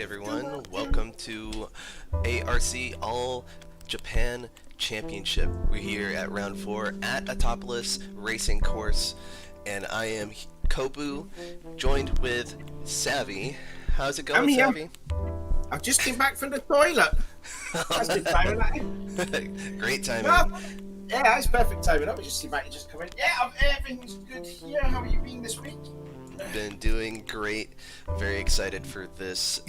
everyone. Welcome to ARC All Japan Championship. We're here at round 4 at AUTOPOLIS Racing Course, and I am Kobu, joined with Savvy. How's it going, I'm here. Savvy? I've just came back from the toilet. That's good timing, that. Great timing. No, yeah, that's perfect timing. I was just back and just come in. Yeah, everything's good here. How have you been this week? Been doing great. Very excited for this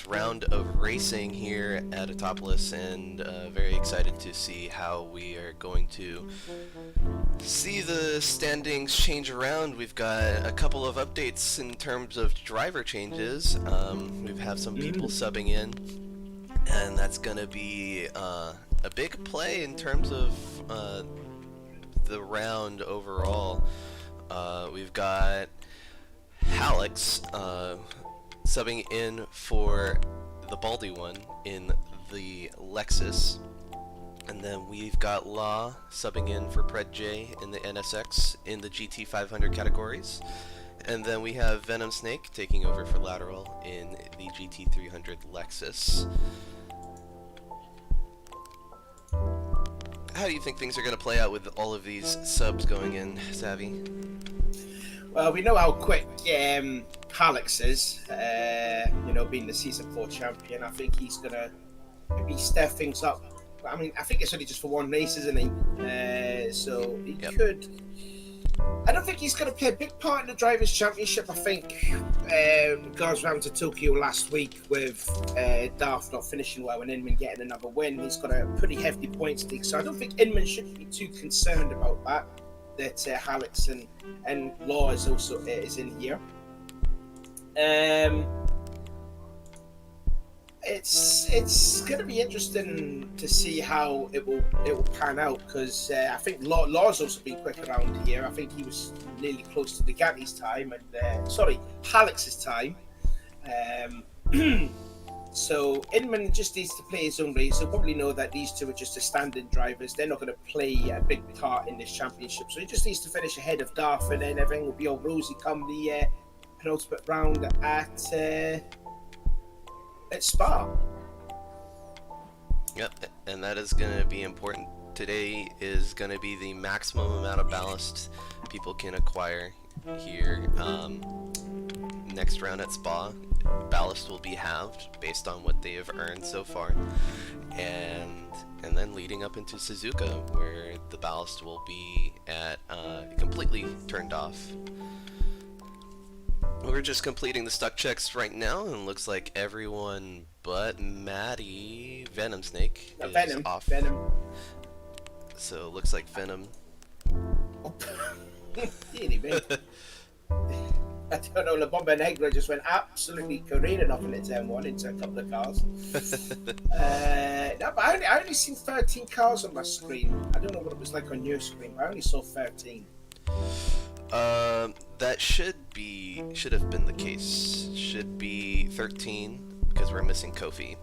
round of racing here at AUTOPOLIS, and very excited to see how we are going to see the standings change around. We've got a couple of updates in terms of driver changes. We have some people subbing in, and that's going to be a big play in terms of the round overall. We've got Alex subbing in for the Baldy one in the Lexus, and then we've got Law subbing in for Pred J in the NSX in the GT 500 categories, and then we have Venom Snake taking over for Lateral in the GT 300 Lexus. How do you think things are going to play out with all of these subs going in, Savvy? Well, we know how quick Alex is, being the Season 4 champion. I think he's going to maybe step things up. I mean, I think it's only just for one race, isn't he? So he could... I don't think he's going to play a big part in the Drivers' Championship. I think goes round to Tokyo last week with Darth not finishing well and Inman getting another win. He's got a pretty hefty points league, so I don't think Inman should be too concerned about that. That Alex and Law is also is in here. It's going to be interesting to see how it will pan out, because I think Law's also been quick around here. I think he was nearly close to the Gatti's time, and Alex's time. So Inman just needs to play his own race. He'll probably know that these two are just the stand-in drivers. They're not going to play a big part in this championship. So he just needs to finish ahead of Darth, and then everything will be all rosy come the penultimate round at Spa. Yep, and that is going to be important. Today is going to be the maximum amount of ballast people can acquire here. Next round at Spa, ballast will be halved based on what they have earned so far, and then leading up into Suzuka, where the ballast will be at completely turned off. We're just completing the stuck checks right now, and looks like everyone but Maddie Venom Snake is off. Venom. So it looks like Venom. I don't know, La Bomba Negra just went absolutely careening off in its M1 into a couple of cars. No, but I only seen 13 cars on my screen. I don't know what it was like on your screen, but I only saw 13. That should have been the case. Should be 13 because we're missing Kofi.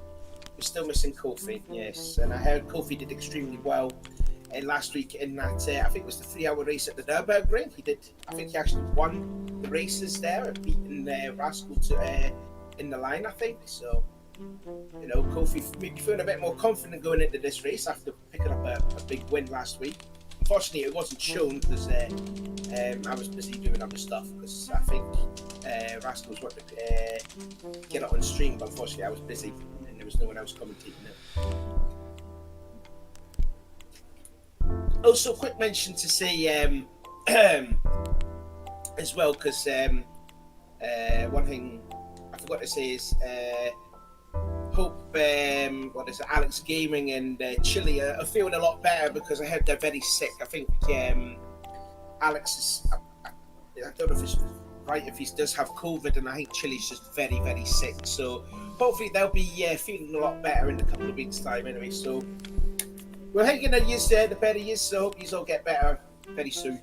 We're still missing Kofi, yes. And I heard Kofi did extremely well last week in that, I think it was the 3-hour race at the Nürburgring. I think he actually won the races there and beaten Rascal in the line, I think. So, Kofi maybe feeling a bit more confident going into this race after picking up a big win last week. Unfortunately, it wasn't shown because I was busy doing other stuff, because I think Rascal was wanting to get it on stream, but unfortunately I was busy and there was no one else commentating it. Also, quick mention to say as well, because one thing I forgot to say is hope Alex Gaming and Chile are feeling a lot better, because I heard they're very sick. I think Alex is, I don't know if it's right if he does have COVID, and I think Chile's just very, very sick. So hopefully they'll be feeling a lot better in a couple of weeks' time anyway. So we're hanging on the better years, so hope you all get better very soon.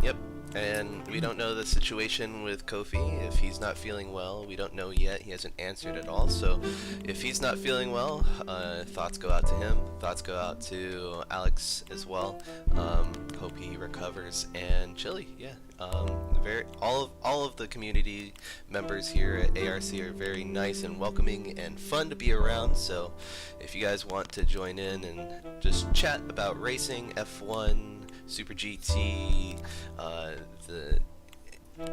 Yep, And we don't know the situation with Kofi. If he's not feeling well, we don't know yet. He hasn't answered at all. So if he's not feeling well, thoughts go out to him. Thoughts go out to Alex as well. Hope he recovers. And Chili, yeah. All of the community members here at ARC are very nice and welcoming and fun to be around. So if you guys want to join in and just chat about racing, F1, Super GT, the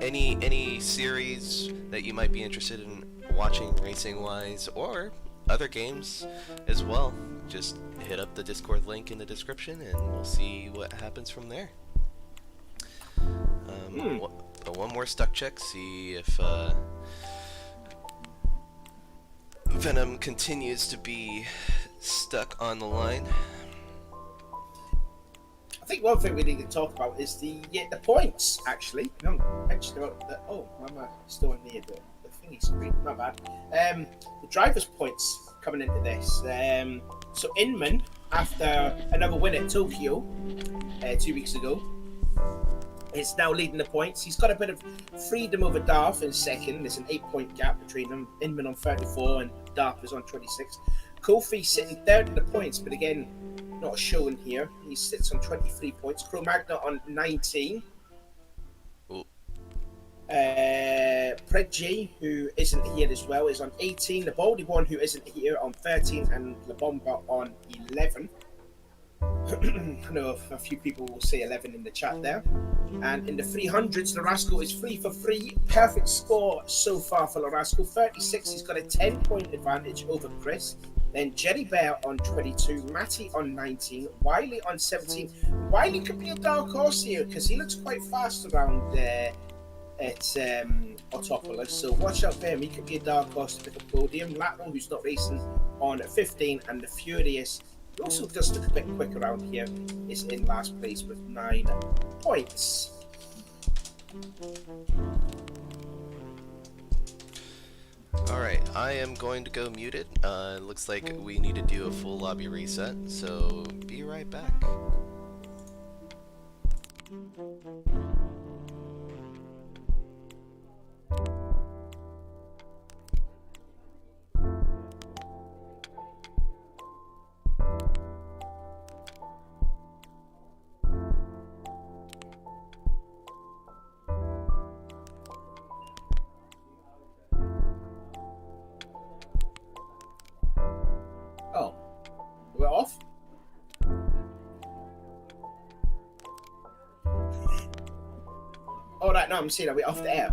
any series that you might be interested in watching racing wise, or other games as well, just hit up the Discord link in the description and we'll see what happens from there. One more stuck check, see if Venom continues to be stuck on the line. I think one thing we need to talk about is the points. Actually, we haven't mentioned about the. Oh, am I still in the thingy screen? My bad. The drivers' points coming into this. So Inman, after another win at Tokyo 2 weeks ago, is now leading the points. He's got a bit of freedom over Darth in second. There's an 8-point gap between them. Inman on 34 and Darth is on 26. Kofi sitting third in the points, but again, not shown here. He sits on 23 points. Cro Magna on 19. Predji, who isn't here as well, is on 18. The Baldy one, who isn't here, on 13, and La Bomba on 11. I know a few people will say 11 in the chat there. And in the 300s, Larasco is 3 for 3. Perfect score so far for Larasco. 36, he's got a 10-point advantage over Chris. Then Jerry Bear on 22, Matty on 19, Wiley on 17. Wiley could be a dark horse here because he looks quite fast around at Autopolis. So watch out for him. He could be a dark horse to pick a podium. Lateral, who's not racing, on 15, and the Furious, who also just look a bit quick around here, is in last place with 9 points. Alright, I am going to go muted. Looks like we need to do a full lobby reset, so be right back. Oh, we're off? Oh, right, no, I'm seeing that we're off the air.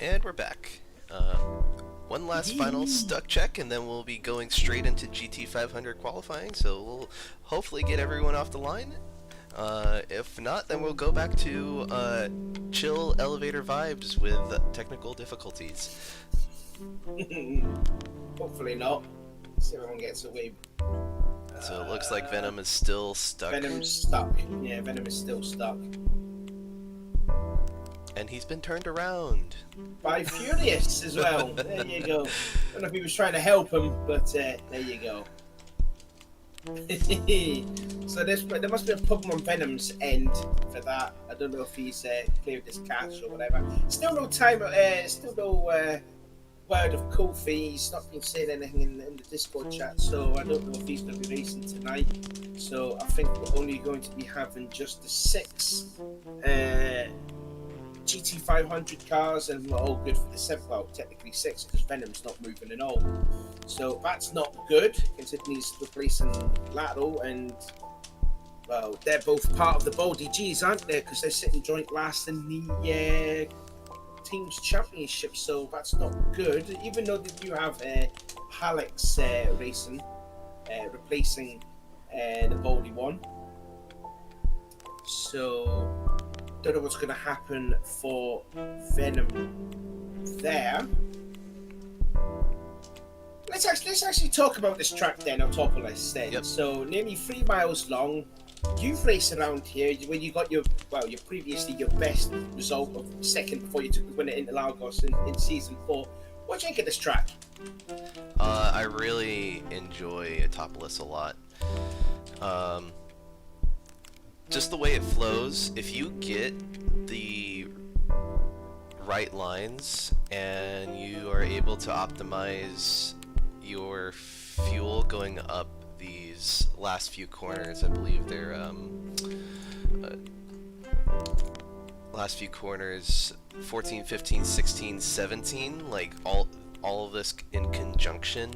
And we're back. One last final stuck check, and then we'll be going straight into GT 500 qualifying. So we'll hopefully get everyone off the line. If not, then we'll go back to chill elevator vibes with technical difficulties. Hopefully not. See if everyone gets away. So it looks like Venom is still stuck. Venom's stuck. Yeah, Venom is still stuck. And he's been turned around. By Furious as well. There you go. I don't know if he was trying to help him, but there you go. So there must be a problem on Venom's end for that. I don't know if he's cleared his cache or whatever. Still no time. Still no word of Kofi. He's not been saying anything in the Discord chat, so I don't know if he's going to be racing tonight. So I think we're only going to be having just the 6 GT 500 cars, and we're all good for the 7. Well, technically 6 because Venom's not moving at all. So that's not good, considering he's replacing Lateral, and well, they're both part of the Baldy G's, aren't they? Because they're sitting joint last in the Teams Championship, so that's not good. Even though they do have Halleck's racing, replacing the Baldy one. So don't know what's going to happen for Venom there. Let's actually talk about this track then, AUTOPOLIS then. Yep. So nearly 3 miles long. You've raced around here when you got your best result of second before you took the winner into Lagos in season 4. What do you think of this track? I really enjoy AUTOPOLIS a lot. Just the way it flows, if you get the right lines and you are able to optimize your fuel going up these last few corners, I believe they're last few corners 14, 15, 16, 17, like all of this in conjunction,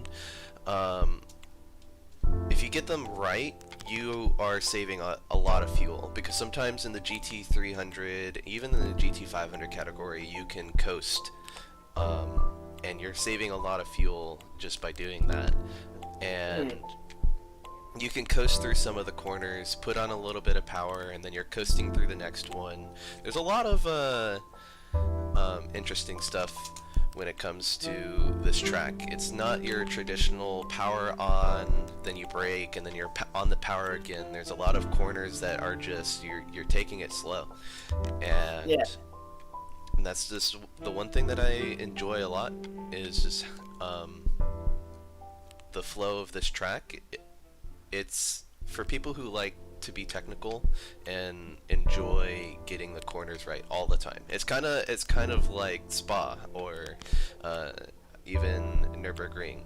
if you get them right, you are saving a lot of fuel, because sometimes in the GT 300, even in the GT 500 category, you can coast, and you're saving a lot of fuel just by doing that. And you can coast through some of the corners, put on a little bit of power, and then you're coasting through the next one. There's a lot of interesting stuff when it comes to this track. It's not your traditional power on, then you brake, and then you're on the power again. There's a lot of corners that are just, you're taking it slow. And, and that's just the one thing that I enjoy a lot, is just the flow of this track. It's for people who like to be technical and enjoy getting the corners right all the time. It's kind of like Spa or even Nürburgring.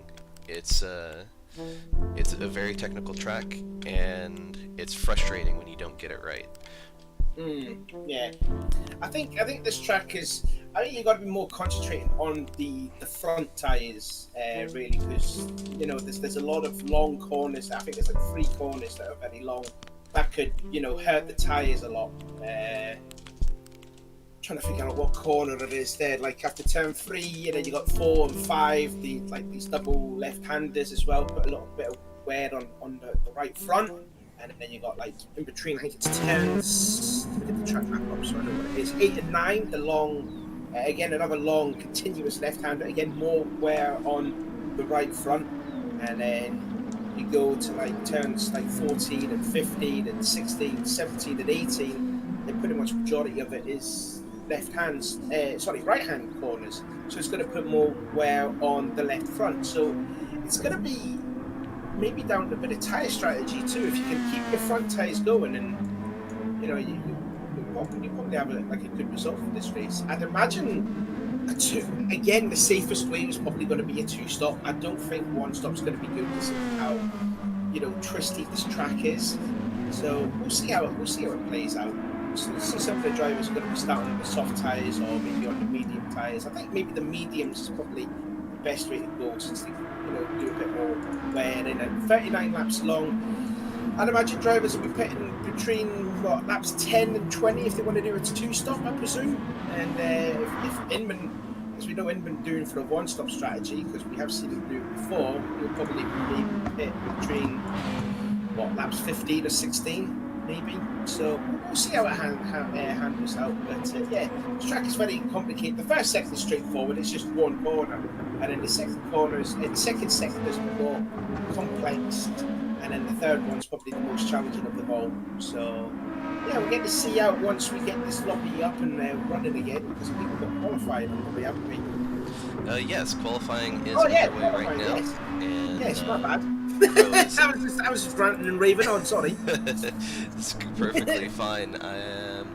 It's a very technical track, and it's frustrating when you don't get it right. Yeah, I think this track is. I think you got to be more concentrating on the front tires, really, because there's a lot of long corners. I think there's like 3 corners that are very long. That could hurt the tires a lot. Trying to figure out what corner it is there. Like after turn 3, and then you got 4 and 5. These double left-handers as well. Put a little bit of wear on the right front. And then you got like in between, I think it's turns. Let me get the track map up so I know what it is. 8 and 9, the long, again another long continuous left-hander. Again, more wear on the right front, and then you go to like turns like 14 and 15 and 16, 17 and 18. And pretty much majority of it is right-hand corners. So it's going to put more wear on the left front. So it's going to be maybe down to a bit of tyre strategy too. If you can keep your front tyres going, and you probably have a good result for this race. I'd imagine again the safest way is probably going to be a 2-stop. I don't think 1-stop's going to be good because of how twisty this track is. So we'll see how it plays out. So some of the drivers are going to be starting on the soft tyres or maybe on the medium tyres. I think maybe the mediums is probably the best way to go, since they do a bit more wear in. And 39 laps long, I'd imagine drivers will be pitting between laps 10 and 20 if they want to do a 2-stop, I presume. And if Inman as we know Inman doing for a one-stop strategy, because we have seen him do it before, he'll probably be hit between, what, laps 15 or 16, maybe? So we'll see how it handles out. But yeah, this track is very complicated. The first sector is straightforward, it's just one corner. And then the second sector is more complex. And then the third one's probably the most challenging of them all. So yeah, we'll get to see out once we get this lobby up and running again, because I think we've got qualifying on the way, haven't we? Yes, qualifying is underway right now. Yes, And, yes, my bad. Is... I was just ranting and raving on, sorry. It's perfectly fine. I am...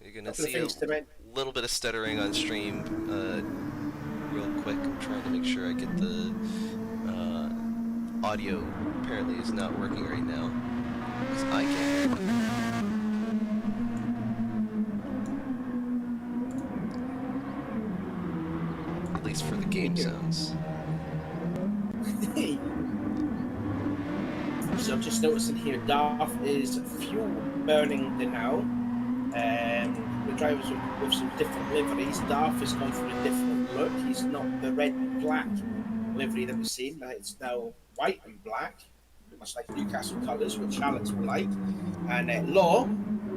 You're gonna see a little bit of stuttering on stream real quick. I'm trying to make sure I get the audio. Apparently is not working right now, because I can't hear it. At least for the game sounds. So I'm just noticing here, Darth is fuel burning the now. The drivers with some different liveries. Darth has gone for a different look. He's not the red and black livery that we've seen. It's now white and black, much like Newcastle colours, which Alex will like. And Law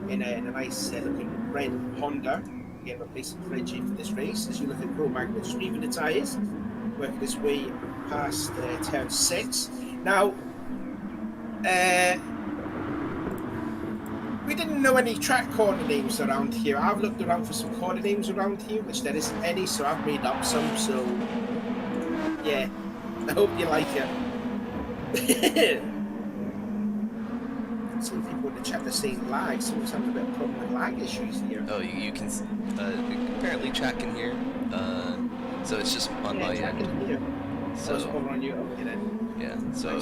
in a nice looking red Honda. Again, replacing Reggie for this race. As you look at Pro Magnets removing the tyres, working his way past turn 6. Now, we didn't know any track corner names around here. I've looked around for some corner names around here, which there isn't any, so I've made up some. So, yeah, I hope you like it. Some people in the chat are saying lag. Someone's having a bit of problem with lag issues here. Oh, you can apparently chat can hear. So it's just on my end. So it's over on you. Okay then. Yeah. So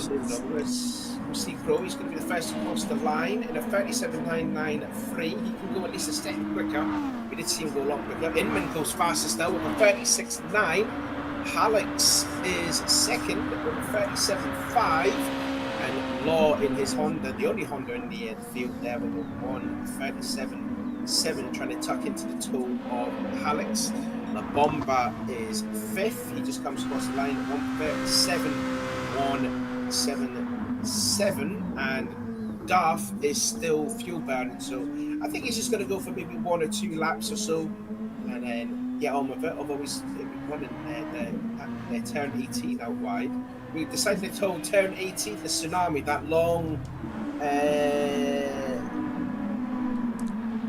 we'll see Pro. He's going to be the first to cross the line in a 37.993. He can go at least a step quicker. We did see him go a lot quicker. Inman goes fastest now with a 36.9. Alex is second with a 37.5. And Law in his Honda, the only Honda in the field there, with a 1:37.7, trying to tuck into the toe of Alex. La Bomba is fifth. He just comes across the line at 1:37.177, and Darth is still fuel burning. So I think he's just going to go for maybe 1 or 2 laps or so, and then get on with it. Although he's running turn 18 out wide. We decided to tow turn 18 the Tsunami, that long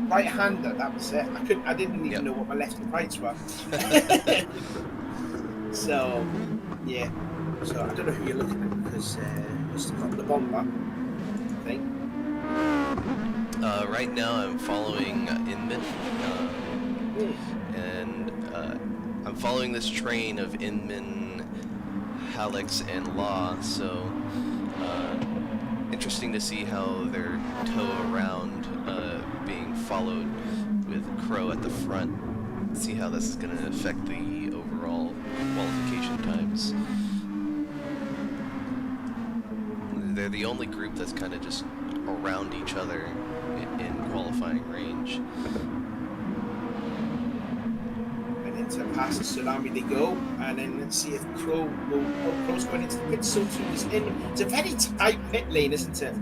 right-hander. That was it. I didn't even know what my left and rights were. So yeah. So I don't know who you're looking at, because it's the bomber, I think. Right now I'm following Inman, and I'm following this train of Inman, Alex, and Law, so interesting to see how their tow around being followed with Crow at the front. See how this is going to affect the overall qualification times. They're the only group that's kind of just around each other in qualifying range. To pass the Tsunami they go, and then let's see if Crow will. Oh, Crow's going into the pit, so too is in. It's a very tight pit lane, isn't it?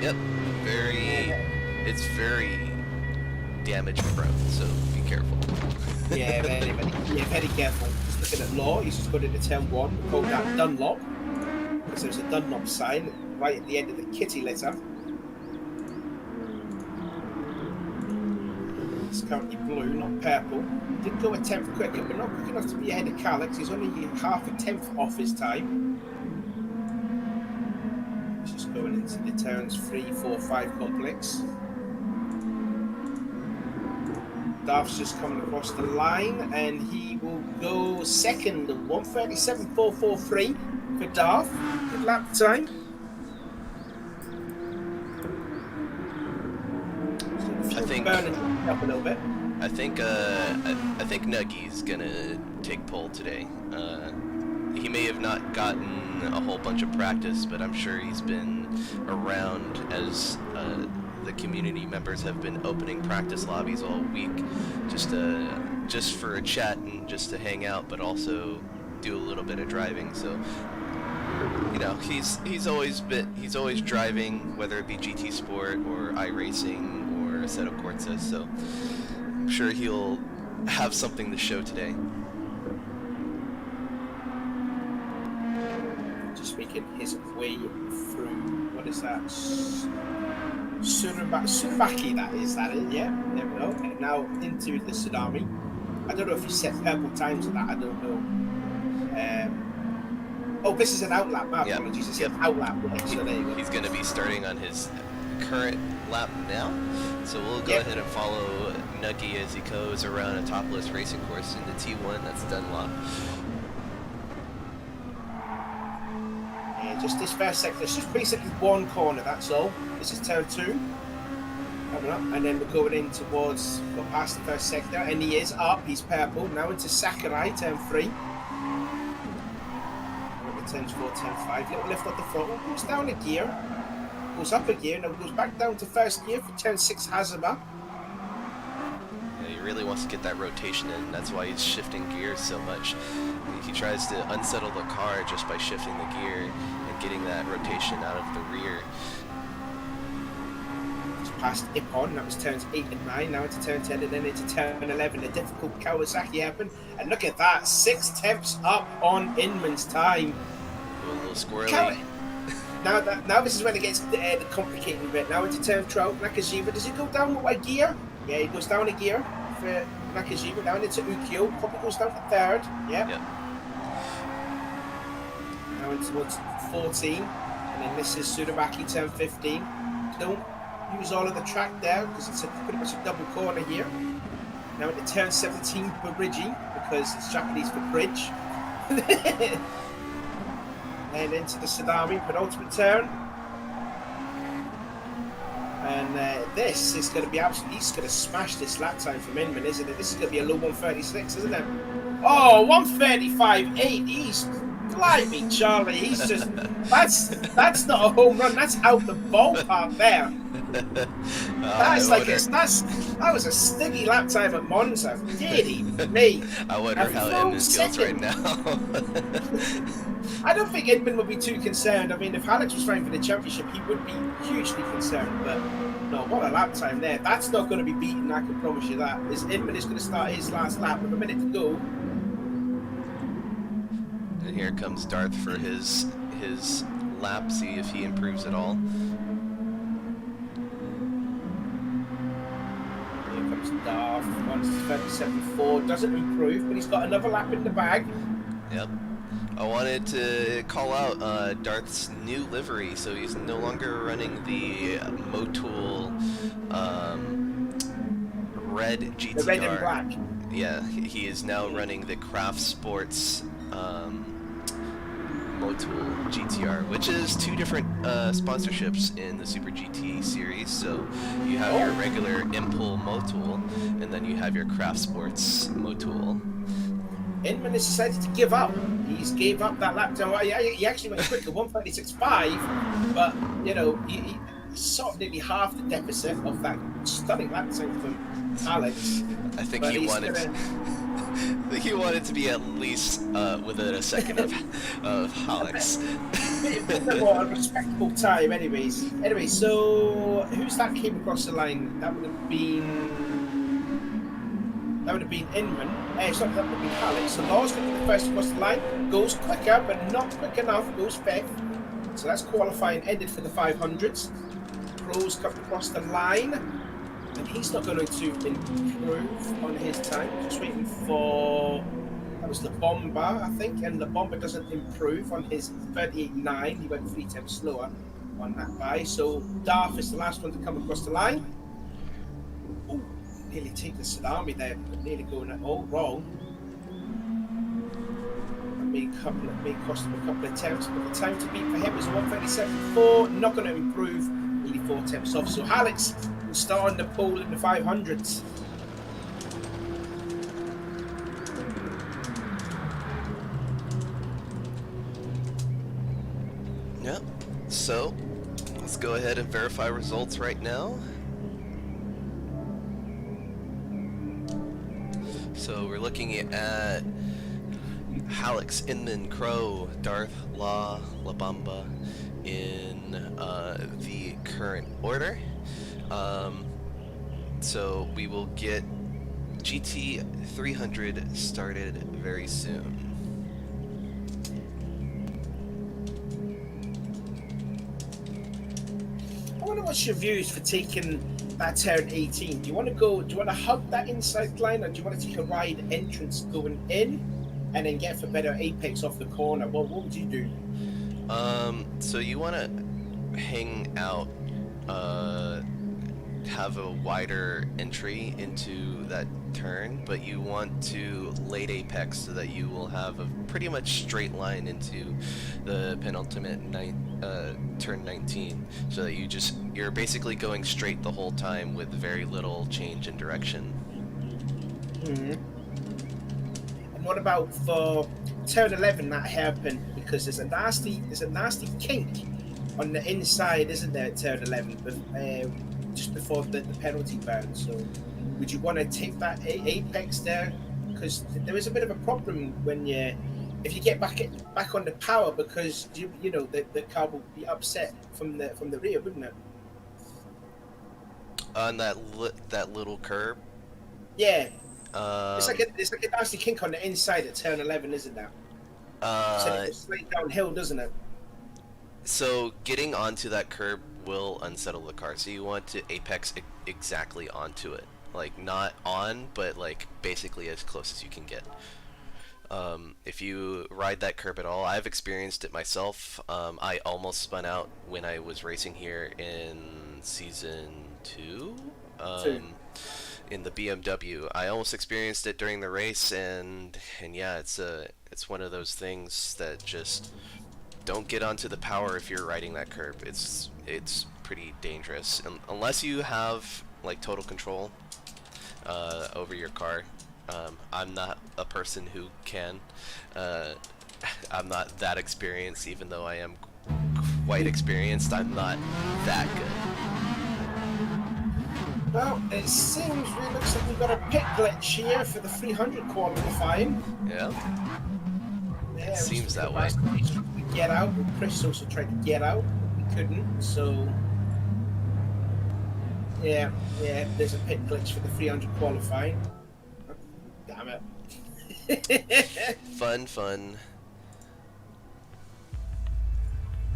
Yep, it's very damage prone, so be careful. Yeah, very careful. Just looking at Law, he's just got into turn 1, called that Dunlop, because there's a Dunlop sign right at the end of the kitty litter. It's currently blue, not purple. Did go a 10th quicker, but not quick enough to be ahead of Calix. He's only half a 10th off his time. He's just going into the turns 3, 4, 5 complex. Darth's just coming across the line, and he will go second, 1:37.443 for Darth. Good lap time. I think burning up a little bit. I think Nuggy's gonna take pole today. He may have not gotten a whole bunch of practice, but I'm sure he's been around as the community members have been opening practice lobbies all week, just for a chat and just to hang out, but also do a little bit of driving. So, you know, he's always driving, whether it be GT Sport or iRacing or Assetto Corsa. So I'm sure he'll have something to show today. Just making his way through, what is that? Surabaki, that is, yeah, there we go. And now into the Tsunami. I don't know if you set purple times on that, I don't know. Oh, this is an outlap, my apologies, it's an outlap. Yeah, so there you go. He's going to be starting on his current lap now, so we'll go ahead and follow Nuggy as he goes around a topless racing course in the T1, that's Dunlop. Just this first sector, it's just basically one corner, that's all. This is turn 2, coming up, and then we're going in towards, go past the first sector, and he is up, he's purple, now into Sakurai, turn 3. Turns 4, turn 5, little lift off the throttle, goes down a gear, goes up a gear, now goes back down to first gear for turn 6 Hazaba. Yeah, he really wants to get that rotation in, that's why he's shifting gears so much. He tries to unsettle the car just by shifting the gear and getting that rotation out of the rear. Just past Ippon, that was turns 8 and 9, now into turn 10 and then into turn 11. A difficult Kawasaki happened, and look at that, 6 tenths up on Inman's time. A little squirrely. Now this is when it gets the complicating bit. Now into turn 12, Nakajima, does he go down with a gear? Yeah, he goes down a gear for Nakajima, down into Ukyo, probably goes down to 3rd, yeah. Now into towards 14, and then this is Surabaki turn 15. Don't use all of the track there, because it's pretty much a double corner here. Now into turn 17, Buriji, because it's Japanese for bridge. And into the Tsunami, penultimate turn. And this is going to be absolutely, he's going to smash this lap time from Inman, isn't it? This is going to be a low 136, isn't it? Oh, 135.8, he's blimey, Charlie, he's just, that's not a home run, that's out the ballpark there. That was a sticky lap time at Monza. Giddy me. I wonder how Inman feels right now. I don't think Inman would be too concerned. I mean, if Alex was fighting for the championship, he would be hugely concerned. But no, what a lap time there. That's not going to be beaten, I can promise you that. Inman is going to start his last lap with a minute to go. And here comes Darth for his lap, see if he improves at all. Here comes Darth, 137.4, doesn't improve, but he's got another lap in the bag. Yep. I wanted to call out Darth's new livery, so he's no longer running the Motul red GTR. The red and black. Yeah, he is now running the Craft Sports Motul GTR, which is 2 different sponsorships in the Super GT series. So you have your regular Impul Motul, and then you have your Craft Sports Motul. Inman has decided to give up. He's gave up that lap time. He actually went quicker, 136.5, but you know he sort of nearly half the deficit of that stunning lap time from Alex. I think he wanted. I think he wanted to be at least within a second of Alex. A respectable time, anyways. Anyway, so who's that came across the line? That would have been Inman. Sorry, that would have been Alex. So Law's going to be the first across the line. Goes quicker, but not quick enough. Goes 5th. So that's qualifying ended for the 500s. Pros come across the line. And he's not going to improve on his time. Just waiting for, that was the Bomber, I think, and the Bomber doesn't improve on his 38.9. He went 3 times slower on that buy. So Darth is the last one to come across the line. Oh, nearly take the Tsunami there, but nearly going all wrong. That may cost him a couple of attempts, but the time to beat for him is 137.4. Not going to improve, nearly 4 attempts off. So Alex will start on the pole in the 500s. Yep. So let's go ahead and verify results right now. So we're looking at Hallex, Inman, Crow, Darth, La, Labamba in the current order. So we will get GT 300 started very soon. I wonder what's your views for taking that turn 18. Do you want to hug that inside line, or do you want to take a wide entrance going in and then get for better apex off the corner? What would you do? So you want to hang out, have a wider entry into that turn, but you want to late apex so that you will have a pretty much straight line into the penultimate turn 19, so that you're basically going straight the whole time with very little change in direction. Mm-hmm. And what about for turn 11 that hairpin? Because there's a nasty kink on the inside, isn't there, at turn 11, just before the penalty burn. So would you want to take that apex there? Because there is a bit of a problem if you get back on the power, because you know the car will be upset from the rear, wouldn't it? On that little curb. Yeah. It's like a nasty kink on the inside at turn 11, isn't that? So it goes straight downhill, doesn't it? So getting onto that curb will unsettle the car. So you want to apex exactly onto it, like not on, but like basically as close as you can get. If you ride that curb at all, I've experienced it myself. I almost spun out when I was racing here in season 2. In the BMW, I almost experienced it during the race, and yeah, it's one of those things that just don't get onto the power if you're riding that curb. It's pretty dangerous, unless you have like total control over your car. I'm not a person who can. I'm not that experienced, even though I am quite experienced. I'm not that good. Well, it looks like we've got a pit glitch here for the 300 qualifying. Yeah. Yeah, It seems that way. Get out. Chris also tried to get out. We couldn't. So yeah, there's a pit glitch for the 300 qualifying. Damn it. Fun.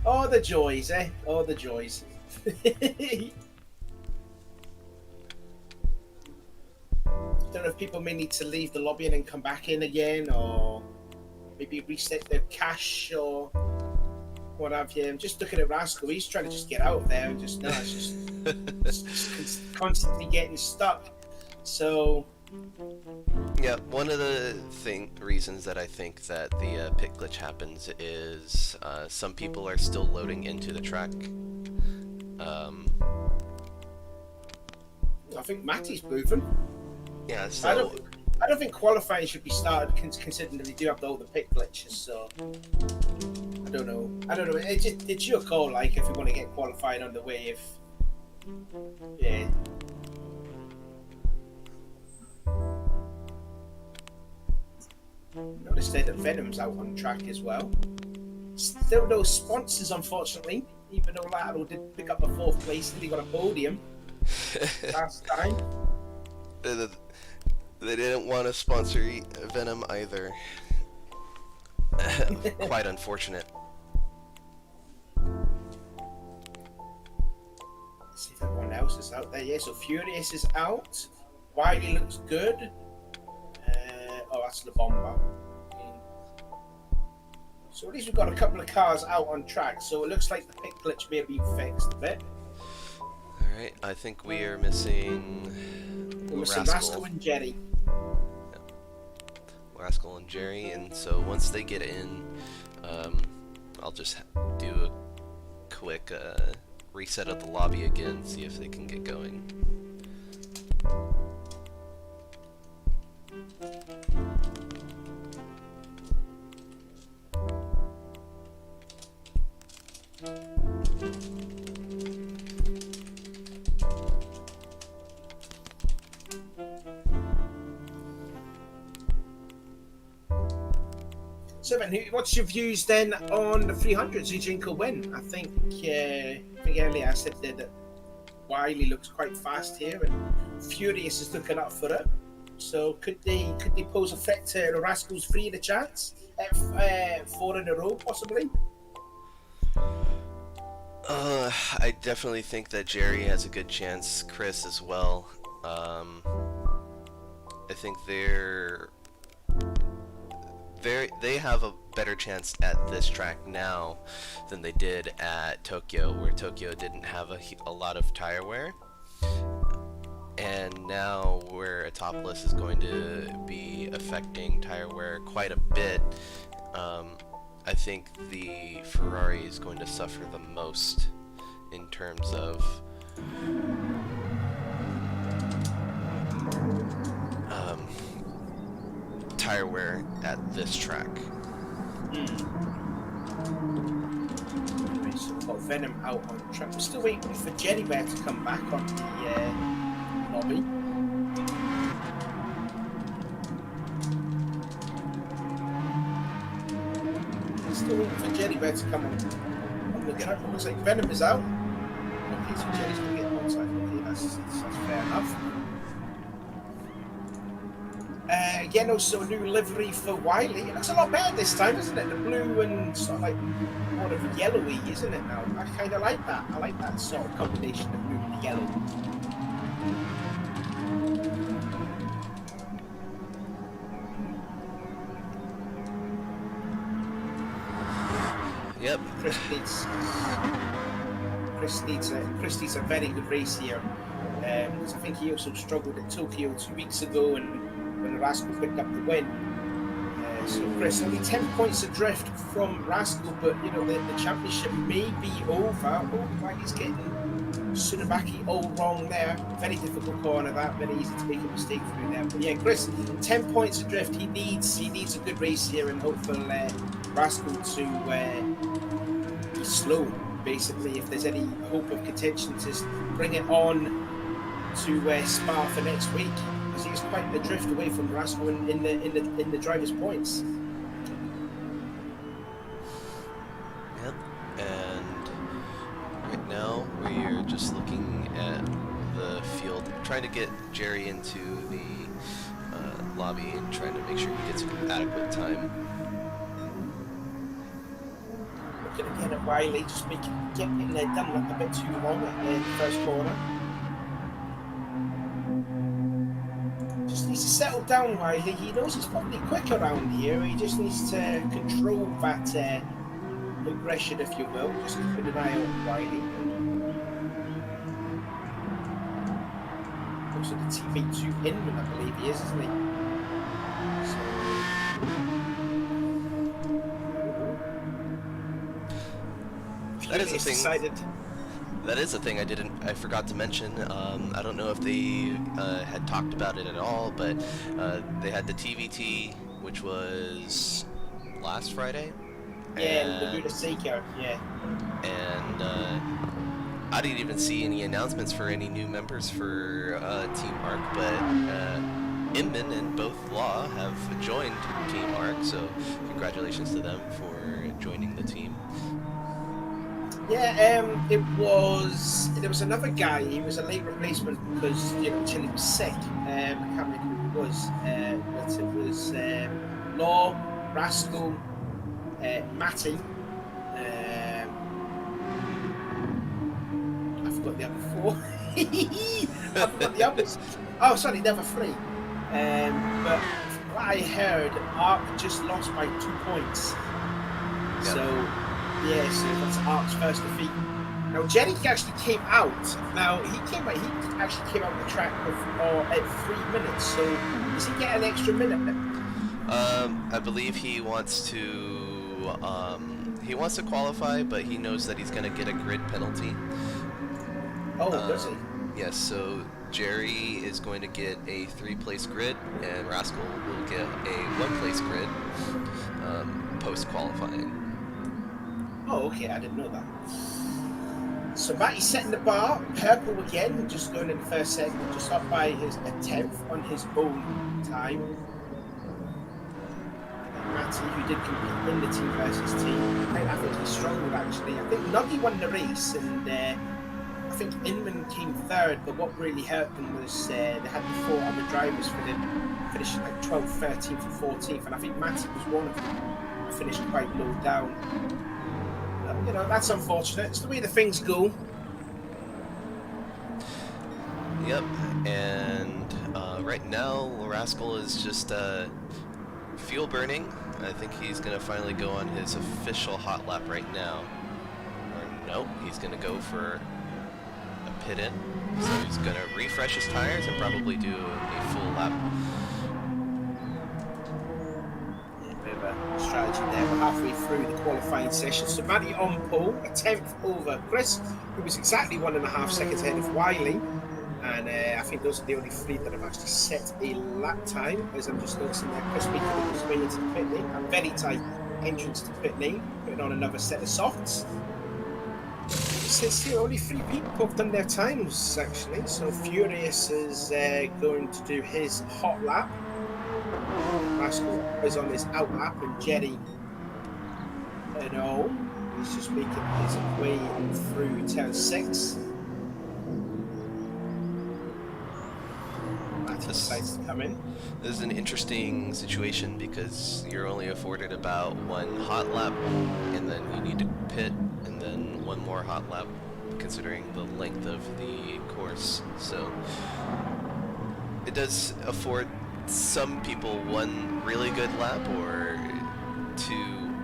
Oh, the joys, eh? Oh, the joys. Don't know if people may need to leave the lobby and then come back in again, or maybe reset their cache or what have you. I'm just looking at Rascal. He's trying to just get out of there and it's just constantly getting stuck. So yeah, one of the reasons that I think that the pit glitch happens is some people are still loading into the track. I think Matty's moving. Yeah, so I don't think qualifying should be started considering that we do have all the pit glitches. So I don't know. It's your call. Like if you want to get qualified on the way, yeah. Notice that Venom's out on track as well. Still no sponsors, unfortunately. Even though Lateral did pick up a 4th place, he got a podium last time. They didn't want to sponsor Venom either. Quite unfortunate. Let's see if everyone else is out there. Yeah, so Furious is out. Wiley looks good. Oh, that's the bomber. So at least we've got a couple of cars out on track. So it looks like the pit glitch may be fixed a bit. Alright, I think we are missing Rascal and Jerry. Yeah. Rascal and Jerry, and so once they get in, I'll just do a quick reset of the lobby again, see if they can get going. So then, what's your views then on the 300s? Who do you think will win? I think earlier I said there that Wiley looks quite fast here, and Furious is looking up for it. So could they pose a threat to the Rascals 3 the chance? 4 in a row, possibly? I definitely think that Jerry has a good chance. Chris as well. I think they have a better chance at this track now than they did at Tokyo, where Tokyo didn't have a lot of tire wear. And now where AUTOPOLIS is going to be affecting tire wear quite a bit, I think the Ferrari is going to suffer the most in terms of tire wear at this track. So we've got Venom out on track. We're still waiting for Jerry Bear to come back on the lobby. Still waiting for Jerry Bear to come on the track. It looks like Venom is out. Okay, so Jerry's going to get onside. Okay, that's fair enough. Again, also a new livery for Wiley. It looks a lot better this time, isn't it? The blue and sort of like more of a yellowy, isn't it now? I kind of like that. I like that sort of combination of blue and yellow. Yep. Chris needs a very good race here. Because I think he also struggled at Tokyo 2 weeks ago, and when the Rascal picked up the win. So Chris, only 10 points adrift from Rascal, but you know the championship may be over. Oh, Wiley's getting Tsunabaki all wrong there. Very difficult corner that, very easy to make a mistake through there. But yeah, Chris, 10 points adrift. He needs a good race here, and hopefully Rascal to be slow. Basically, if there's any hope of contention, just bring it on to Spa for next week, because he's quite adrift away from Rascal in the drivers' points. Yep. And right now we're just looking at the field, trying to get Jerry into the lobby and trying to make sure he gets adequate time. Looking again at Wiley, just getting done like a bit too long in the first corner. Just needs to settle down, Wiley. He knows he's probably quick around here. He just needs to control that aggression, if you will. Just keep an eye on Wiley. Also the TV2 Inman, I believe he is, isn't he? That is a thing. That is a thing I forgot to mention. I don't know if they had talked about it at all, but they had the TVT, which was last Friday. Yeah, the Buddha Seiko, yeah. And I didn't even see any announcements for any new members for Team Arc, but Inman and both Law have joined Team Arc, so congratulations to them for joining the team. Yeah, there was another guy. He was a late replacement because Chile was sick. I can't remember who it was, but it was Law, Rascal, Matty. I forgot the other four. I forgot the others. Oh, sorry, there were three. But from what I heard, Arc just lost by 2 points. Yep. So. Yeah, so that's Arc's first defeat. Now, Jerry actually came out. Now, he actually came out on the track at 3 minutes. So, does he get an extra minute then? I believe he wants to qualify, but he knows that he's going to get a grid penalty. Oh, does he? Yes, so Jerry is going to get a 3-place grid, and Rascal will get a 1-place grid post-qualifying. Oh, okay, I didn't know that. So Matty's setting the bar. Purple again, just going in the first segment, just up by a 10th on his own time. And Matty, who did compete in the team versus team. I think he struggled actually. I think Nuggy won the race, and I think Inman came third. But what really hurt them was they had the 4 other drivers for them finishing like 12th, 13th, and 14th, and I think Matty was one of them. I finished quite low down. But, you know, that's unfortunate. It's the way the things go. Yep, and right now, Rascal is just fuel burning. I think he's going to finally go on his official hot lap right now. Or no, he's going to go for a pit in. So he's going to refresh his tires and probably do a full lap. Yeah, a bit of a strategy there. We're halfway through the qualifying session. So Matty on pole, a 10th over Chris, who was exactly 1.5 seconds ahead of Wiley. And I think those are the only 3 that have actually set a lap time, as I'm just noticing there. Chris Baker on his way into the pit lane, a very tight entrance to pit lane, putting on another set of softs. It says here only 3 people have done their times actually. So Furious is going to do his hot lap. Rascal is on his out lap, and Jerry, he's just making his way through turn 6. Decides to come in. This is an interesting situation because you're only afforded about 1 hot lap, and then you need to pit, and then 1 more hot lap, considering the length of the course. So it does afford some people 1 really good lap or 2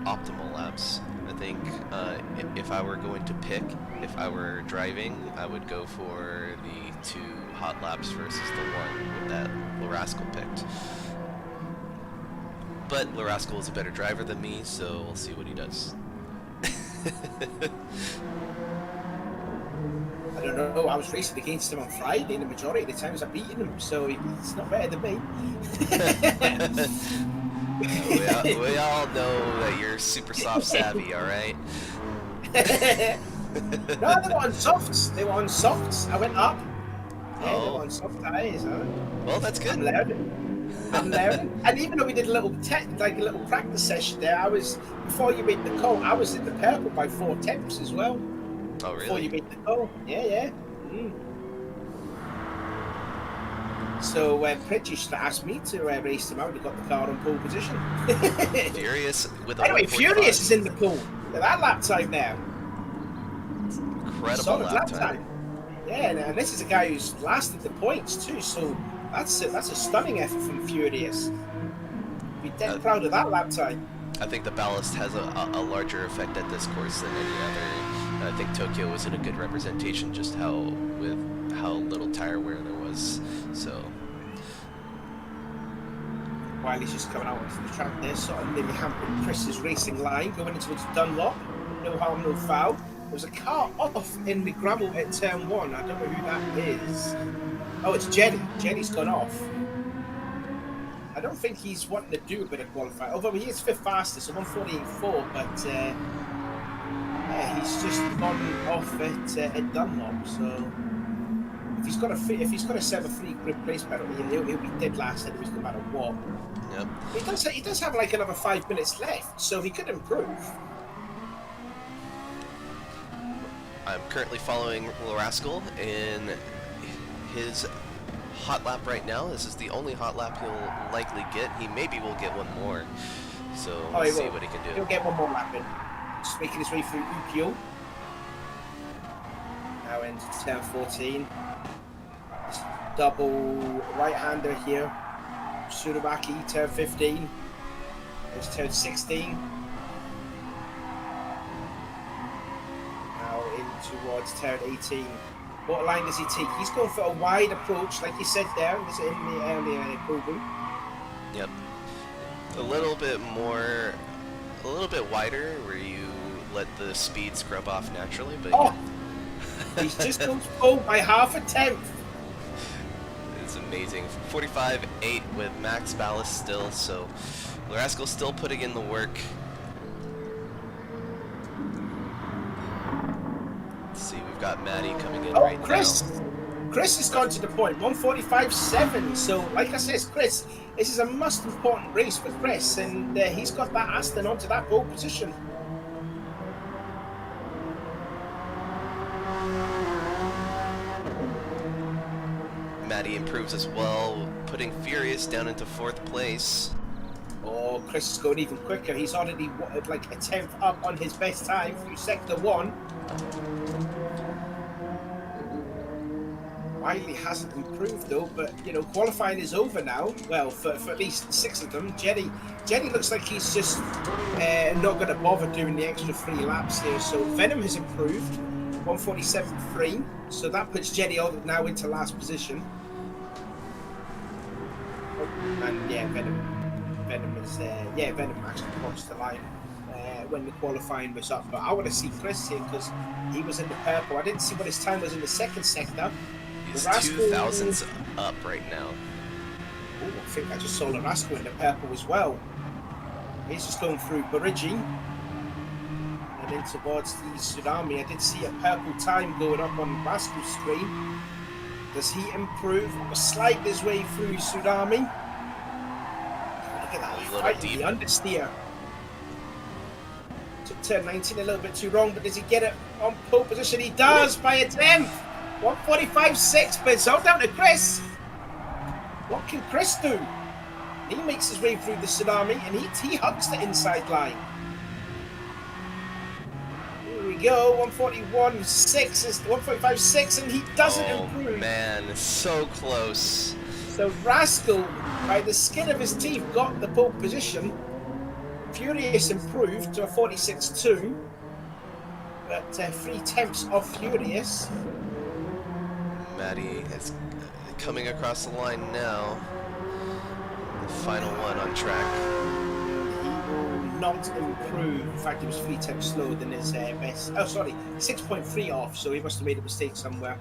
optimal laps. I think if I were going to pick, if I were driving, I would go for the 2 hot laps versus the 1 that Larascal picked. But Larascal is a better driver than me, so we'll see what he does. I don't know. I was racing against him on Friday, and the majority of the times I beaten him, so he's not better than me. we all know that you're super soft savvy, alright? No, they were on softs. They were on softs. I went up. Yeah, they were on soft tires. Well, that's good. I'm learning. And even though we did a little practice session there, before you made the call, I was in the purple by 4 tenths as well. Oh, really? Before you made the call. Yeah. So Pritchard asked me to race him out. He got the car on pole position. Furious with a anyway, Furious is in the pole. Look at that lap time now. Incredible solid lap time. Yeah, and this is a guy who's lasted the points too. So that's a stunning effort from Furious. Be dead proud of that lap time. I think the ballast has a larger effect at this course than any other. I think Tokyo was in a good representation, just how little tire wear there was. So Wiley's just coming out onto the track there, sort of nearly hampering Chris's racing line, going into its Dunlop. No harm, no foul. There's a car off in the gravel at turn 1. I don't know who that is. Oh, it's Jenny. Jenny's gone off. I don't think he's wanting to do a bit of qualifying, although he is 5th fastest, so 148.4, but yeah, he's just gone off at Dunlop. So if he's got a 7-3 grid place penalty, he'll be dead last anyways, no matter what. Yep. He does have like another 5 minutes left, so he could improve. I'm currently following Larascal in his hot lap right now. This is the only hot lap he'll likely get. He maybe will get 1 more. So let's see what he can do. He'll get 1 more lap in. Just making his way through Ukyo. Now into turn 14. Double right-hander here. Surabaki, turn 15. There's turn 16. Now in towards turn 18. What line does he take? He's going for a wide approach, like you said there. Was it in the earlier program? Yep. A little bit wider, where you let the speed scrub off naturally, but oh, he's just going forward by 1/2 tenth. It's amazing. 45.8 with max ballast still, so Larascal still putting in the work. Let's see, we've got Maddie coming in right now. Chris has gone to the point, 145.7. So, like I said, Chris, this is a most important race for Chris, and he's got that Aston onto that pole position. Matty improves as well, putting Furious down into 4th place. Oh, Chris is going even quicker. He's already like a 10th up on his best time through sector 1. Wiley hasn't improved though, but you know, qualifying is over now. Well, for at least 6 of them. Jerry looks like he's just not going to bother doing the extra 3 laps here. So Venom has improved, 147.3. So that puts Jerry now into last position. And yeah, Venom is Venom actually crossed the line when the qualifying was up. But I want to see Chris here because he was in the purple. I didn't see what his time was in the 2nd sector. He's 2 thousandths up right now. Oh, I think I just saw Larasco in the purple as well. He's just going through Barigi and then towards the Tsunami. I did see a purple time going up on Rascal's screen. Does he improve or slide his way through Tsunami? Look at that fight in the understeer. Took turn 19 a little bit too wrong, but does he get it on pole position? He does by a 10th. 145.6, but it's all down to Chris. What can Chris do? He makes his way through the Tsunami and he hugs the inside line. Here we go, 141.6 is 145.6, and he doesn't improve. Oh man, so close. So Rascal, by the skin of his teeth, got the pole position. Furious improved to a 46.2, but 3/10 off Furious. Matty is coming across the line now. The final one on track. He will not improve. In fact, he was 3/10 slower than his best. Oh, sorry, 6.3 off. So he must have made a mistake somewhere.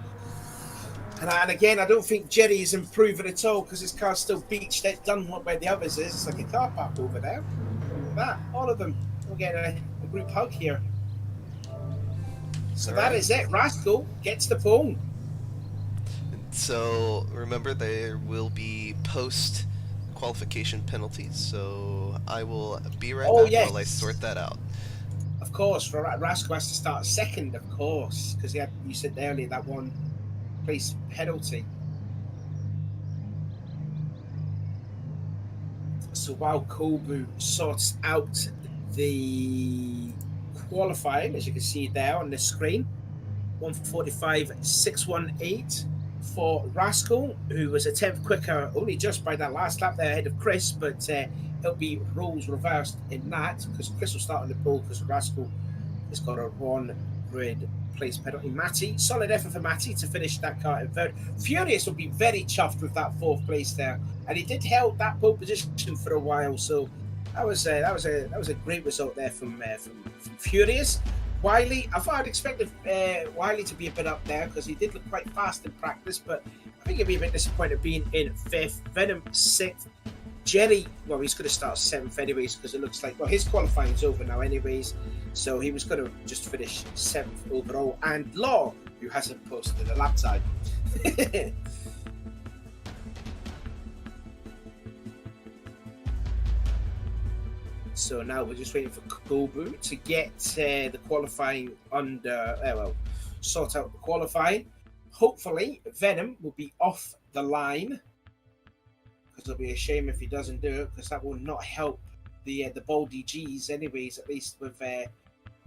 And again, I don't think Jerry is improving at all because his car's still beached. It's done where the others is. It's like a car park over there. Look at that, all of them. We'll get a group hug here. So that is it. Rascal gets the pole. So remember, there will be post-qualification penalties, so I will be right back while I sort that out. Of course, Rascal has to start 2nd, of course, because you said earlier that 1 place penalty. So while Kobu sorts out the qualifying, as you can see there on the screen, 145.618. For Rascal, who was a 10th quicker, only just by that last lap there ahead of Chris, but it'll be roles reversed in that because Chris will start on the pole because Rascal has got a 1 grid place penalty. Matty, solid effort for Matty to finish that car in 3rd. Furious will be very chuffed with that 4th place there, and he did hold that pole position for a while, so that was a great result there from Furious. Wiley, I thought I'd expected Wiley to be a bit up there because he did look quite fast in practice, but I think he'd be a bit disappointed being in 5th. Venom 6th. Jerry, well, he's going to start 7th anyways because it looks like, well, his qualifying's over now anyways, so he was going to just finish 7th overall. And Law, who hasn't posted a lap time. So now we're just waiting for Kobu to get the qualifying sort out the qualifying. Hopefully, Venom will be off the line because it'll be a shame if he doesn't do it because that will not help the Baldy G's anyways, at least with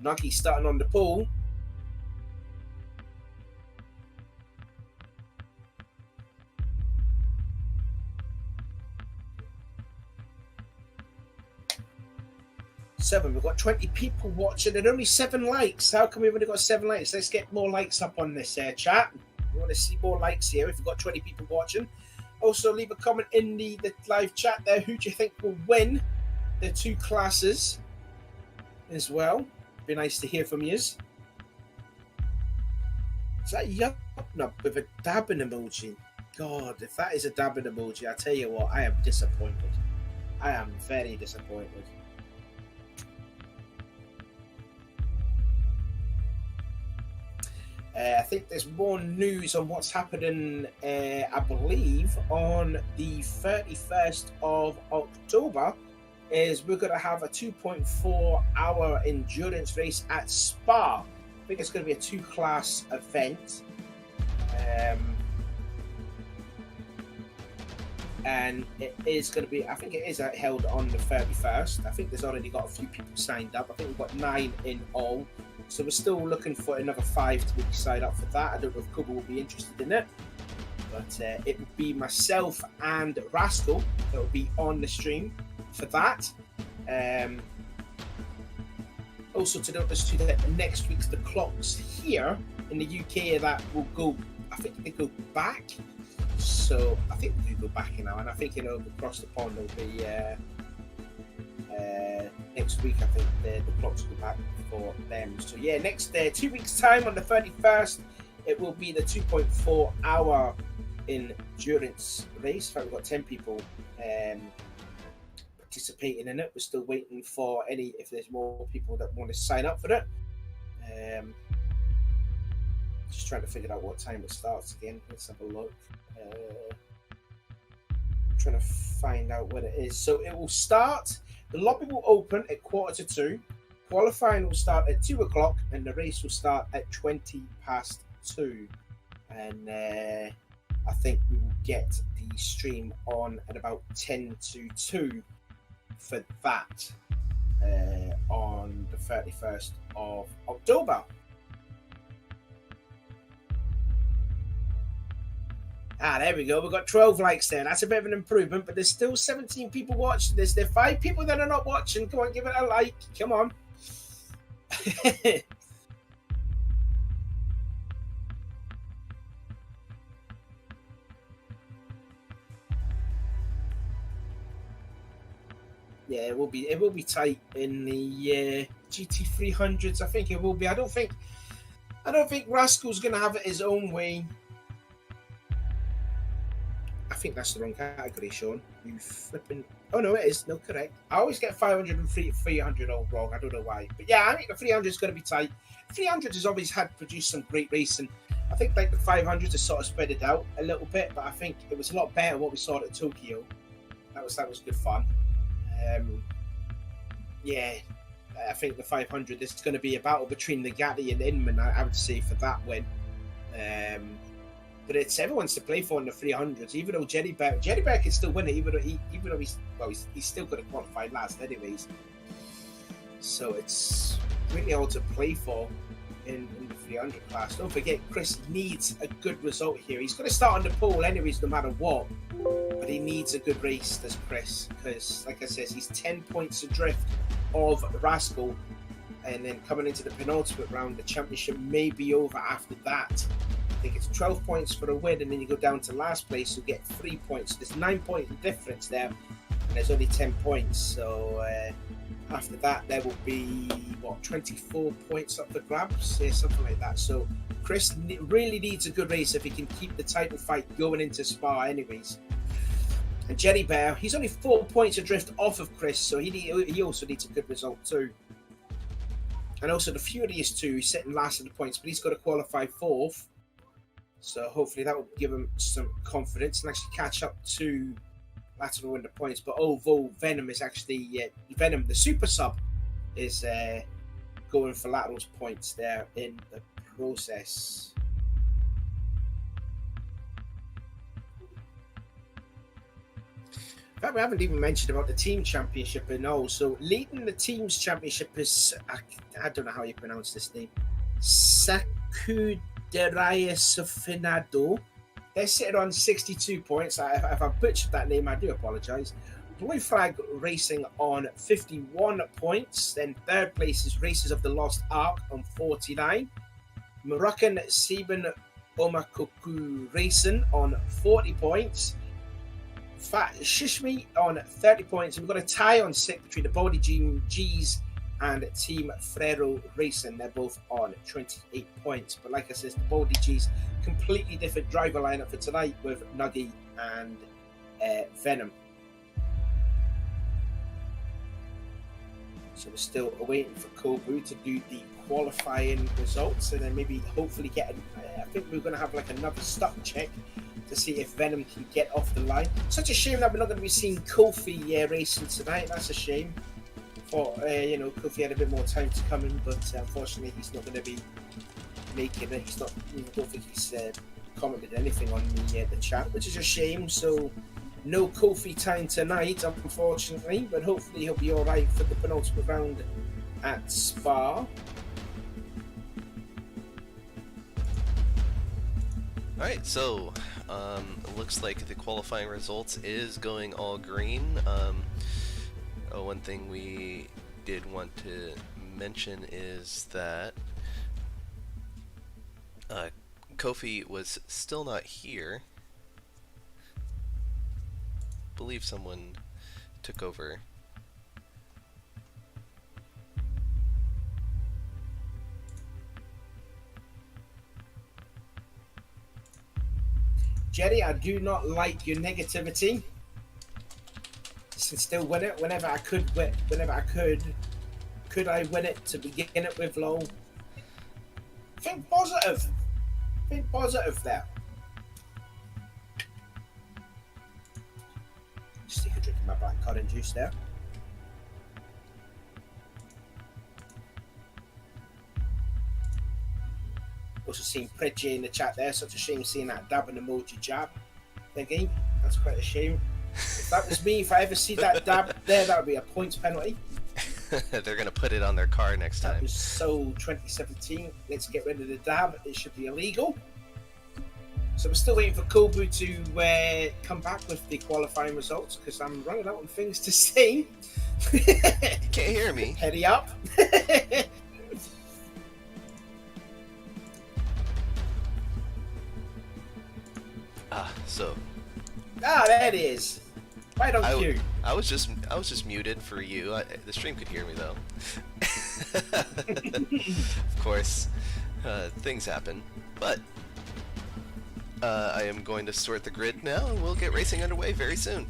Nuggy starting on the pole. We've got 20 people watching and only 7 likes. How come we've only got 7 likes? Let's get more likes up on this chat. We want to see more likes here if we've got 20 people watching. Also, leave a comment in the live chat there. Who do you think will win the 2 classes as well? Be nice to hear from you. Is that Yup with a dabbing emoji? God, if that is a dabbing emoji, I tell you what, I am disappointed. I am very disappointed. I think there's more news on what's happening, I believe, on the 31st of October. Is we're going to have a 2.4-hour endurance race at Spa. I think it's going to be a two-class event. And it is going to be, I think it is held on the 31st. I think there's already got a few people signed up. I think we've got 9 in all. So we're still looking for another 5 to be signed up for that. I don't know if Kuba will be interested in it. But it will be myself and Rascal that will be on the stream for that. Also to notice too that next week's the clocks here in the UK that will go, I think they go back. So I think they go back now, and I think across the pond will be next week. I think the clocks will go back for them. So yeah, next 2 weeks time on the 31st, it will be the 2.4-hour endurance race. In fact, we've got 10 people participating in it. We're still waiting for if there's more people that want to sign up for it. Just trying to figure out what time it starts again. Let's have a look. Trying to find out when it is. So it will start, the lobby will open at 1:45. Qualifying will start at 2 o'clock, and the race will start at 2:20. And I think we will get the stream on at about 10 to 2 for that on the 31st of October. There we go. We've got 12 likes there. That's a bit of an improvement, but there's still 17 people watching this. There are 5 people that are not watching. Come on, give it a like. Come on. Yeah, it will be tight in the GT300s. I think it will be. I don't think Rascal's gonna have it his own way. I think that's the wrong category, Sean. You flipping. Oh no, it is. No, correct. I always get 500 and 300 all wrong. I don't know why, but yeah, I think the 300 is going to be tight. 300 has always produced some great racing. I think like the 500 has sort of spread it out a little bit, but I think it was a lot better what we saw at Tokyo. That was good fun. Yeah, I think the 500 is going to be a battle between the Gatti and Inman. I would say for that win. But it's everyone's to play for in the 300s. Even though Jerry Bear can still win it, even though he's still going to qualify last anyways. So it's really all to play for in the 300 class. Don't forget, Chris needs a good result here. He's going to start on the pole anyways, no matter what. But he needs a good race, does Chris, because like I said, he's 10 points adrift of Rascal. And then coming into the penultimate round, the championship may be over after that. I think it's 12 points for a win, and then you go down to last place, you get 3 points. There's 9-point difference there, and there's only 10 points. So after that, there will be 24 points up for grabs, yeah, something like that. So Chris really needs a good race if he can keep the title fight going into Spa, anyways. And Jerry Bear, he's only 4 points adrift off of Chris, so he also needs a good result too. And also the Furious 2, he's sitting last in the points, but he's got to qualify 4th. So hopefully that will give him some confidence and actually catch up to Lateral win the points. But although Venom is actually Venom, the super sub, is going for Lateral's points there in the process. In fact, we haven't even mentioned about the team championship and all. So leading the team's championship is I don't know how you pronounce this name, Sakuderaya Sofinado. They're sitting on 62 points. If I butchered that name, I do apologise. Blue Flag Racing on 51 points. Then third place is Races of the Lost Ark on 49. Moroccan Sieben Omakoku Racing on 40 points. Fat Shishmi on 30 points. And we've got a tie on 6th between the Body G's and Team Frero Racing. They're both on 28 points. But like I said, the Body G's completely different driver lineup for tonight with Nuggy and Venom. So we're still waiting for Kobu to do the qualifying results, and then maybe hopefully get. I think we're going to have like another stock check to see if Venom can get off the line. Such a shame that we're not going to be seeing Kofi racing tonight. That's a shame. For Kofi had a bit more time to come in, but unfortunately he's not going to be making it. He's not. I don't think he's commented anything on the chat, which is a shame. So no Kofi time tonight, unfortunately, but hopefully he'll be all right for the penultimate round at Spa. Alright, so it looks like the qualifying results is going all green. One thing we did want to mention is that Kofi was still not here. I believe someone took over. Jerry, I do not like your negativity. Still win it whenever I could. Whenever I could I win it to begin it with? Low. Think positive. Think positive there. Just take a drink of my black currant juice there. Also seeing Pridgey in the chat there. Such a shame seeing that dabbing emoji jab thingy. That's quite a shame. If that was me, if I ever see that dab there, that would be a points penalty. They're gonna put it on their car next time. That was so 2017. Let's get rid of the dab. It should be illegal. So we're still waiting for Kobu to come back with the qualifying results because I'm running out of things to say. You can't hear me. Heady up. There it is. Right on cue. I was just muted for you. The stream could hear me though. Of course, things happen. But I am going to sort the grid now, and we'll get racing underway very soon.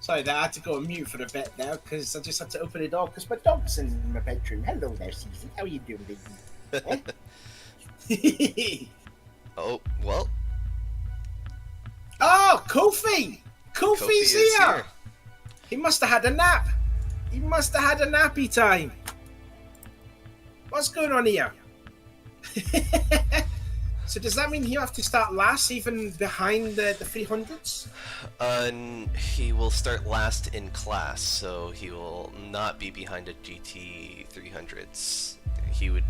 Sorry, I had to go on mute for a bit now because I just had to open the door because my dog's in my bedroom. Hello there, Susan. How are you doing, baby? Oh, well. Oh, Kofi! Kofi's Kofi here! He must have had a nap. He must have had a nappy time. What's going on here? So does that mean he'll have to start last, even behind the 300s? He will start last in class, so he will not be behind a GT 300s. He would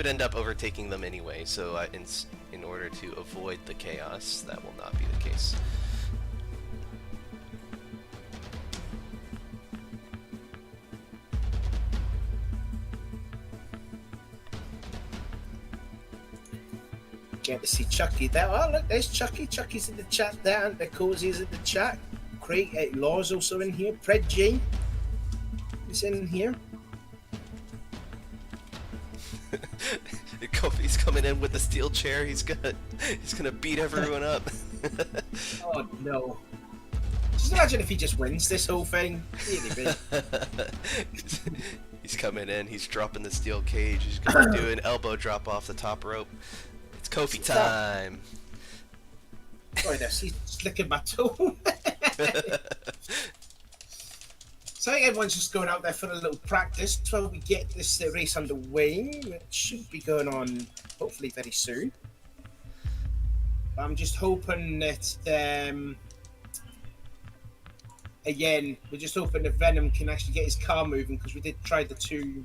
end up overtaking them anyway. So in order to avoid the chaos, that will not be the case. Get to see Chucky there. Oh, look, there's Chucky. Chucky's in the chat there, and the Cozy's in the chat. Craig Law's also in here. Pred Jane is in here. Kofi's coming in with the steel chair. He's gonna beat everyone up. Oh no! Just imagine if he just wins this whole thing. Really He's coming in. He's dropping the steel cage. He's gonna do an elbow drop off the top rope. It's Kofi time. Sorry, he's licking my toe. So I think everyone's just going out there for a little practice while we get this race underway, which should be going on hopefully very soon. I'm just hoping that, again, we're just hoping that Venom can actually get his car moving, because we did try the 2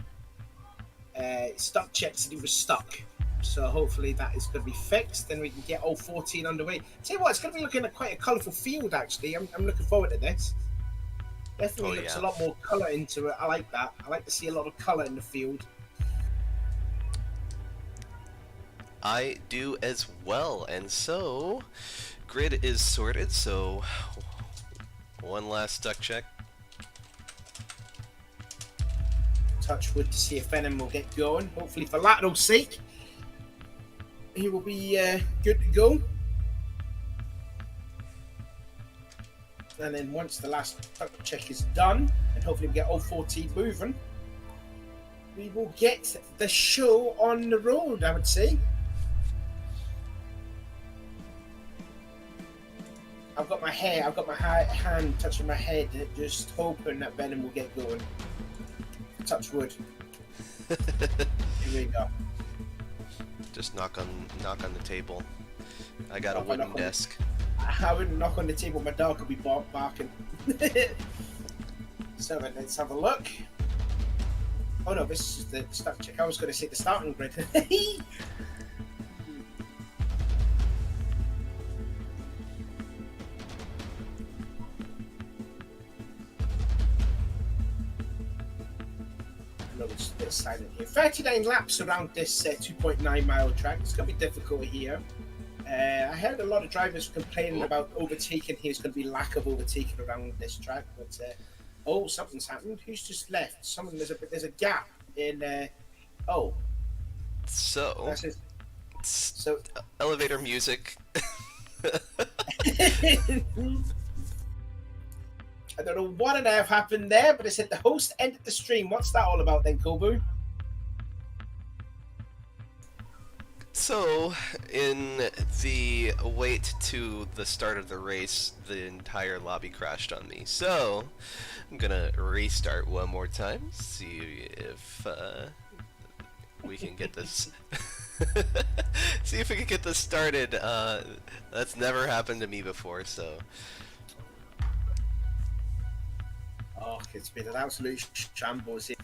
stuck checks and he was stuck. So hopefully that is going to be fixed, then we can get all 14 underway. Tell you what, it's going to be looking at quite a colourful field, actually. I'm looking forward to this. Definitely looks a lot more colour into it. I like that. I like to see a lot of colour in the field. I do as well, and so grid is sorted, so one last stuck check. Touch wood to see if Venom will get going. Hopefully for lateral's sake, he will be good to go. And then once the last check is done, and hopefully we get all 14 moving, we will get the show on the road, I would say. I've got my hand touching my head, just hoping that Venom will get going. Touch wood. Here we go. Just knock on the table. I got a wooden desk. I wouldn't knock on the table, my dog could be barking. So let's have a look. Oh no, this is the start check. I was going to say the starting grid. It's a bit silent here. 39 laps around this 2.9 mile track. It's going to be difficult here. I heard a lot of drivers complaining about overtaking here. It's going to be lack of overtaking around this track, but oh, something's happened. Who's just left? There's a gap in. Oh, so elevator music. I don't know what on earth happened there, but it said the host ended the stream. What's that all about then, Kobu? So, in the wait to the start of the race, the entire lobby crashed on me. So, I'm gonna restart one more time, see if we can get this... see if we can get this started. That's never happened to me before, so... Oh, it's been an absolute shambles here.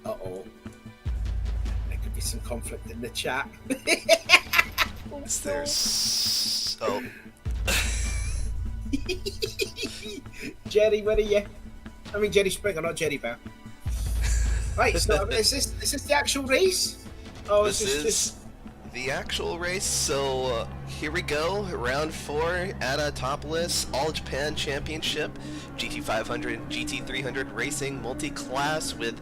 Uh-oh. There could be some conflict in the chat. Is there oh. Jerry, where are you? I mean Jerry Springer, not Jerry Bear. Right, so is this the actual race? Oh, This is is just the actual race. So here we go, round 4 at AUTOPOLIS All Japan Championship, GT500, GT300 racing multi-class with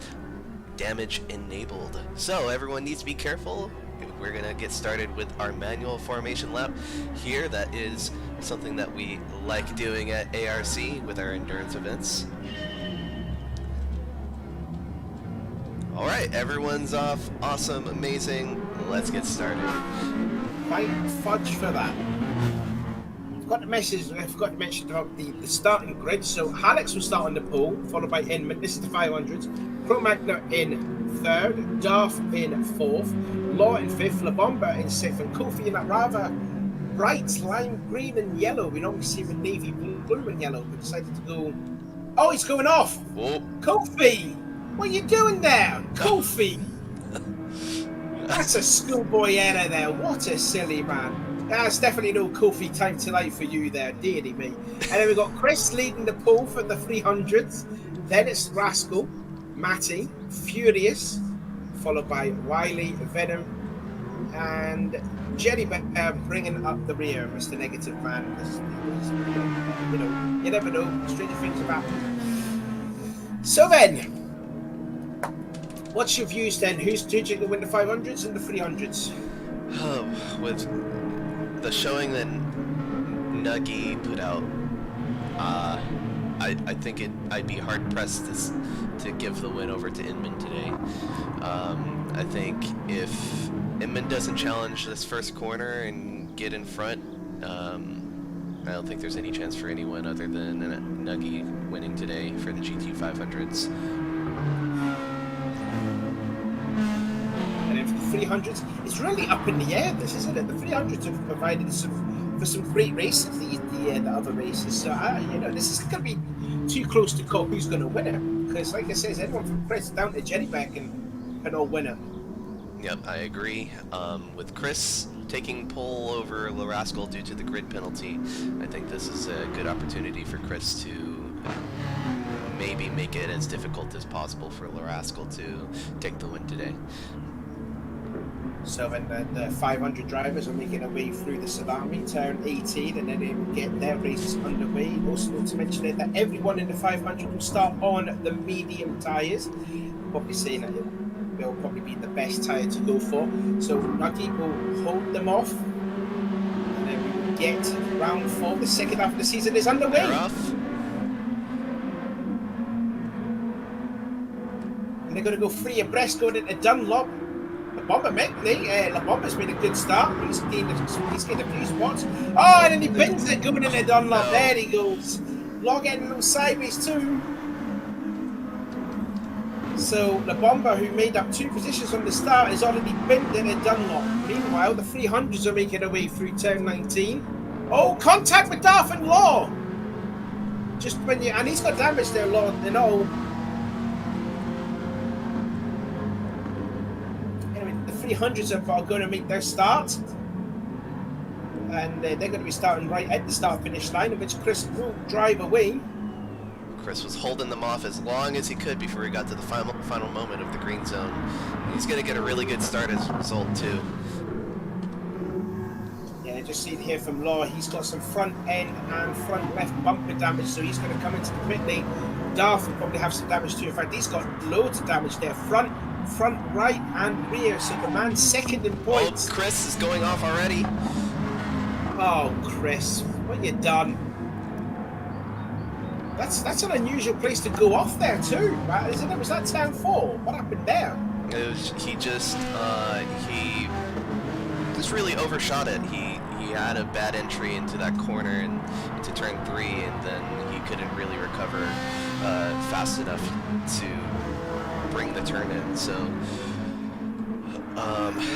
damage enabled. So everyone needs to be careful. We're gonna get started with our manual formation lap here. That is something that we like doing at ARC with our endurance events. Alright, everyone's off. Awesome, amazing. Let's get started. quite fudge for that. I've got the message, I forgot to mention about the starting grid. So Alex will start on the pole, followed by Inman. This is the 500s. Pro Magna in third, Darth in fourth, Law in fifth, La Bomba in sixth, and Kofi in that rather bright lime green and yellow. We normally see with navy blue and yellow, but decided to go. Oh, he's going off! Whoa. Kofi! What are you doing there? Kofi! That's a schoolboy error there. What a silly man. That's definitely no Kofi time tonight for you there, dearie me. And then we've got Chris leading the poll for the 300s. Then it's Rascal, Matty, Furious, followed by Wiley, Venom, and Jerry bringing up the rear, Mr. Negative Man. You know, you never know. Stranger things have happened. So then, what's your views then? Who's going to win the 500s and the 300s? Oh, with the showing that Nuggy put out, I think I'd be hard pressed to give the win over to Inman today. I think if Inman doesn't challenge this first corner and get in front, I don't think there's any chance for anyone other than Nuggy winning today for the GT500s. And then for the 300s, it's really up in the air, this, isn't it? The 300s have provided for some great races, the other races. So, you know, this is going to be too close to call who's going to win it. Because, like I said, anyone from Chris down to Jenny back can all win it. Yep, I agree. With Chris taking pole over La Rascal due to the grid penalty, I think this is a good opportunity for Chris to maybe make it as difficult as possible for La Rascal to take the win today. So then the 500 drivers are making their way through the Salami, turn 18, and then they will get their races underway. Also want to mention it that everyone in the 500 will start on the medium tyres. Probably saying that it'll probably be the best tyre to go for. So Nuggy will hold them off, and then we will get round 4. The second half of the season is underway. They're off. And they're going to go free abreast going into Dunlop. La Bomba's made a good start. He's gained a few spots. Oh, and then he bends it going into Dunlop. No. There he goes. Log getting a little sideways too. So La Bomba, who made up 2 positions on the start, is already bent into Dunlop. Meanwhile, the 300s are making their way through turn 19. Oh, contact with Darth and Law. Just when you, and he's got damage there, Law. You know. 300s are going to make their start, and they're going to be starting right at the start finish line, in which Chris will drive away. Chris was holding them off as long as he could before he got to the final moment of the green zone. He's going to get a really good start as a result too. Yeah, just see here from Law, he's got some front end and front left bumper damage, so he's going to come into the pit lane. Darth will probably have some damage too. In fact, he's got loads of damage there, front, right, and rear. So the man's second in points. Oh, Chris is going off already. Oh, Chris, what you done? That's an unusual place to go off there too, right? Isn't it? Was that turn 4? What happened there? He just really overshot it. He had a bad entry into that corner and into turn 3, and then he couldn't really recover fast enough to bring the turn in. So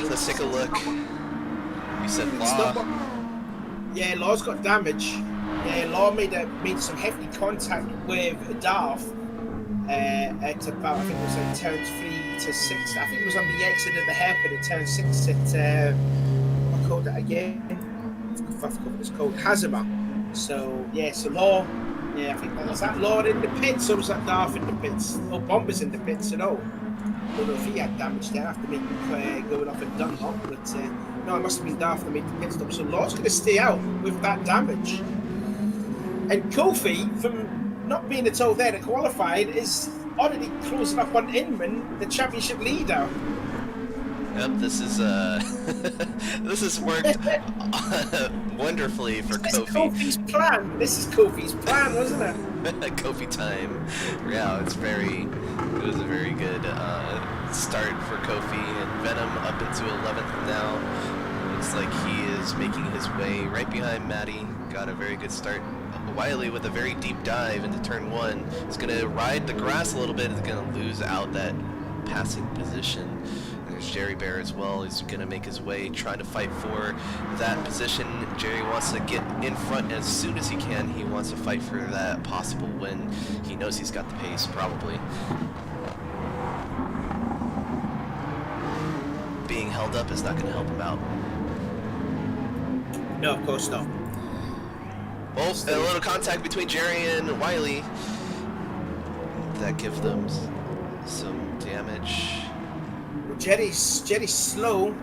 let's take a look. You said Law. Yeah, Law's got damage. Yeah, Law made some hefty contact with Darth. at about, I think it was like turns 3 to 6. I think it was on the exit of the hairpin at turn 6 at, what called it again? I forgot what it's called, Hazama. So, yeah, so Law, yeah, I think was that Law in the pits, or was that Darth in the pits? Oh, Bomber's in the pits, I don't know if he had damage there after making going off at Dunlop, but no, it must have been Darth that made the pit stop. So Law's going to stay out with that damage. And Kofi, from not being at all there to qualified, is already closing up on Inman, the championship leader. Yep, this is this has worked wonderfully for Kofi. This is Kofi's plan, wasn't it? Kofi time. Yeah, it was a very good start for Kofi, and Venom up into 11th now. Looks like he is making his way right behind Matty. Got a very good start. Wiley with a very deep dive into turn 1. He's going to ride the grass a little bit. He's going to lose out that passing position. There's Jerry Bear as well. He's going to make his way, trying to fight for that position. Jerry wants to get in front as soon as he can. He wants to fight for that possible win. He knows he's got the pace, probably. Being held up is not going to help him out. No, of course not. Oh, a little contact between Jerry and Wiley. That gives them some damage. Jerry's slow.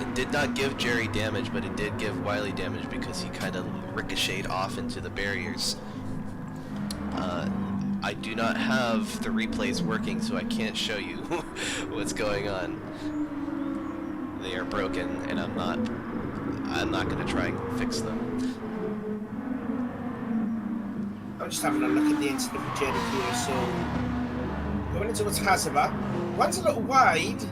It did not give Jerry damage, but it did give Wiley damage because he kind of ricocheted off into the barriers. I do not have the replays working, so I can't show you what's going on. They are broken, and I'm not going to try and fix them. I'm just having a look at the incident with Jerry here. So going into what's Hazaba. One's a little wide.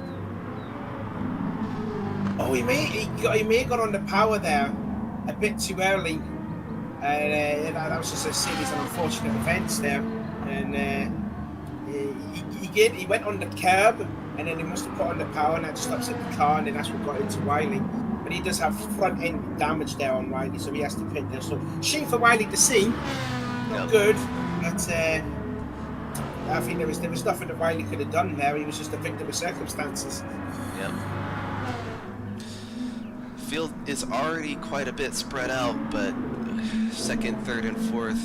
Oh, he may have got on the power there a bit too early. That was just a series of unfortunate events there. And he went on the curb, and then he must have put on the power, and that just upset the car, and then that's what got into Wiley. But he does have front end damage there on Wiley, so he has to pit there. So shame for Wiley to see. Not good, but I think there was nothing that Wiley could have done there. He was just a victim of circumstances. Yep. Field is already quite a bit spread out, but second, third, and fourth,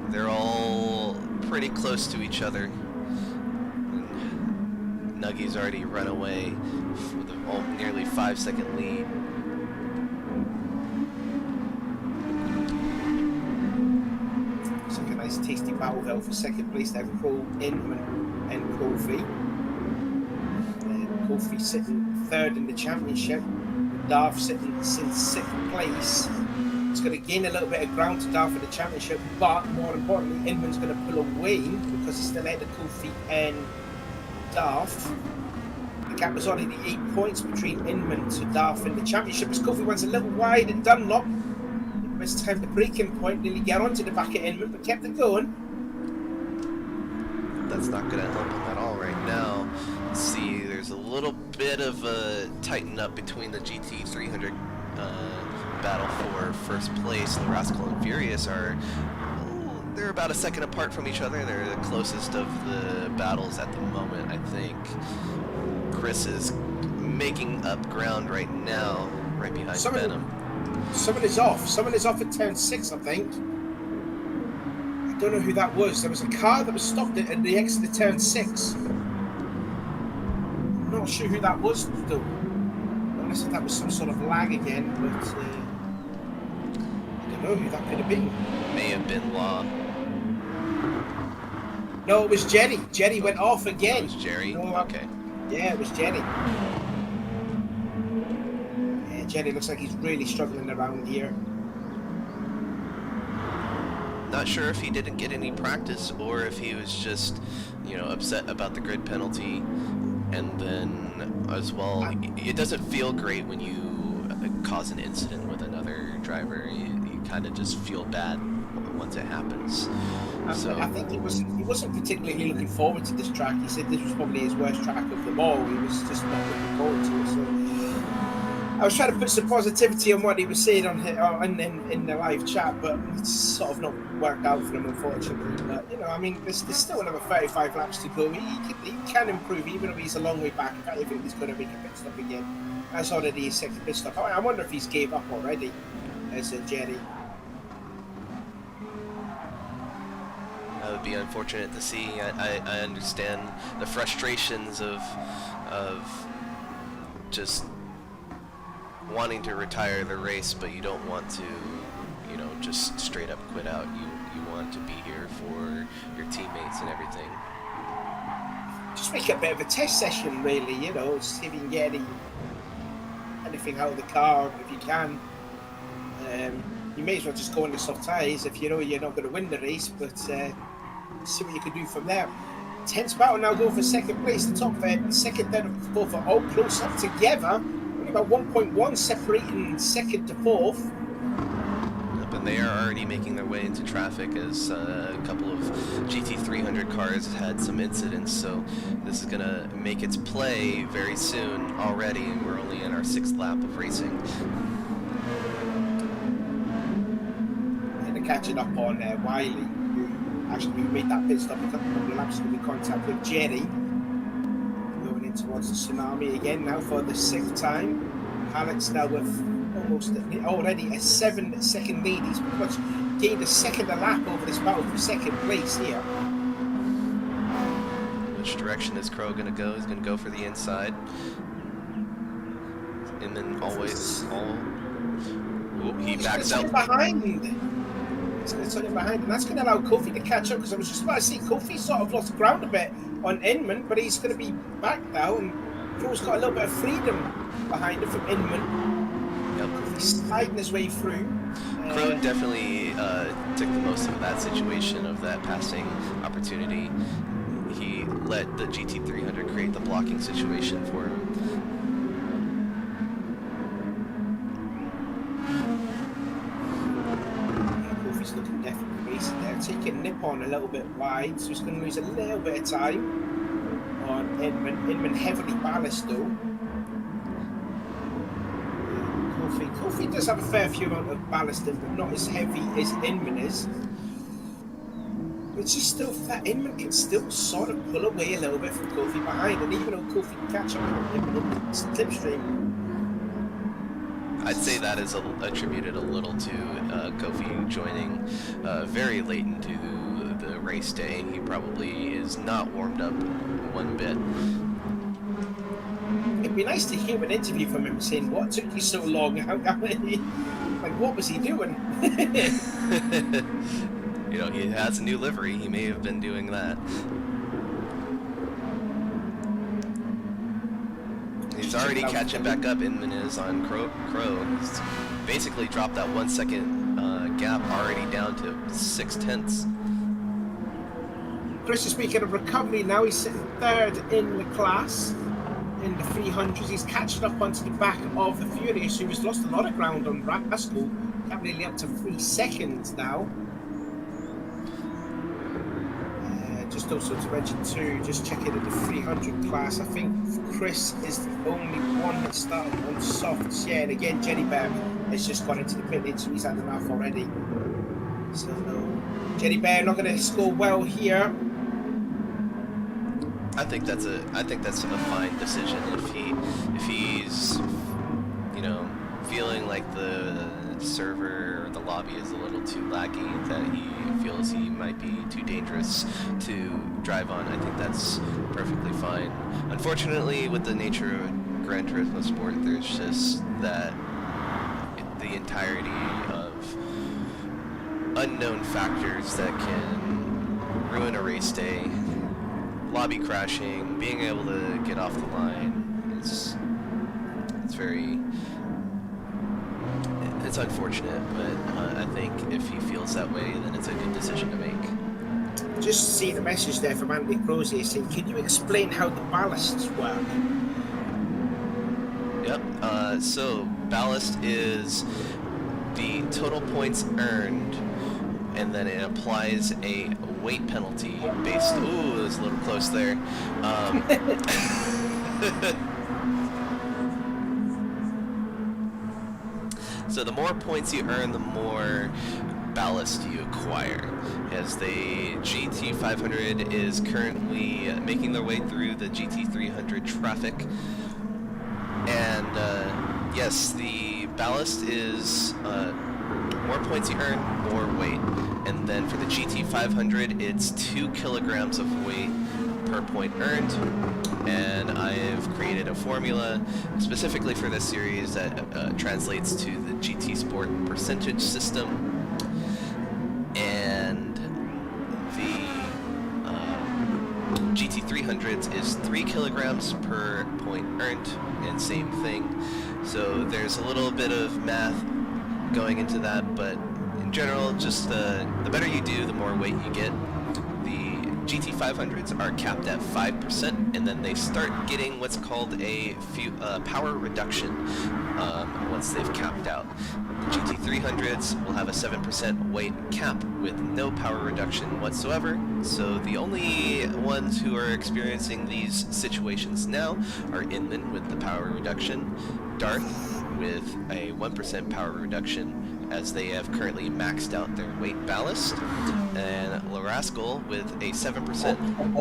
they're all pretty close to each other. And Nuggy's already run away with a nearly 5-second lead. It's like a nice tasty battle though for second place there for Paul Inman and Kofi. And Kofi sitting third in the championship. Darth sitting in 6th place. It's going to gain a little bit of ground to Darth for the championship, but more importantly, Inman's going to pull away because he's still ahead of Kofi and Darth. The gap was already 8 points between Inman to Darth in the championship. As Kofi went a little wide and Dunlop. Missed time the breaking point, nearly get onto the back of Inman, but kept it going. That's not going to help him at all right now. Let's see, there's a little bit of a tighten up between the GT300 battle for first place. The Rascal and Furious they're about a second apart from each other. They're the closest of the battles at the moment, I think. Chris is making up ground right now, right behind Venom. Someone is off. Someone is off at turn 6, I think. I don't know who that was. There was a car that was stopped at the exit of turn 6. I'm not sure who that was, though. Unless that was some sort of lag again, but I don't know who that could have been. May have been Law. No, it was Jerry. Jerry went off again. It was Jerry? No, okay. Yeah, it was Jerry. Yeah, Jerry looks like he's really struggling around here. Not sure if he didn't get any practice or if he was just, upset about the grid penalty. And then, as well, it doesn't feel great when you cause an incident with another driver. You kind of just feel bad once it happens. I think he wasn't particularly looking forward to this track. He said this was probably his worst track of them all. He was just not looking forward to it. So I was trying to put some positivity on what he was saying in the live chat, but it's sort of not worked out for him, unfortunately. But you know, I mean, there's still another 35 laps to go. He can improve, even though he's a long way back. I think he's going to make a pit stop again. That's already his second pit stop. I wonder if he's gave up already, as Jerry. That would be unfortunate to see. I understand the frustrations of just wanting to retire the race, but you don't want to, you know, just straight up quit out. You want to be here for your teammates and everything. Just make it a bit of a test session, really. You know, see if you can get anything out of the car if you can. You may as well just go on the soft tyres if you know you're not going to win the race, but see what you can do from there. Tense battle now going for second place. The top second, third, and fourth are all close up together. Only about 1.1 separating second to fourth. Yep, and they are already making their way into traffic as a couple of GT300 cars had some incidents. So this is going to make its play very soon already, and we're only in our 6th lap of racing. And they're catching up on Wiley. Actually, we made that pit stop a couple of laps ago. We contact with Jerry. Going in towards the tsunami again now for the 6th time. Alex now with already a 7-second lead. He's pretty much gained a second a lap over this battle for second place here. Which direction is Crow going to go? He's going to go for the inside. And then always he backs out behind. It's going to turn him behind, and that's going to allow Kofi to catch up, because I was just about to see Kofi sort of lost ground a bit on Inman, but he's going to be back now, and Crow's got a little bit of freedom behind him from Inman. Yep. Kofi's sliding his way through. Crow definitely took the most of that situation, of that passing opportunity. He let the GT300 create the blocking situation for him. Looking definitely racing there, taking Nippon a little bit wide, so he's going to lose a little bit of time on Inman. Inman heavily ballast though. Kofi does have a fair few amount of ballast in, but not as heavy as Inman is. It's just still that Inman can still sort of pull away a little bit from Kofi behind, and even though Kofi can catch up with Inman in the slipstream, I'd say that is attributed a little to Kofi joining very late into the race day. He probably is not warmed up one bit. It'd be nice to hear an interview from him saying, "What took you so long? Like, what was he doing?" You know, he has a new livery. He may have been doing that. He's already catching back up. Inman is on Crow. He's basically dropped that 1 second gap already down to 0.6. Chris is speaking of recovery now. He's sitting third in the class in the 300s. He's catching up onto the back of the Furious, who has lost a lot of ground on Rascal. Nearly up to 3 seconds now. Just also to mention too, just checking in the 300 class, I think Chris is the only one that started on softs. Yeah, and again, Jenny Bear has just got into the pit lane, so he's had enough already. So Jenny Bear not going to score well here. I think that's a fine decision if he's, you know, feeling like the server or the lobby is a little too laggy, that he feels he might be too dangerous to drive on. I think that's perfectly fine. Unfortunately, with the nature of Gran Turismo sport, there's just that the entirety of unknown factors that can ruin a race day. Lobby crashing, being able to get off the line, it's unfortunate, but I think if he feels that way, then it's a good decision to make. Just see the message there from Andy Crozier saying, "Can you explain how the ballasts work?" Yep, so ballast is the total points earned, and then it applies a weight penalty based... Ooh, it was a little close there. So the more points you earn, the more ballast you acquire. As the GT500 is currently making their way through the GT300 traffic. And yes, the ballast is more points you earn, more weight. And then for the GT500, it's 2 kilograms of weight per point earned. And I've created a formula specifically for this series that translates to the GT Sport percentage system. And the GT300s is 3 kilograms per point earned, and same thing. So there's a little bit of math going into that, but in general, just the better you do, the more weight you get. The GT500s are capped at 5%, and then they start getting what's called a power reduction once they've capped out. The GT300s will have a 7% weight cap with no power reduction whatsoever, so the only ones who are experiencing these situations now are Inman with the power reduction, Darth with a 1% power reduction as they have currently maxed out their weight ballast, and Larascal with a 7%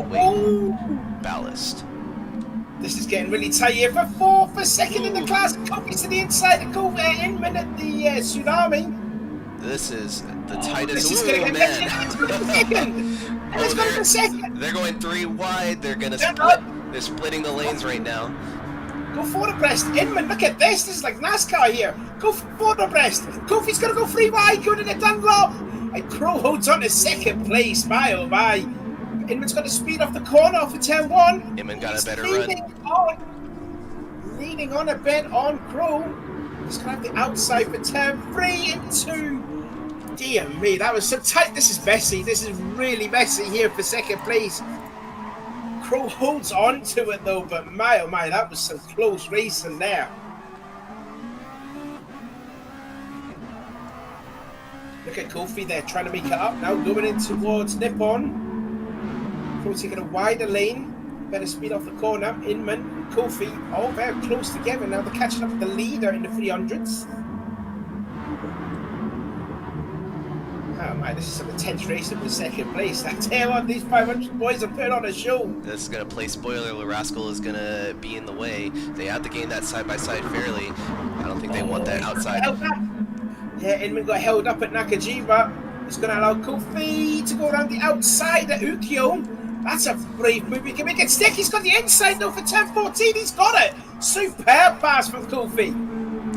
weight ballast. This is getting really tight here for fourth, for second in the class. Copies to the inside to go Inman at the Tsunami. This is the tightest. This is going to get second. And it's going for second. They're going 3 wide. They're going to split. They're splitting the lanes right now. Go forward abreast. Inman, look at this. This is like NASCAR here. Go forward abreast. Kofi's going to go 3 wide. Going to the Dunlop. And Crow holds on to second place. My oh my. Inman's got to speed off the corner off of turn 1. Inman got a better run. Leading on a bit on Crow. He's going to have the outside for turn 3 and 2. Dear me, that was so tight. This is messy. This is really messy here for second place. Crow holds on to it though, but my oh my, that was some close racing there. Look at Kofi there trying to make it up now, going in towards Nippon. Crow taking a wider lane. Better speed off the corner. Inman, Kofi, all very close together now. They're catching up with the leader in the 300s. Oh my, this is some intense racing for second place. I tell you what, these 500 boys are putting on a show. This is going to play spoiler. Larascal is going to be in the way. They have to gain that side-by-side fairly. I don't think they want that outside. Yeah, Inman got held up at Nakajima. It's going to allow Kofi to go around the outside at Ukyo. That's a brave move. He can make it stick. He's got the inside though for turn 14. He's got it. Superb pass from Kofi.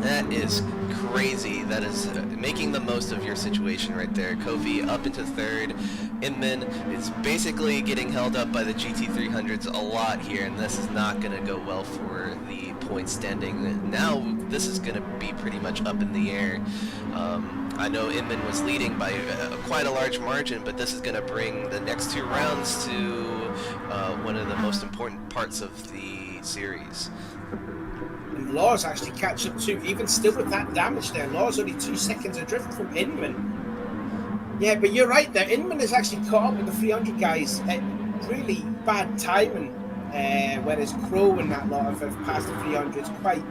That is crazy. That is making the most of your situation right there. Kofi up into third. Inman is basically getting held up by the GT300s a lot here, and this is not going to go well for the point standing. Now this is going to be pretty much up in the air. I know Inman was leading by quite a large margin, but this is going to bring the next 2 rounds to one of the most important parts of the series. And Law's actually catch up too, even still with that damage there. Law's only 2 seconds adrift from Inman. Yeah, but you're right there. Inman has actually caught up with the 300 guys at really bad timing, whereas Crow and that lot have passed the 300s quite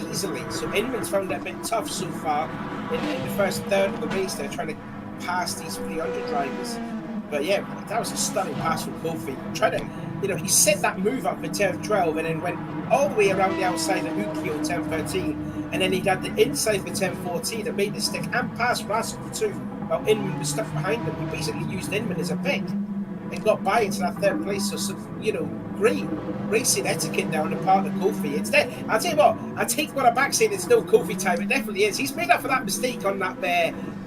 easily. So Inman's found it a bit tough so far in the first third of the race. They're trying to pass these 300 drivers. But yeah, that was a stunning pass from Kofi. Trying to, he set that move up in turn 12 and then went all the way around the outside of Ukyo turn 13. And then he had the inside for turn 14 that made the stick and passed Rascal too. While Inman was stuck behind him. He basically used Inman as a pick and got by into that third place. So some, great racing etiquette there on the part of Kofi. It's there. I'll tell you what, I take what I'm back saying it's no Kofi time. It definitely is. He's made up for that mistake on that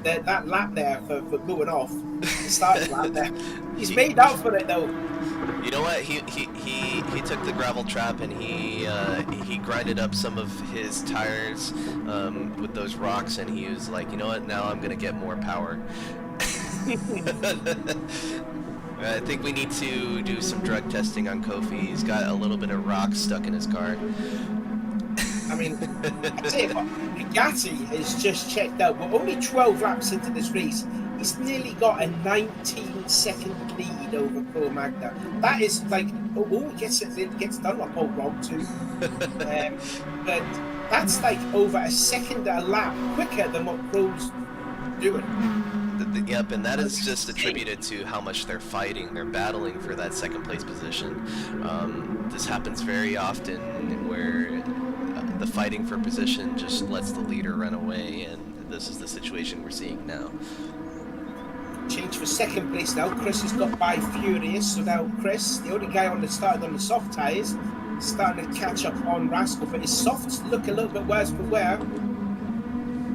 that lap there for going off. The starting lap there. He's made up for it though. You know what? He took the gravel trap and he grinded up some of his tires with those rocks, and he was like, you know what? Now I'm gonna get more power. I think we need to do some drug testing on Kofi. He's got a little bit of rock stuck in his car. I mean, I tell you what, Bugatti is just checked out. We're only 12 laps into this race, He's nearly got a 19-second lead over Pro Magda. That is like, gets Dunlop all wrong too. But that's like over a second a lap quicker than what Pro's doing. Yep, and that is just attributed to how much they're fighting. They're battling for that second place position. This happens very often where the fighting for position just lets the leader run away, and this is the situation we're seeing now. Change for second place now. Chris has got by Furious, so now Chris, the only guy on the started on the soft tyres, starting to catch up on Rascal, but his softs look a little bit worse for wear.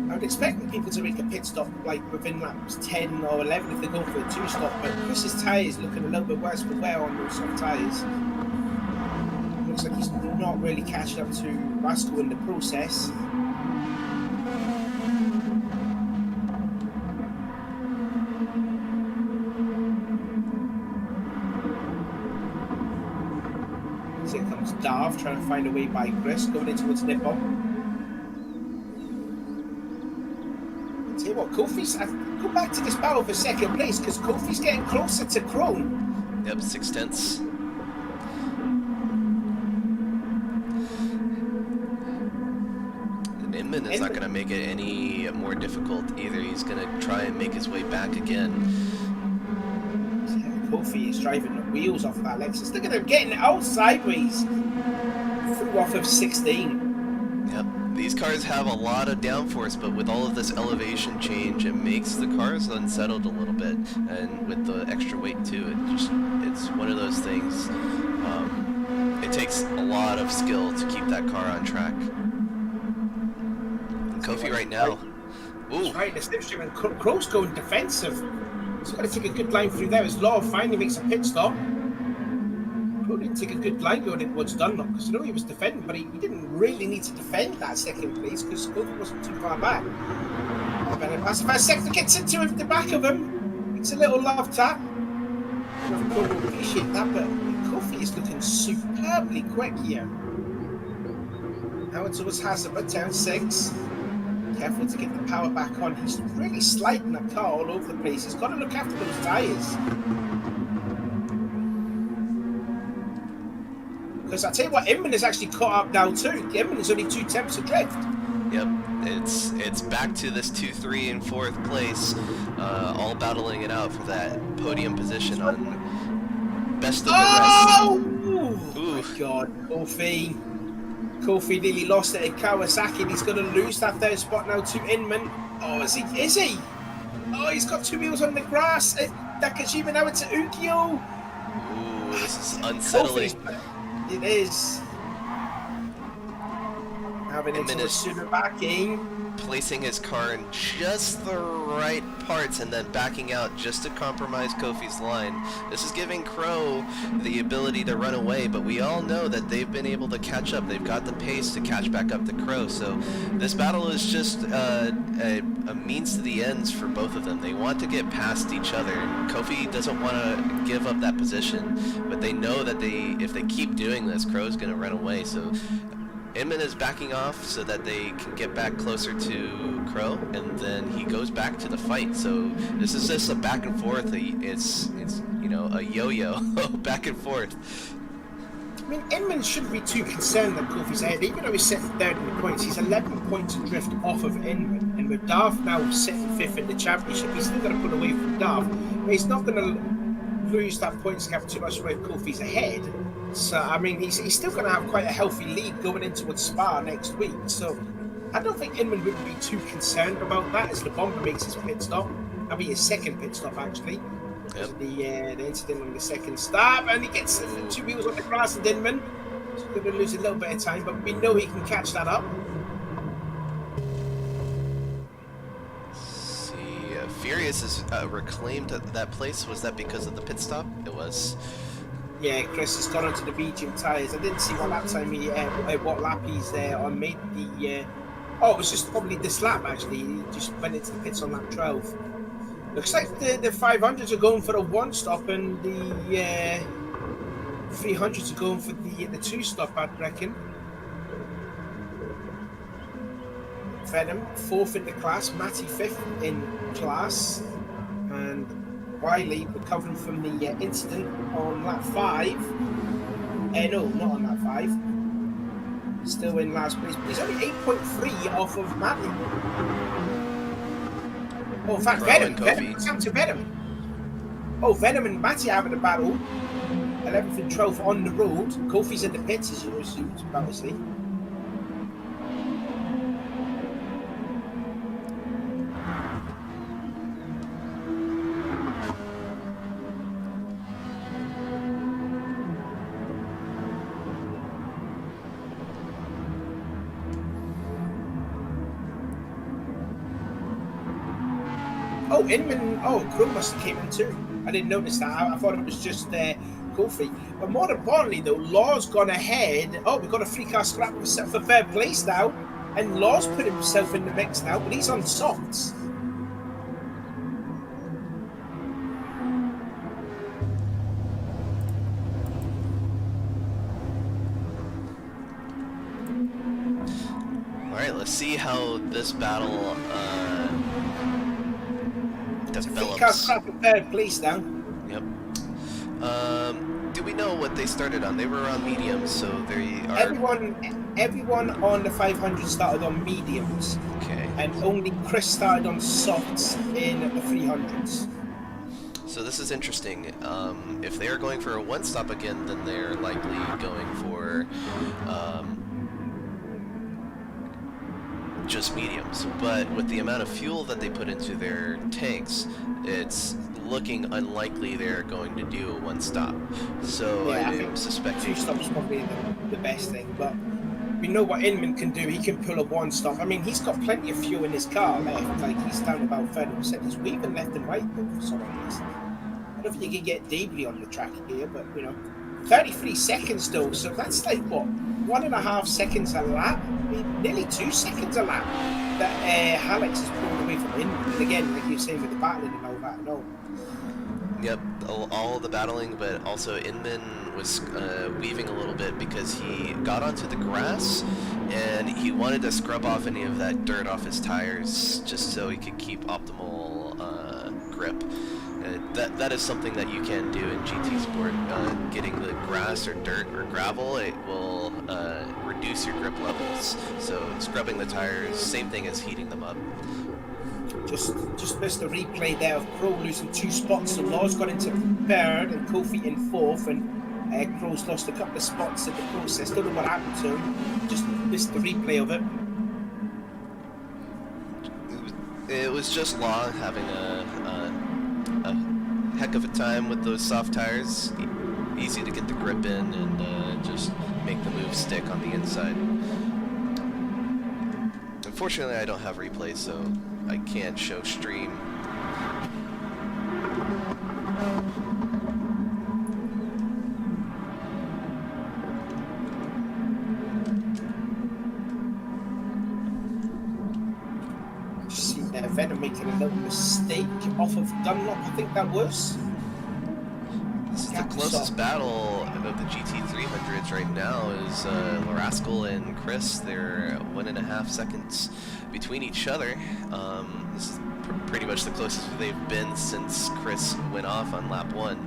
I would expect people to make a pit stop like within laps 10 or 11 if they're going for a two-stop, but Chris's tyres looking a little bit worse for wear on those soft tyres. Looks like he's not really catching up to Rascal in the process. So here comes Darv trying to find a way by Chris, going in towards Nippon. Tell you what, Kofi's. Go back to this battle for second place because Kofi's getting closer to Chrome. Yep, 6/10. And Inman is not going to make it any more difficult either. He's going to try and make his way back again. Kofi is driving the wheels off of that Lexus. Look at him getting out sideways. Through off of 16. Yep. These cars have a lot of downforce, but with all of this elevation change, it makes the cars unsettled a little bit, and with the extra weight too, it's one of those things. It takes a lot of skill to keep that car on track. And Kofi right now, ooh, right in the slipstream, and Crow's going defensive. He's got to take a good line through there. As Law finally makes a pit stop. Crow didn't take a good line going in what's done, because you know he was defending, but he didn't really need to defend that second place because Kofi wasn't too far back. That's the first sector gets into him, the back of him. It's a little love tap. Crow will appreciate that, but Kofi is looking superbly quick here. Now it's always Hazard, turn 6. Careful to get the power back on. He's really sliding that car all over the place. He's got to look after those tyres. Because I tell you what, Inman is actually caught up now too. Inman is only 2 tenths adrift. Yep, it's back to this 2, 3, and 4th place, all battling it out for that podium position on best of the rest. Oh my God, Kofi nearly lost it at Kawasaki, and he's going to lose that 3rd spot now to Inman. Oh, is he? Oh, he's got 2 wheels on the grass. Nakajima now into Ukyo. Ooh, this is unsettling. It is. Having into a super backing. Placing his car in just the right parts and then backing out just to compromise Kofi's line. This is giving Crow the ability to run away, but we all know that they've been able to catch up. They've got the pace to catch back up to Crow, so this battle is just a means to the ends for both of them. They want to get past each other. Kofi doesn't want to give up that position, but they know that if they keep doing this, Crow's going to run away, so Inman is backing off so that they can get back closer to Crow, and then he goes back to the fight. So this is just a back and forth. It's you know, a yo-yo back and forth. I mean, Inman shouldn't be too concerned that Kofi's ahead, even though he's sitting 3rd in the points. He's 11 points adrift off of Inman, and with Darth now sitting 5th in the championship, he's still going to put away from Darth. But he's not going to lose that points gap too much where Kofi's ahead. So, I mean, he's still going to have quite a healthy lead going into Spa next week. So, I don't think Inman would be too concerned about that as the bomber makes his pit stop. That'll be his 2nd pit stop, actually. Yep. The incident on the 2nd stop. And he gets 2 wheels on the grass and Inman. He's going to lose a little bit of time, but we know he can catch that up. See, Furious has reclaimed that place. Was that because of the pit stop? It was. Yeah, Chris has gone onto the medium tyres. I didn't see what lap time what lap he's on. Made the. Oh, it was just probably this lap actually. He just went into the pits on lap 12. Looks like the 500s are going for a 1-stop and the 300s are going for the 2-stop, I'd reckon. Venom 4th in the class, Matty 5th in class. and Wiley recovering from the incident on lap 5. No, not on lap 5. Still in last place, but he's only 8.3 off of Matty. Oh, in fact, Venom. What's happened to Venom? Oh, Venom and Matty having a battle. 11th and 12th on the road. Kofi's in the pits, as you was about to see. Oh, Inman. Oh, Krum must have came in too. I didn't notice that. I thought it was just Kofi. But more importantly, though, Law's gone ahead. Oh, we've got a free car scrap for third place now. And Law's put himself in the mix now, but he's on softs. All right, let's see how this battle develops. Free car scrap for third place now. Yep. Do we know what they started on? They were on mediums, so they are... Everyone on the 500 started on mediums. Okay. And only Chris started on softs in the 300s. So this is interesting. If they are going for a one-stop again, then they're likely going for just mediums. But with the amount of fuel that they put into their tanks, it's looking unlikely they're going to do a one-stop. So yeah, I am suspecting... 2 stops probably the best thing, but we know what Inman can do. He can pull a one-stop. I mean, he's got plenty of fuel in his car left. Like, he's down about 30%. He's weaving left and right, though, for some reason. I don't think you can get debris on the track here, but, 33 seconds, though. So that's like, what, 1.5 seconds a lap? I mean, nearly 2 seconds a lap that Alex is pulling away from Inman. And again, like you were saying with the battling and all that and all. Yep, all the battling, but also Inman was weaving a little bit because he got onto the grass and he wanted to scrub off any of that dirt off his tires just so he could keep optimal grip. That is something that you can do in GT Sport. Getting the grass or dirt or gravel, it will reduce your grip levels. So scrubbing the tires, same thing as heating them up. Just missed the replay there of Crow losing 2 spots. So Law's got into 3rd and Kofi in 4th, and Crow's lost a couple of spots in the process. Don't know what happened to him. Just missed the replay of it. It was just Law having a heck of a time with those soft tires. Easy to get the grip in and just make the move stick on the inside. Unfortunately, I don't have replays, so I can't show stream. See Venom making a little mistake off of Dunlop, I think that was. This is the closest battle of the GT300s right now is Larascal and Chris. They're 1.5 seconds between each other. This is pretty much the closest they've been since Chris went off on lap 1.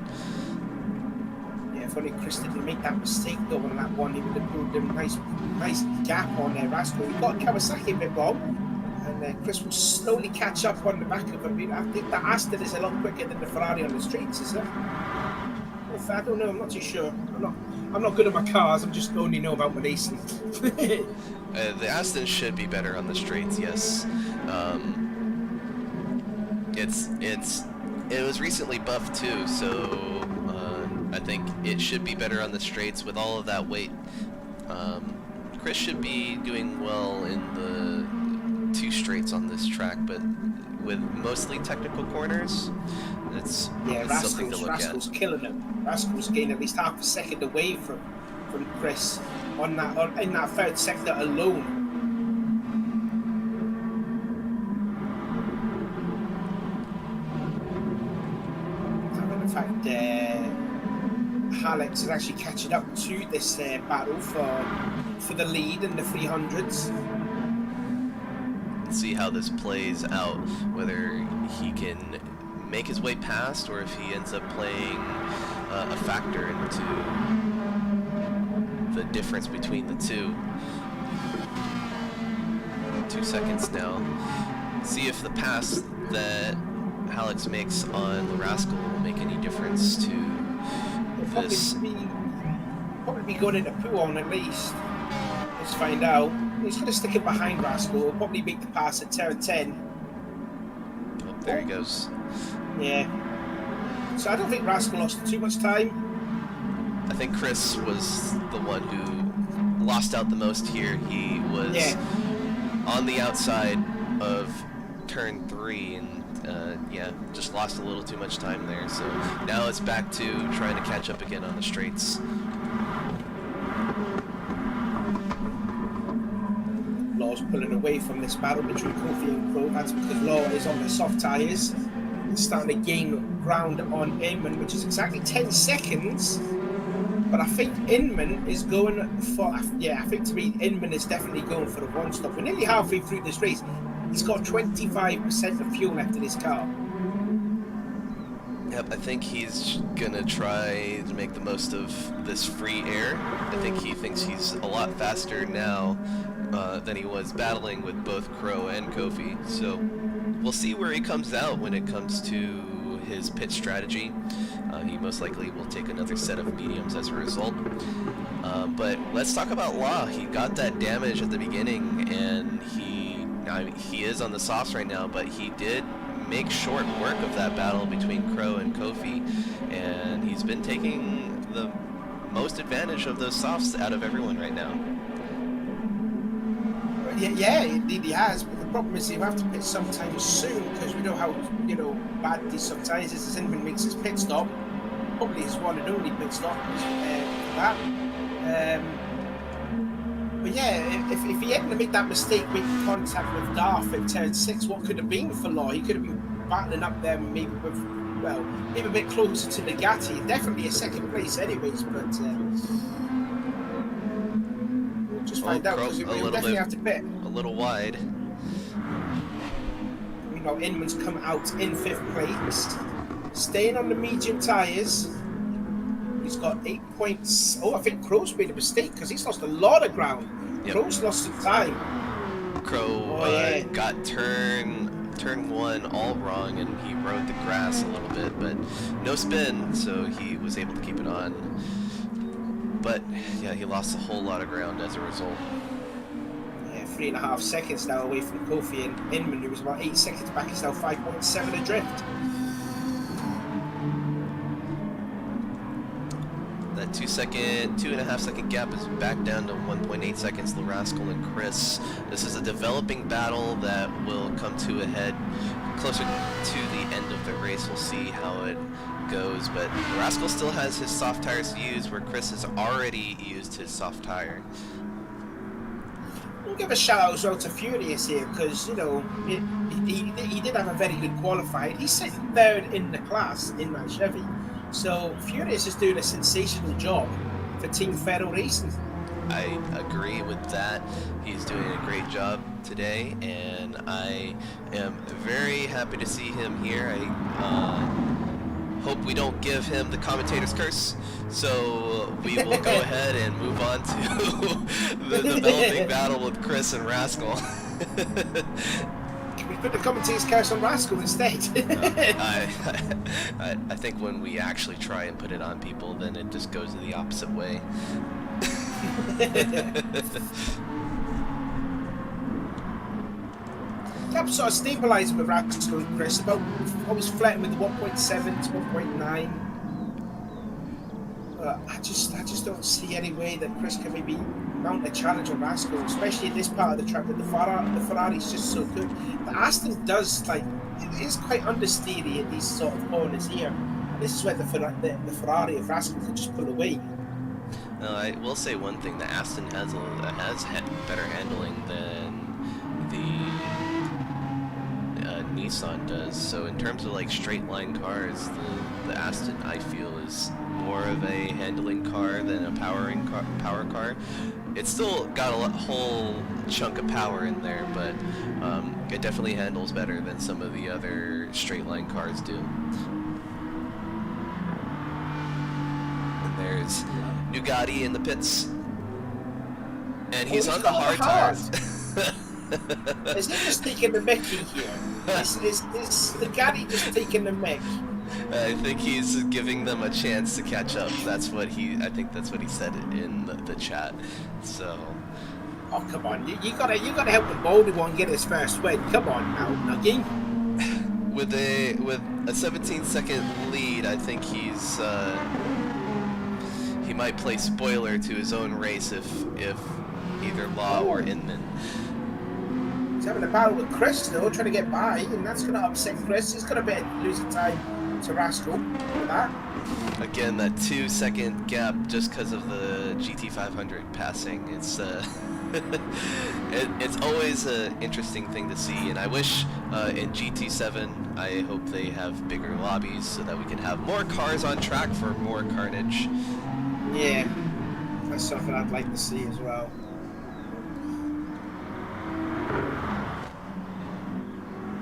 Yeah, if only Chris didn't make that mistake though on lap 1, he would have put a nice gap on Rascal. He got Kawasaki a bit wrong, and Chris will slowly catch up on the back of him. I think the Aston is a lot quicker than the Ferrari on the streets, isn't it? I don't know, I'm not too sure. I'm not good at my cars, I just only know about my racing. The Aston should be better on the straights, yes. It was recently buffed too, so I think it should be better on the straights with all of that weight. Chris should be doing well in the 2 straights on this track, but with mostly technical corners, it's something to look Rascal's at. Killing him. Rascal's gained at least half a second away from Chris in that 3rd sector alone. And in fact, Alex is actually catching up to this battle for the lead in the 300s. See how this plays out, whether he can make his way past, or if he ends up playing a factor into the difference between the two. 2 seconds now. See if the pass that Alex makes on the Rascal will make any difference to this. Probably be going into poo on at least. Let's find out. He's going to stick it behind Rascal. He'll probably make the pass at turn 10. Oh, there he goes. Yeah. So I don't think Rascal lost too much time. I think Chris was the one who lost out the most here. He was on the outside of turn 3 and just lost a little too much time there. So now it's back to trying to catch up again on the straights. Law's pulling away from this battle between Kofi and Crow. That's because Law is on the soft tyres and starting to gain ground on Inman, which is exactly 10 seconds. But I think Inman is going for, I think to me, Inman is definitely going for the one stop. We're nearly halfway through this race. He's got 25% of fuel left in his car. Yep, I think he's gonna try to make the most of this free air. I think he thinks he's a lot faster now than he was battling with both Crow and Kofi. So we'll see where he comes out when it comes to his pit strategy. He most likely will take another set of mediums as a result. But let's talk about Law. He got that damage at the beginning, and he is on the softs right now, but he did make short work of that battle between Crow and Kofi, and he's been taking the most advantage of those softs out of everyone right now. Yeah, indeed he has, but the problem is he'll have to pit sometime soon, because we know how bad these soft tyres is. As Inman makes his pit stop, probably his one and only pit stop for that. But yeah, if he hadn't made that mistake making contact with Darth in turn 6, what could have been for Law? He could have been battling up there maybe with, maybe a bit closer to Nagati. Definitely a second place anyways, but we'll just find out, because we'll definitely have to pit. A little wide. Inman's come out in 5th place, staying on the medium tyres. He's got 8 points. Oh, I think Crow's made a mistake because he's lost a lot of ground. Yep. Crow's lost some time. Crow got turn 1 all wrong, and he rode the grass a little bit, but no spin, so he was able to keep it on. But yeah, he lost a whole lot of ground as a result. 3.5 seconds now away from Kofi, and Inman, who was about 8 seconds back, is now 5.7 adrift. That 2.5 second gap is back down to 1.8 seconds. The Rascal and Chris. This is a developing battle that will come to a head closer to the end of the race. We'll see how it goes, but the Rascal still has his soft tires to use, where Chris has already used his soft tire. We'll give a shout out as well to Furious here, because he did have a very good qualifying. He's sitting 3rd in the class in that Chevy, so Furious is doing a sensational job for Team Ferro Racing. I agree with that. He's doing a great job today, and I am very happy to see him here. I hope we don't give him the commentator's curse, so we will go ahead and move on to the developing battle with Chris and Rascal. Can we put the commentator's curse on Rascal instead? I think when we actually try and put it on people, then it just goes the opposite way. I'm sort of stabilising with Rascal and Chris, about always flirting with the 1.7 to 1.9. I just don't see any way that Chris can maybe mount a challenge on Rascal, especially in this part of the track. That the Ferrari's just so good. The Aston does, it is quite understeery in these sort of corners here. And this is where the Ferrari of Rascal can just pull away. I will say one thing: the Aston has better handling than the Nissan does. So in terms of straight line cars, the Aston, I feel, is more of a handling car than a power car. It's still got a whole chunk of power in there, but it definitely handles better than some of the other straight line cars do. And there's Nugatti in the pits, and he's on the hard tires. Is he just taking the Mickey here? Is Nugatti just taking the Mick? I think he's giving them a chance to catch up. I think that's what he said in the chat. So. Oh come on! You gotta help the boldy one get his first win. Come on now, Nuggy. With a 17-second lead, I think he might play spoiler to his own race if either Law or Inman. He's having a battle with Chris though, trying to get by, and that's going to upset Chris. He's going to be losing time to Rascal with that. Again, that 2-second gap just because of the GT500 passing. It's it's always an interesting thing to see, and I wish in GT7 I hope they have bigger lobbies so that we can have more cars on track for more carnage. Yeah, that's something I'd like to see as well.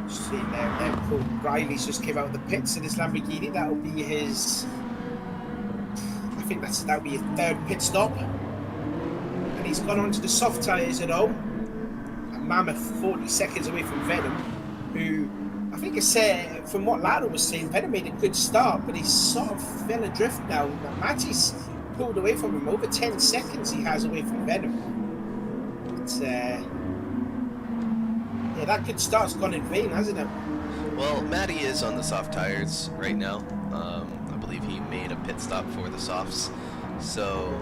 Seeing there, Paul Riley's just came out of the pits in his Lamborghini. That'll be his. I think that'll be his third pit stop, and he's gone on to the soft tyres at all. A mammoth 40 seconds away from Venom, who I think is from what Lado was saying, Venom made a good start, but he's sort of fell adrift now. Matty's pulled away from him. Over 10 seconds he has away from Venom. It's yeah, that good start's gone in vain, hasn't it? Well, Matty is on the soft tires right now. I believe he made a pit stop for the softs, so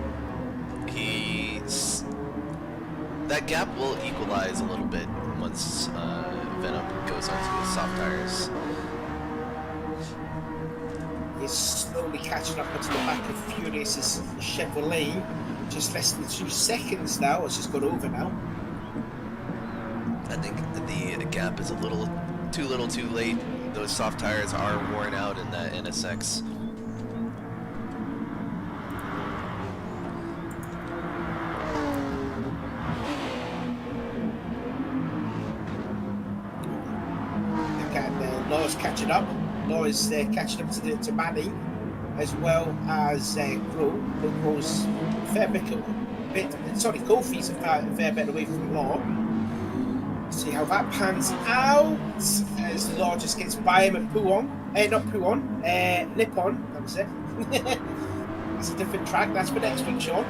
that gap will equalize a little bit once Venom goes onto his soft tires. He's slowly catching up onto the back of Furious's Chevrolet. Just less than 2 seconds now. It's just got over now. I think the gap is a little too late. Those soft tires are worn out in that NSX. And Laura's catching up. Laura's catching up to Manny, as well as Crow. Crow's Kofi's a fair bit away from Law. See how that pans out as Law just gets by him at Nippon, that was it. That's a different track, that's for next week, Sean.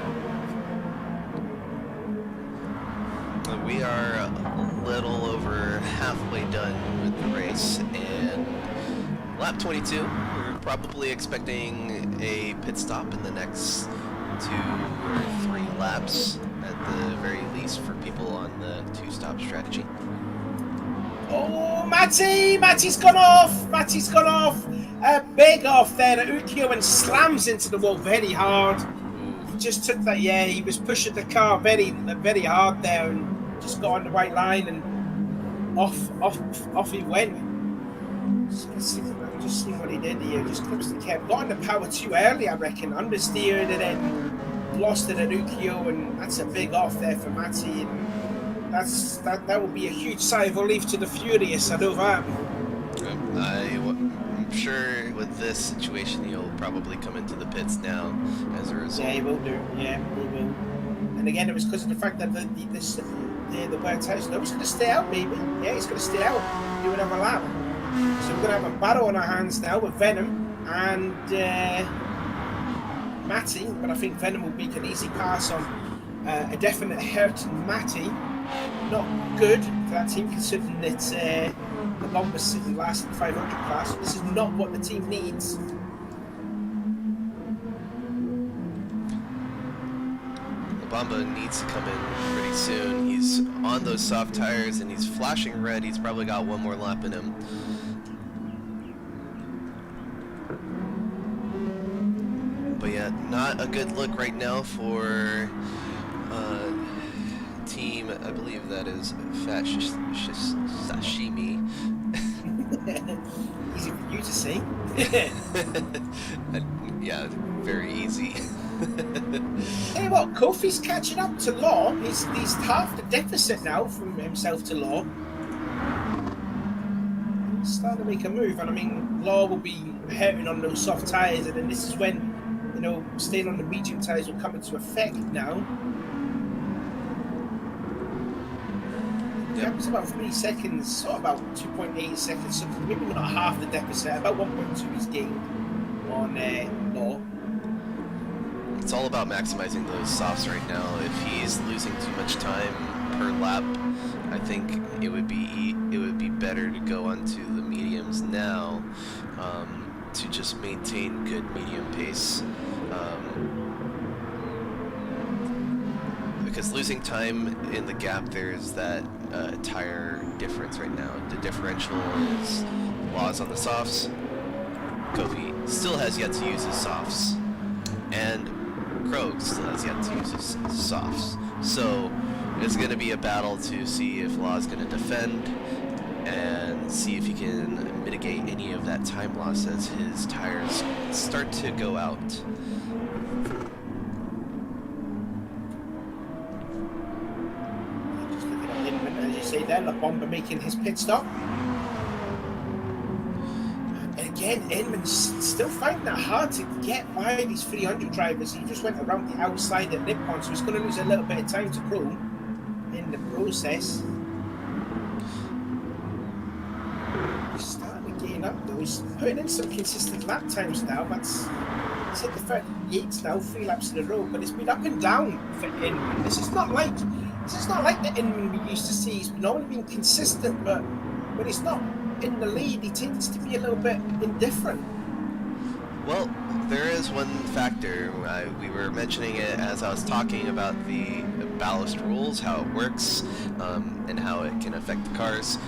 We are a little over halfway done with the race, and lap 22, we're probably expecting a pit stop in the next 2 or 3 laps at the very least for people on the 2-stop strategy. Oh, Matty's gone off! A big off there at Ukio and slams into the wall very hard. He just took that, yeah, he was pushing the car very, very hard there and just got on the right line and off he went. Just see what he did here. Just kept got on the power too early, I reckon. Understeered and then lost it at Ukio, and that's a big off there for Matty. And that will be a huge sigh of relief to the Furious. I know that. I'm sure with this situation he'll probably come into the pits now as a result. Yeah, he will do. Yeah, he will. And again, it was because of the fact that the wear tires. No, he's going to stay out, maybe. Yeah, he's going to stay out. Do another lap. So we're going to have a battle on our hands now with Venom and Matty. But I think Venom will make an easy pass on a definite hurt Matty. Not good for that team, considering that the bomb was sitting last in the 500 class. This is not what the team needs. Bamba needs to come in pretty soon. He's on those soft tires and he's flashing red. He's probably got one more lap in him. But yeah, not a good look right now for team, I believe that is Fat Sashimi. Easy for you to say. Yeah, very easy. Tell you what, Kofi's catching up to Law. He's half the deficit now from himself to Law. He's starting to make a move, and I mean, Law will be hurting on those soft tyres, and then this is when, you know, staying on the medium tyres will come into effect now. Yep. It's about 3 seconds, so about 2.8 seconds, so maybe not half the deficit, about 1.2 he's gained on Law. It's all about maximizing those softs right now. If he's losing too much time per lap, I think it would be better to go onto the mediums now, to just maintain good medium pace. Because losing time in the gap, there's that tire difference right now. The differential is Laws on the softs. Kofi still has yet to use his softs, and Crow still has yet to use his softs. So it's going to be a battle to see if Law's going to defend and see if he can mitigate any of that time loss as his tires start to go out. Just looking at him, as you say there, La Bomba making his pit stop. And again, Inman's still finding it hard to get by these 300 drivers. He just went around the outside at Nippon, so he's going to lose a little bit of time to Crow in the process. He's starting to gain up though. He's putting in some consistent lap times now. That's hit the 38 now, 3 laps in a row, but it's been up and down for Inman. This is not like the Inman we used to see. He's normally been consistent, but when he's not in the lead, he tends to be a little bit indifferent. Well, there is one factor. We were mentioning it as I was talking about the ballast rules, how it works, and how it can affect the cars.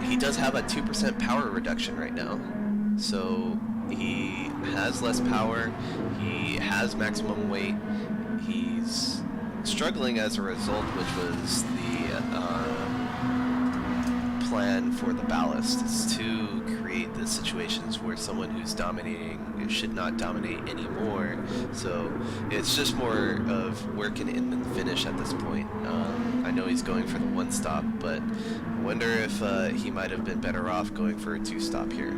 He does have a 2% power reduction right now, so he has less power, he has maximum weight, he's struggling as a result, which was the plan for the ballast, is to create the situations where someone who's dominating should not dominate anymore. So it's just more of where can Inman finish at this point. I know he's going for the 1-stop, but I wonder if he might have been better off going for a 2-stop here.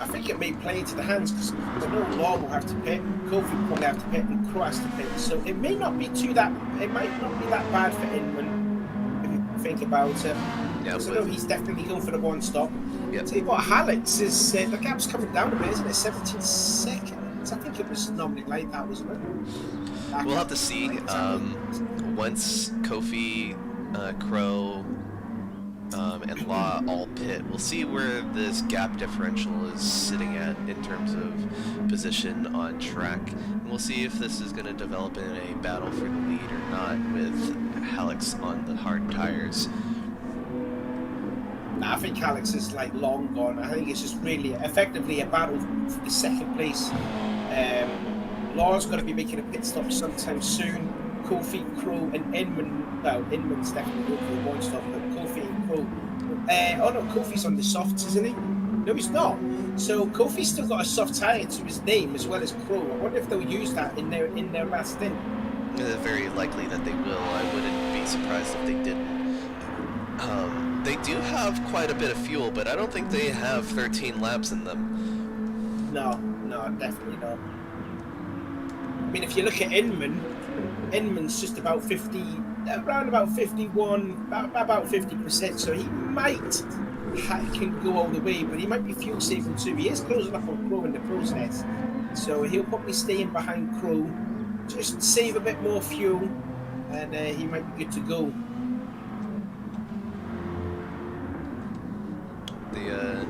I think it may play into the hands because I know Law will have to pit, Kofi will probably have to pit, and Crow has to pit. So it may not be it might not be that bad for Inman if you think about it. Yeah, so I know he's definitely going for the 1-stop. Yep. Tell you what, Halleck's is the gap's coming down a bit, isn't it? 17 seconds. I think it was normally like that, wasn't it? We'll have to see. Once Kofi, Crow, and Law all pit, we'll see where this gap differential is sitting at in terms of position on track. And we'll see if this is going to develop in a battle for the lead or not with Halleck's on the hard tires. I think Alex is like long gone. I think it's just really effectively a battle for the second place. Law's going to be making a pit stop sometime soon. Kofi, Crow, and Inman. Well, Inman's definitely going for the 1-stop, but Kofi and Crow. Oh no, Kofi's on the softs, isn't he? No, he's not. So Kofi's still got a soft tire to his name as well as Crow. I wonder if they'll use that in their last stint. Very likely that they will. I wouldn't be surprised if they didn't. They do have quite a bit of fuel, but I don't think they have 13 laps in them. No, definitely not. I mean, if you look at Inman's just about 50, around about 51, about 50%, so he can go all the way, but he might be fuel saving too. He is closing up on Crow in the process, so he'll probably stay in behind Crow, just save a bit more fuel, and he might be good to go. The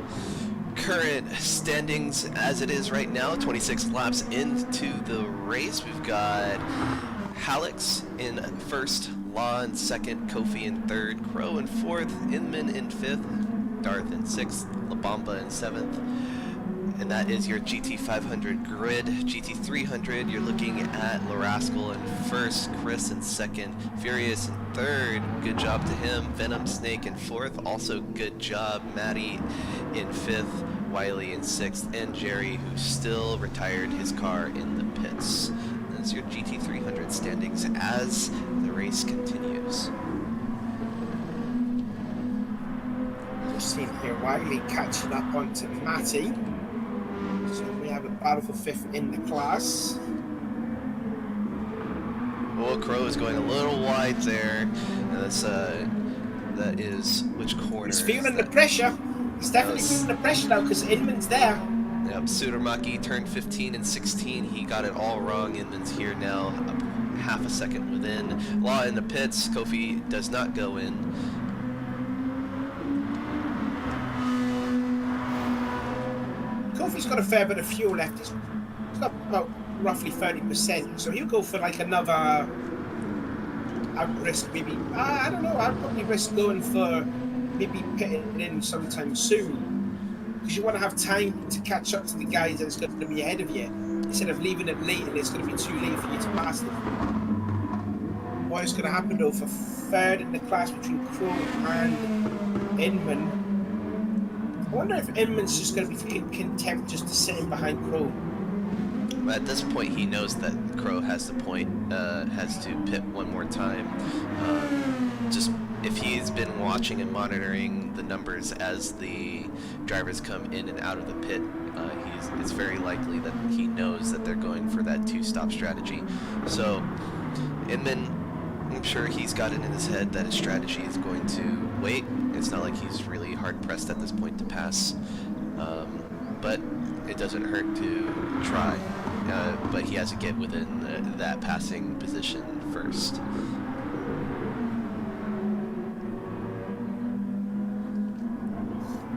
current standings as it is right now, 26 laps into the race, we've got Halleck's in first, Law in second, Kofi in third, Crow in fourth, Inman in fifth, Darth in sixth, La Bomba in seventh, And that is your GT500 grid. GT300, you're looking at Larascal in first, Chris in second, Furious in third. Good job to him. Venom Snake in fourth. Also good job. Maddie in fifth, Wiley in sixth, and Jerry, who still retired his car in the pits. That's your GT300 standings as the race continues. Just seeing here Wiley catching up onto Matty. So we have a battle for fifth in the class. Oh, Crow is going a little wide there. And that's that is which corner? He's feeling the pressure. He's definitely feeling the pressure now because Inman's there. Yep, Sudermaki turned 15 and 16. He got it all wrong. Inman's here now, up half a second within. Law in the pits. Kofi does not go in. Kofi's got a fair bit of fuel left. He's got about roughly 30%, so he'll go for like another. I'd risk maybe. I don't know. I'd probably risk going for maybe pitting in sometime soon because you want to have time to catch up to the guys that's going to be ahead of you instead of leaving it late and it's going to be too late for you to pass them. What's going to happen though for third in the class between Crow and Inman? I wonder if Inman's just going to be content just to sit in behind Crow. At this point, he knows that Crow has the point, has to pit one more time. Just if he's been watching and monitoring the numbers as the drivers come in and out of the pit, it's very likely that he knows that they're going for that two-stop strategy. So, Inman, I'm sure he's got it in his head that his strategy is going to wait. It's not like he's really hard-pressed at this point to pass, but it doesn't hurt to try. But he has to get within that passing position first.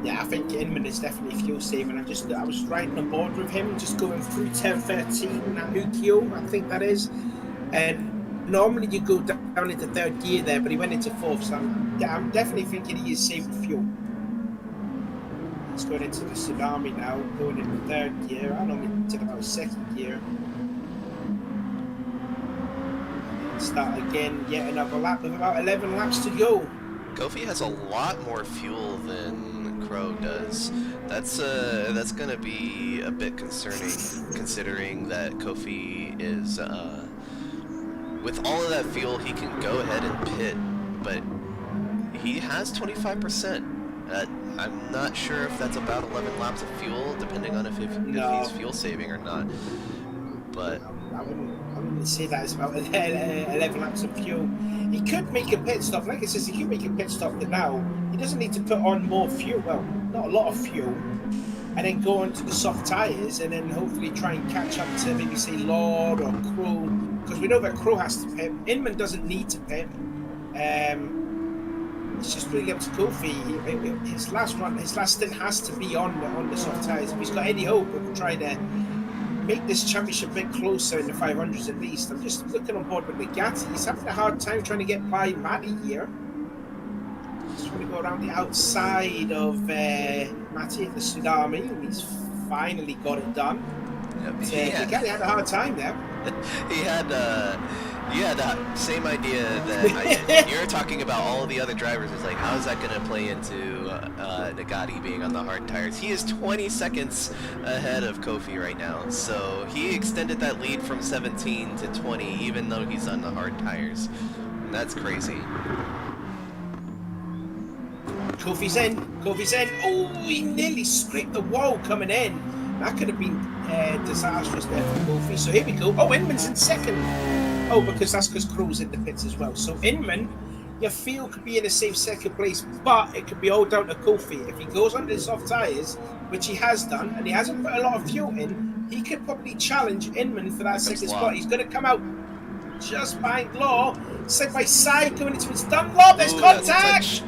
Yeah, I think Inman is definitely fuel saving. I was riding on board with him, just going through 10-13 at Ukio, I think that is. And normally you go down into third gear there, but he went into fourth, so I'm definitely thinking he is saving fuel. He's going into the tsunami now, going into third gear. I normally take about second gear. Start again, yet another lap with about 11 laps to go. Kofi has a lot more fuel than Crow does. That's gonna be a bit concerning, considering that Kofi is with all of that fuel, he can go ahead and pit, but he has 25%. I'm not sure if that's about 11 laps of fuel, depending on if he's fuel saving or not. But I wouldn't say that it's about 11 laps of fuel. He could make a pit stop. Like it says, he could make a pit stop now. He doesn't need to put on more fuel. Well, not a lot of fuel. And then go onto the soft tyres and then hopefully try and catch up to maybe say Lord or Crow. Because we know that Crow has to pit. Inman doesn't need to pit. It's just really up to Kofi. His last stint has to be on the soft tyres. If he's got any hope of trying to make this championship a bit closer in the 500s at least. I'm just looking on board with Nagati. He's having a hard time trying to get by Matty here. Just want to go around the outside of Matty at the tsunami, and he's finally got it done. yep, Nagati had a hard time there. he had that same idea that you're talking about all of the other drivers. It's like, how is that going to play into Nagati being on the hard tires? He is 20 seconds ahead of Kofi right now, so he extended that lead from 17 to 20 even though he's on the hard tires. And that's crazy. Kofi's in. Oh, he nearly scraped the wall coming in. That could have been disastrous there for Kofi. So here we go. Oh, Inman's in second. Oh, because Crow's in the pits as well. So Inman, your field could be in a safe second place, but it could be all down to Kofi. If he goes under the soft tyres, which he has done, and he hasn't put a lot of fuel in, he could probably challenge Inman for that second spot. He's going to come out just behind Law, side by side, going into his done. Law, there's contact!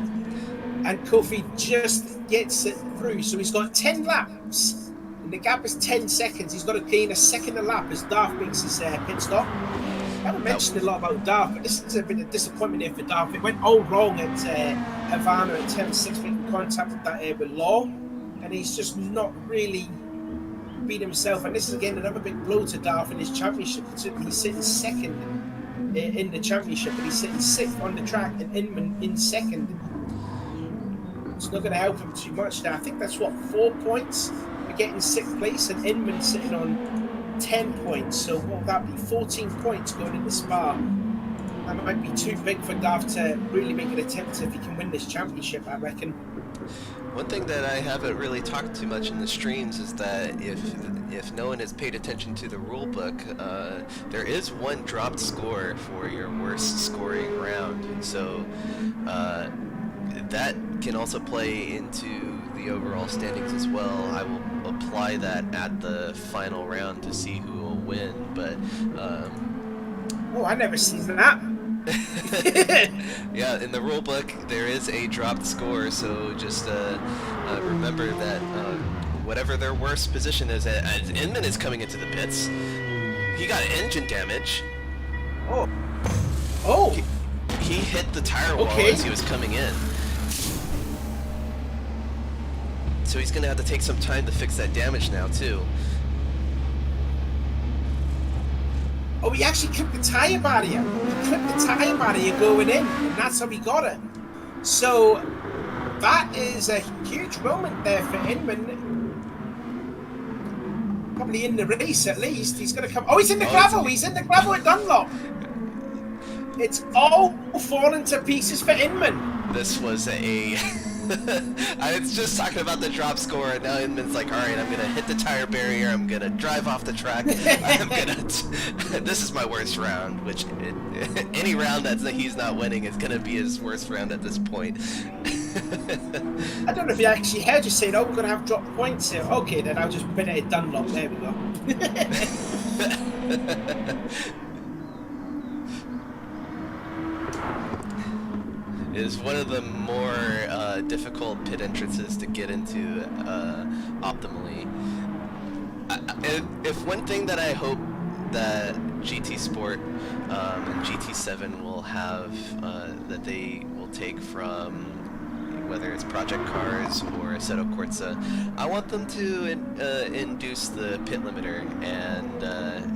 And Kofi just gets it through. So he's got 10 laps. And the gap is 10 seconds. He's got to gain a second a lap as Darth makes his pit stop. I haven't mentioned a lot about Darth, but this is a bit of disappointment here for Darth. It went all wrong at Havana at 10-6 making contact with Law. And he's just not really beat himself, and this is again another big blow to Darth in his championship. He's sitting second in the championship, but he's sitting sixth on the track, and Inman in second. It's not going to help him too much now. I think that's what, 4 points for getting sixth place, and Inman sitting on 10 points. So what would that be? 14 points going into Spa. That might be too big for Darth to really make an attempt if he can win this championship, I reckon. One thing that I haven't really talked too much in the streams is that if no one has paid attention to the rule book, there is one dropped score for your worst scoring round. So that can also play into the overall standings as well. I will apply that at the final round to see who will win. But oh, I never seen that. yeah, in the rule book there is a dropped score, so just remember that whatever their worst position is, as Inman is coming into the pits, he got engine damage. Oh! He hit the tire wall as he was coming in. So he's going to have to take some time to fix that damage now, too. Oh, he actually clipped the tyre barrier. He clipped the tyre barrier going in, and that's how he got it. So that is a huge moment there for Inman. Probably in the race at least. He's going to come. Oh, he's in the gravel. He's in the gravel at Dunlop. It's all falling to pieces for Inman. This was a... I was just talking about the drop score, and now Inman's like, alright, I'm gonna hit the tire barrier, I'm gonna drive off the track, this is my worst round, which any round that he's not winning is gonna be his worst round at this point. I don't know if he actually heard you saying, oh, we're gonna have drop points here. Okay, then I'll just put it at Dunlop, there we go. Is one of the more difficult pit entrances to get into optimally. If one thing that I hope that GT Sport and GT7 will have, that they will take from whether it's Project Cars or Assetto Corsa, I want them to induce the pit limiter and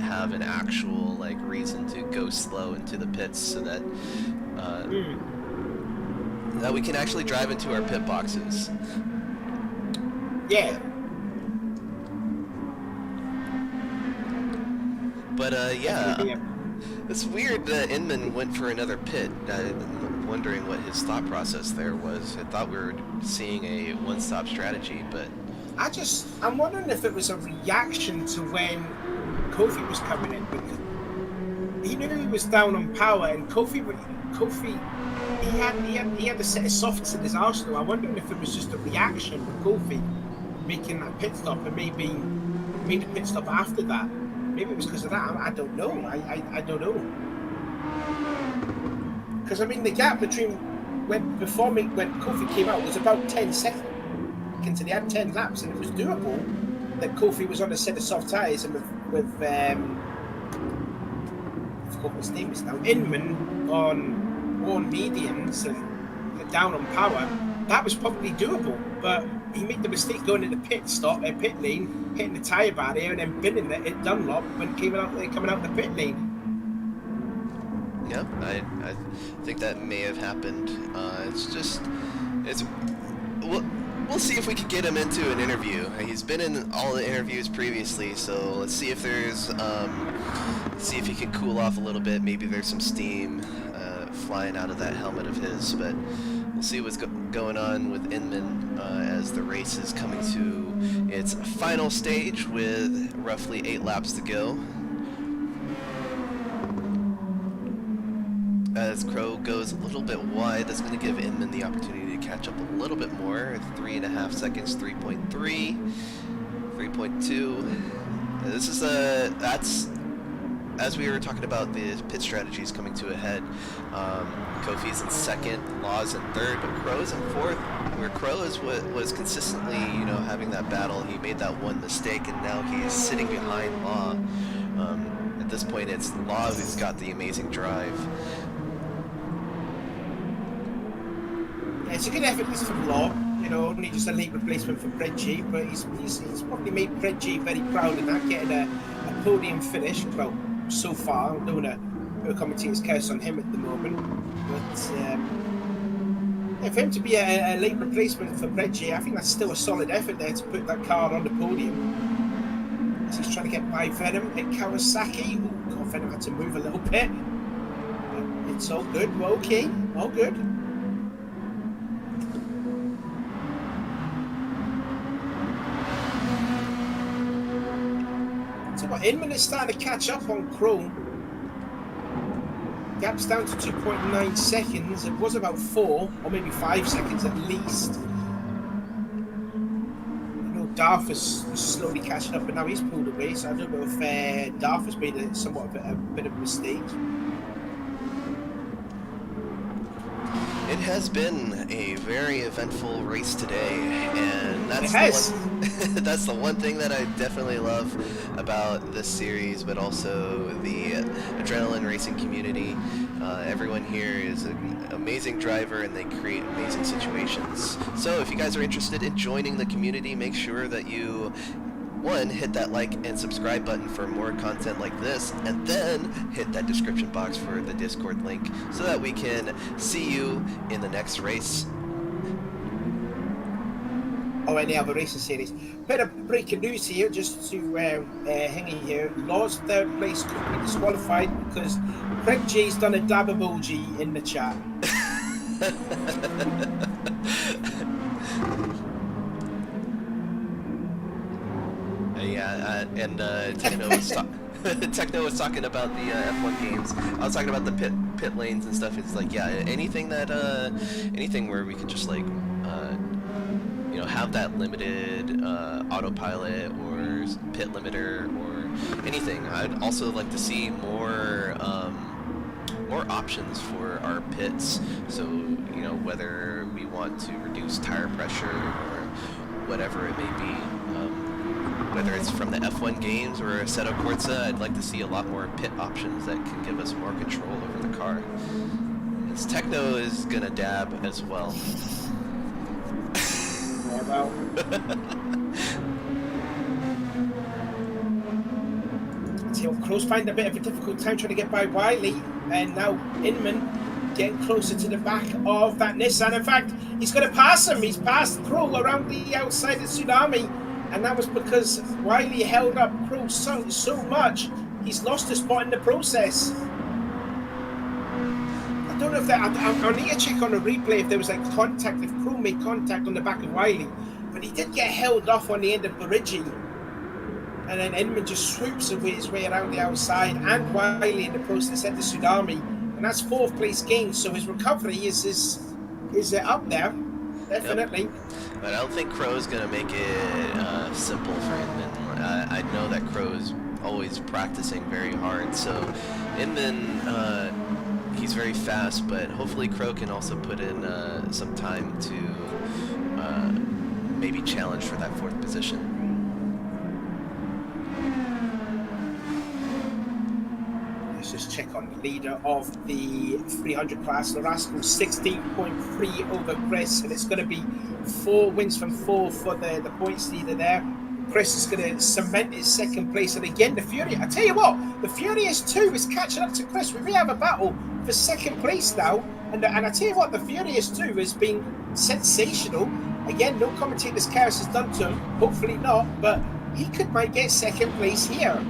have an actual like reason to go slow into the pits so that that we can actually drive into our pit boxes. Yeah. But yeah, it's weird that Inman went for another pit. I'm wondering what his thought process there was. I thought we were seeing a one-stop strategy, but... I'm wondering if it was a reaction to when Kofi was coming in, because he knew he was down on power, and Kofi he had a set of softs in his arsenal. I'm wondering if it was just a reaction with Kofi making that pit stop, and maybe made the pit stop after that. Maybe it was because of that. I don't know. I don't know. Because I mean, the gap between when Kofi came out was about 10 seconds. So they had 10 laps, and it was doable that Kofi was on a set of soft tyres, and with I forgot what his name is now, Inman on mediums and down on power. That was probably doable, but he made the mistake going into pit lane, hitting the tyre barrier, and then binning it Dunlop when coming out the pit lane. Yeah, I think that may have happened. We'll see if we can get him into an interview. He's been in all the interviews previously, so let's see if there's see if he can cool off a little bit. Maybe there's some steam flying out of that helmet of his, but we'll see what's going on with Inman as the race is coming to its final stage with roughly 8 laps to go. As Crow goes a little bit wide, that's going to give Inman the opportunity to catch up a little bit more. 3.5 seconds, 3.3, 3.2. This is that's, as we were talking about the pit strategies coming to a head. Kofi's in second, Law's in third, but Crow's in fourth, where Crow was consistently, having that battle. He made that one mistake, and now he's sitting behind Law. At this point, it's Law who's got the amazing drive. Yeah, it's a good effort from Law. you know, only just a late replacement for Predji, but he's probably made Predji very proud in that, getting a podium finish. Well, so far, I don't want to commentator's curse on him at the moment, but yeah, for him to be a late replacement for Predji, I think that's still a solid effort there to put that car on the podium. So he's trying to get by Venom and Kawasaki. Ooh, God, Venom had to move a little bit. It's all good. Well, okay, all good. So what, Inman is starting to catch up on Chrome. Gap's down to 2.9 seconds. It was about 4 or maybe 5 seconds at least. I know Darth is slowly catching up, but now he's pulled away. So I don't know if Darth has made somewhat of a bit of a mistake. It has been a very eventful race today, and that's that's the one thing that I definitely love about this series, but also the adrenaline racing community. Everyone here is an amazing driver, and they create amazing situations. So if you guys are interested in joining the community, make sure that you hit that like and subscribe button for more content like this, and then hit that description box for the Discord link so that we can see you in the next race. Or any other racing series. Bit of breaking news here, just to hang in here. Law's third place could be disqualified because Craig J's done a dab emoji in the chat. Yeah, and Techno was talking about the F1 games. I was talking about the pit lanes and stuff. It's like, yeah, anything where we could just like, you know, have that limited autopilot or pit limiter or anything. I'd also like to see more options for our pits. So, you know, whether we want to reduce tire pressure or whatever it may be. Whether it's from the F1 games or Assetto Corsa, I'd like to see a lot more pit options that can give us more control over the car. As Techno is gonna dab as well. Yeah, well. Crow's finding a bit of a difficult time trying to get by Wiley, and now Inman getting closer to the back of that Nissan. In fact, he's going to pass him. He's passed Crow around the outside of Tsunami. And that was because Wiley held up Crow so much, he's lost a spot in the process. I don't know if that. I'll need to check on the replay if there was like contact, if Crow made contact on the back of Wiley. But he did get held off on the end of Barigi. And then Inman just swoops his way around the outside, and Wiley in the process at the Tsunami. And that's 4th place gain, so his recovery is up there, definitely. Yep. But I don't think Crow's gonna make it simple for Inman. I know that Crow's always practicing very hard, so Inman, he's very fast, but hopefully Crow can also put in some time to maybe challenge for that 4th position. Let's just check on the leader of the 300 class, Larasco, 16.3 over Chris, and it's going to be 4 wins from 4 for the points leader there. Chris is going to cement his 2nd place, and again the Fury. I tell you what, the Furious 2 is catching up to Chris. We may have a battle for 2nd place now, and I tell you what, the Furious 2 has been sensational. Again, no commentator's curse has done to him. Hopefully not, but he might get 2nd place here.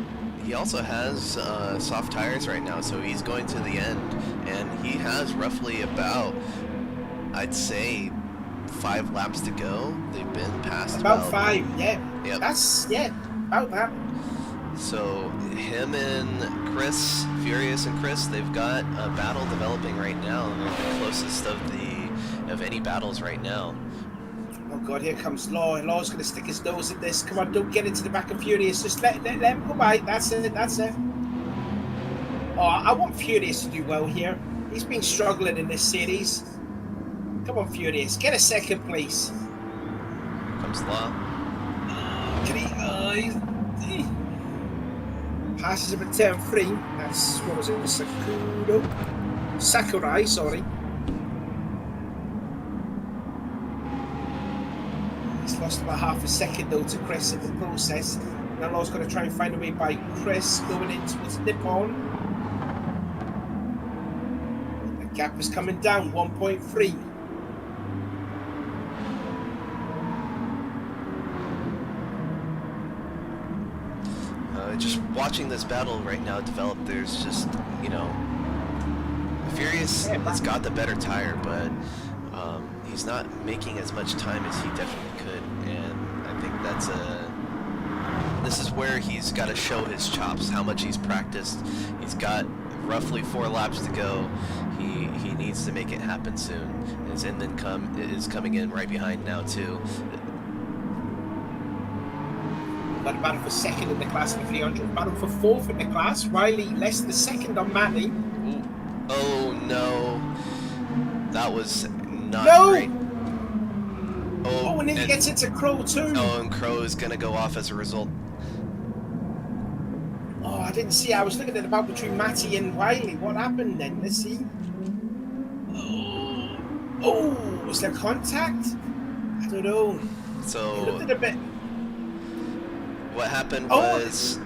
He also has soft tires right now, so he's going to the end, and he has roughly about, I'd say, 5 laps to go. They've been past about 5, yeah. Yep. That's, yeah, about that. So him and Chris, Furious and Chris, they've got a battle developing right now. They're the closest of any battles right now. Oh God, here comes Law. Law's going to stick his nose in this. Come on, don't get into the back of Furious. Just let him go by. That's it. Oh, I want Furious to do well here. He's been struggling in this series. Come on, Furious. Get a 2nd place. Here comes Law. He passes him at turn 3. That's, what was it? Sakurai, sorry. He's lost about half a second though to Chris in the process. Now Law's going to try and find a way by Chris going in towards Nippon. The gap is coming down, 1.3. Just watching this battle right now develop, there's just, you know, Furious has got the better tire, but he's not making as much time as he definitely could, and I think this is where he's got to show his chops, how much he's practiced. He's got roughly 4 laps to go. He needs to make it happen soon. His Inman is coming in right behind now too. Got a battle for second in the class in the 300, battle for fourth in the class. Riley less than second on Matty. Oh no, that was not great. Oh, and then he gets into Crow too. Oh, and Crow is gonna go off as a result. Oh, I didn't see. I was looking at the battle between Matty and Riley. What happened then? Let's see. Oh, was there contact? I don't know. So it looked a bit. What happened was.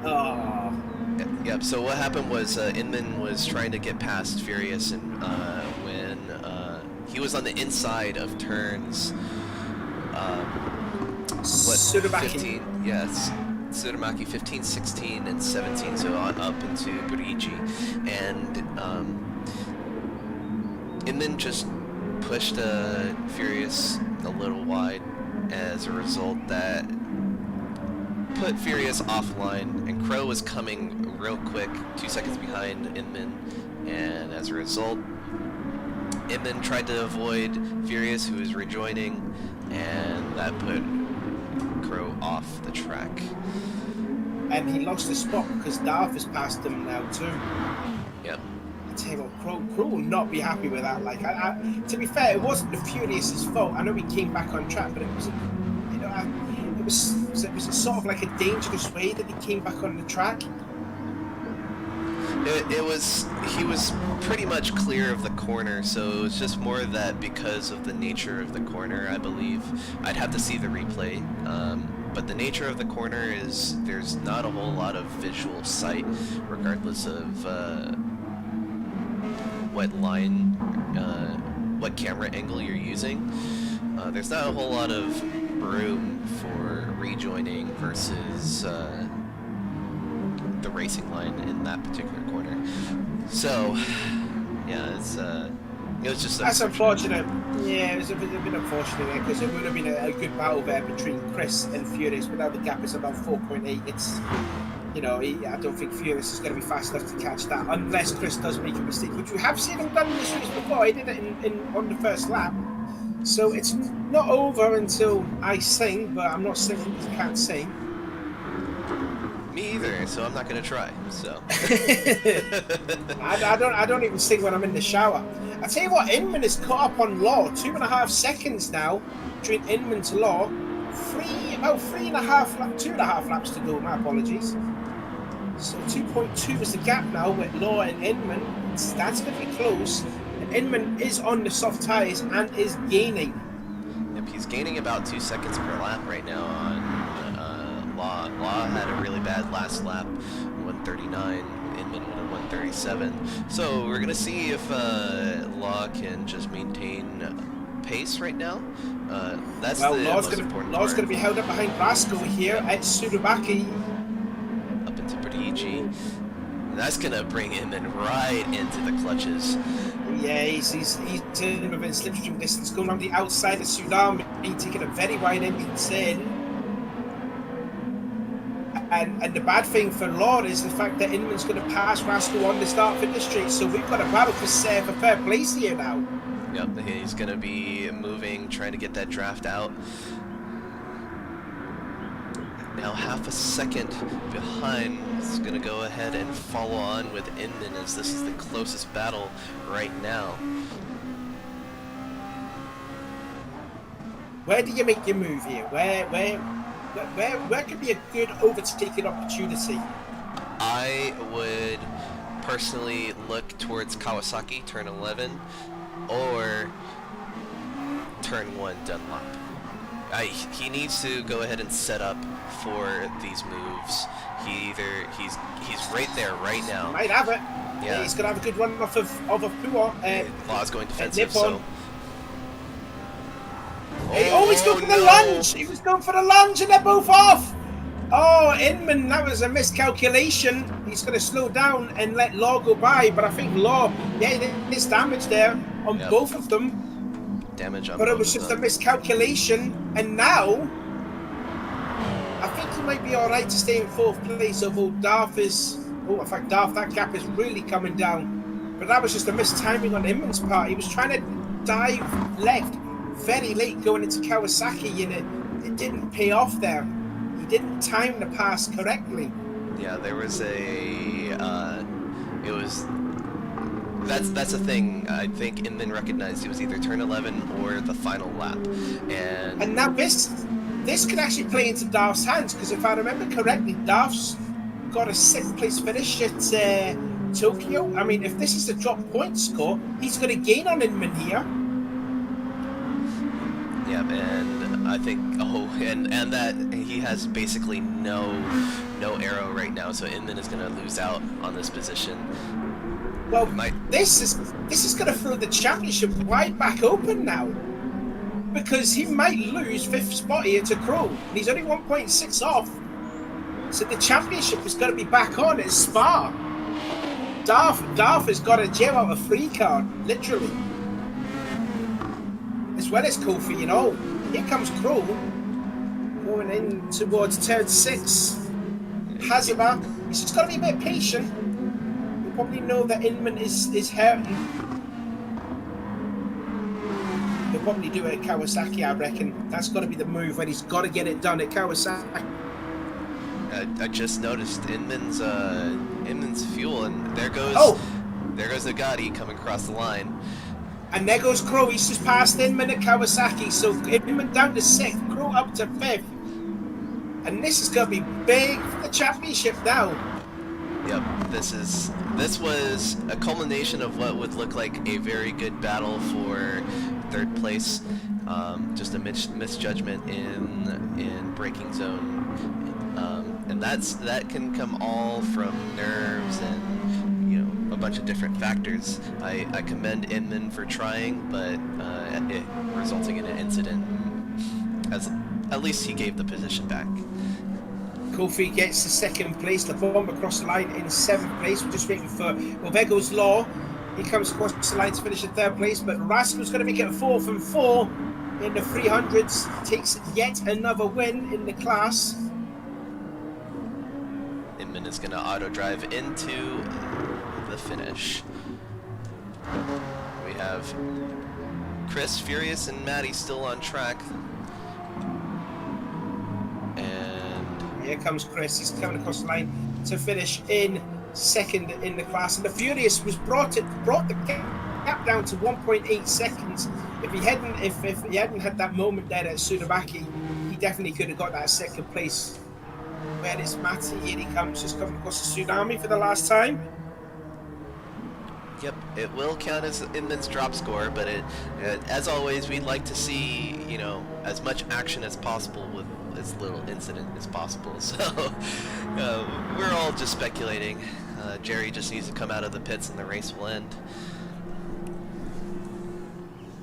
Oh. Yep. So what happened was Inman was trying to get past Furious, and when he was on the inside of turns, Tsurumaki. 15? Yes, Tsurumaki 15, 16, and 17. So up into Burichi, and Inman just pushed Furious a little wide. As a result, that put Furious offline, and Crow was coming real quick, 2 seconds behind Inman, and as a result, Inman tried to avoid Furious, who was rejoining, and that put Crow off the track. And he lost his spot because Darth has passed him now too. Yep. I tell you what, Crow will not be happy with that. Like, to be fair, it wasn't the Furious's fault. I know he came back on track, but it was, you know, it was a sort of like a dangerous way that he came back on the track. He was pretty much clear of the corner, so it was just more that because of the nature of the corner, I believe. I'd have to see the replay. But the nature of the corner is there's not a whole lot of visual sight, regardless of what camera angle you're using. There's not a whole lot of room for rejoining versus the racing line in that particular corner. So, yeah, it was just that's unfortunate. Yeah, it was a bit unfortunate there because it would have been a good battle there between Chris and Furious, but now the gap is about 4.8. It's, you know, I don't think Furious is going to be fast enough to catch that unless Chris does make a mistake, which we have seen him done in this race before. He did it on the first lap. So it's not over until I sing, but I'm not singing because I can't sing. Me either, so I'm not going to try. So I don't even sing when I'm in the shower. I tell you what, Inman is caught up on Law. 2.5 seconds now between Inman to Law. About 2.5 laps to go. My apologies. So 2.2 is the gap now with Law and Inman. That's going to be close. And Inman is on the soft tyres and is gaining. Yep, he's gaining about 2 seconds per lap right now on Law. Law had a really bad last lap, 139. Inman went at 137. So we're going to see if Law can just maintain pace right now. That's the most important part. Law's going to be held up behind Brasco here at Tsurumaki. Up into Burichi. That's going to bring Inman right into the clutches. Yeah, he's turning within slipstream distance, going around the outside of Sudam, taking a very wide entrance in. And the bad thing for Law is the fact that Inman's going to pass Brasco on the start-finish straight, so we've got a battle for third place here now. Yep, he's going to be moving, trying to get that draft out. Now half a second behind. He's going to go ahead and follow on with Inman as this is the closest battle right now. Where do you make your move here? Where could be a good overtaking opportunity? I would personally look towards Kawasaki, turn 11, or turn 1 Dunlop. He needs to go ahead and set up for these moves. He's right there right now. Might have it. Yeah. He's gonna have a good run off of Puo. Law's going defensive, Nippon. so. He's going for the lunge. He was going for the lunge, and they're both off. Oh, Inman, that was a miscalculation. He's going to slow down and let Law go by, but I think Law, there's damage there on both of them. Damage on but both it was of just them. a miscalculation, and now I think he might be all right to stay in 4th place. Although Darth is, in fact, Darth, that gap is really coming down. But that was just a mistiming on Inman's part. He was trying to dive left very late going into Kawasaki, and it didn't pay off there. He didn't time the pass correctly. Yeah, there was that's a thing. I think Inman recognized it was either turn 11 or the final lap, and now this could actually play into Darth's hands, because if I remember correctly, Darth's got a 6th place finish at Tokyo. I mean, if this is the drop point score, he's going to gain on Inman here. yeah, and I think and that he has basically no arrow right now, so Inman is going to lose out on this position. Well, this is going to throw the championship wide back open now, because he might lose 5th spot here to Crow, and he's only 1.6 off. So the championship is going to be back on at Spa. Darth has got a gem out of 3 card, literally, as well as Kofi. Here comes Crow going in towards turn 6. Hazaba, he's just got to be a bit patient. Probably know that Inman is hurting. He'll probably do it at Kawasaki, I reckon. That's got to be the move when he's got to get it done at Kawasaki. I just noticed Inman's fuel, and there goes Nagati coming across the line. And there goes Crow. He's just passed Inman at Kawasaki. So Inman down to 6th, Crow up to 5th. And this is going to be big for the championship now. Yep, this was a culmination of what would look like a very good battle for 3rd place. Just a misjudgment in braking zone, and that can come all from nerves and a bunch of different factors. I commend Inman for trying, but it resulting in an incident. At least he gave the position back. Kofi gets the 2nd place. The bomb across the line in 7th place. We're just waiting for there goes Law. He comes across the line to finish in 3rd place, but Rascal's going to make it a 4th and 4 in the 300s. Takes yet another win in the class. Inman is going to auto drive into the finish. We have Chris, Furious, and Maddie still on track. Here comes Chris. He's coming across the line to finish in 2nd in the class. And the Furious was brought the gap down to 1.8 seconds. If he hadn't had that moment there at Sudamaki, he definitely could have got that 2nd place. Where is Matty? Here he comes, just coming across the tsunami for the last time. Yep, it will count as Inman's drop score, but as always, we'd like to see as much action as possible with as little incident as possible. So we're all just speculating. Jerry just needs to come out of the pits and the race will end.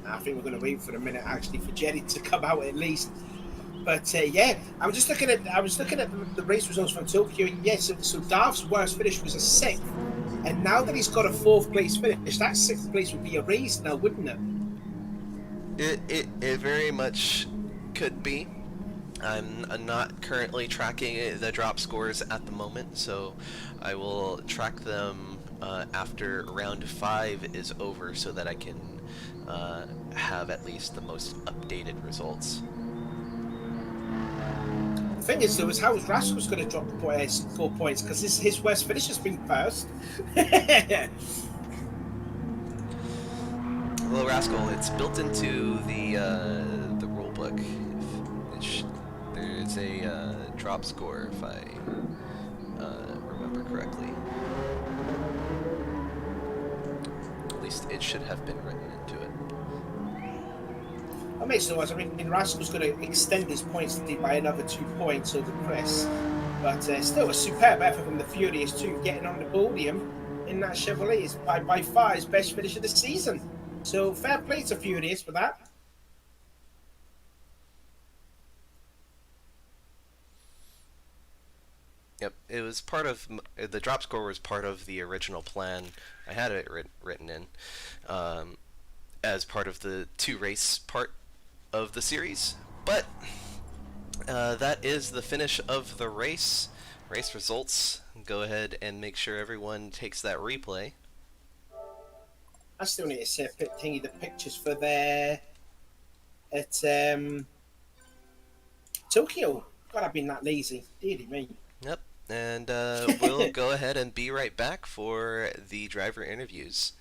I think we're going to wait for a minute actually for Jerry to come out at least. But I was looking at the race results from Tokyo. Yes, so Darth's worst finish was a 6th, and now that he's got a 4th place finish, that 6th place would be erased now, wouldn't it? It very much could be. I'm not currently tracking the drop scores at the moment, so I will track them after round 5 is over, so that I can have at least the most updated results. The thing is, though, is how Rascal's going to drop the score points, because his worst finish has been first. Well, Rascal, it's built into the rule book. There's a drop score, if I remember correctly. At least it should have been written into it. makes no odds. I mean, Rascal's going to extend his points lead by another 2 points over Chris. But still, a superb effort from the Furious too, getting on the podium in that Chevrolet is by far his best finish of the season. So fair play to Furious for that. Yep, it was part of the drop score was part of the original plan. I had it written in um, as part of the two race part of the series, but that is the finish of the race. Race results. Go ahead and make sure everyone takes that replay. I still need to see a thingy the pictures for there at Tokyo. God, I've been that lazy. Dearly me. Yep, and we'll go ahead and be right back for the driver interviews.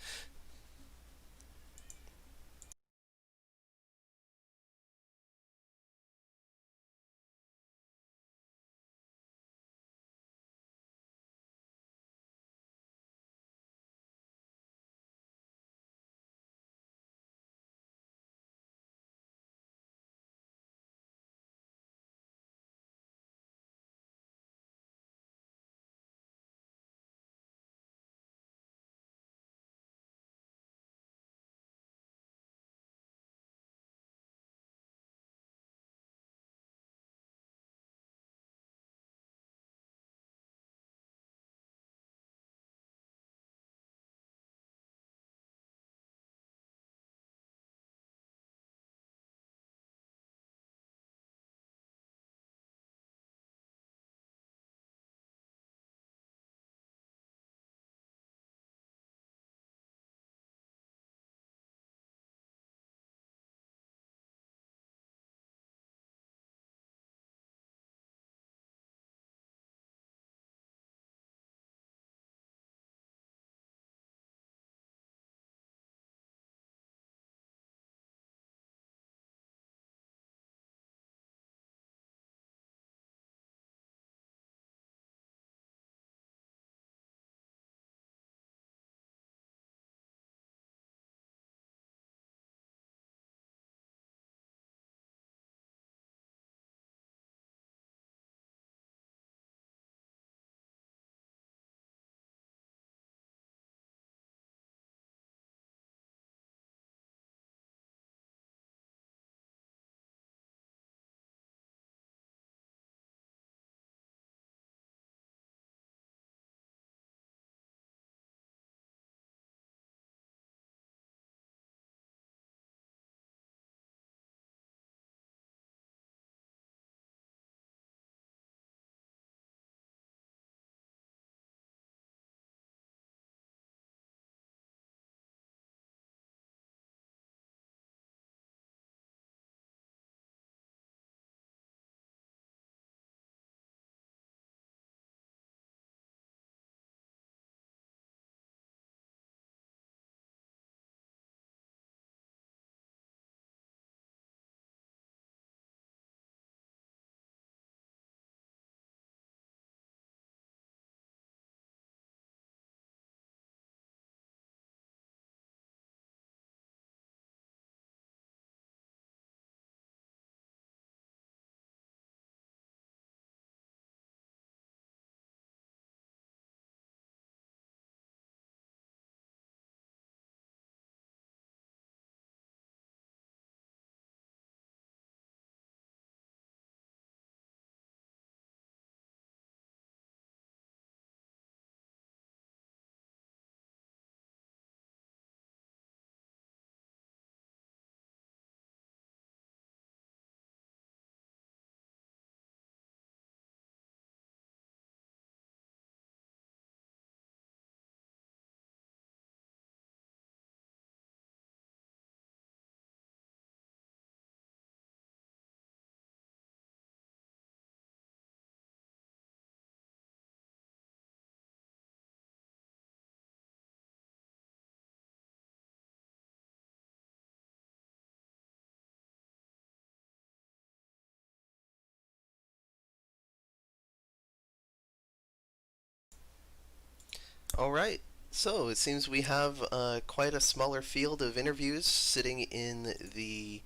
All right. So it seems we have quite a smaller field of interviews sitting in the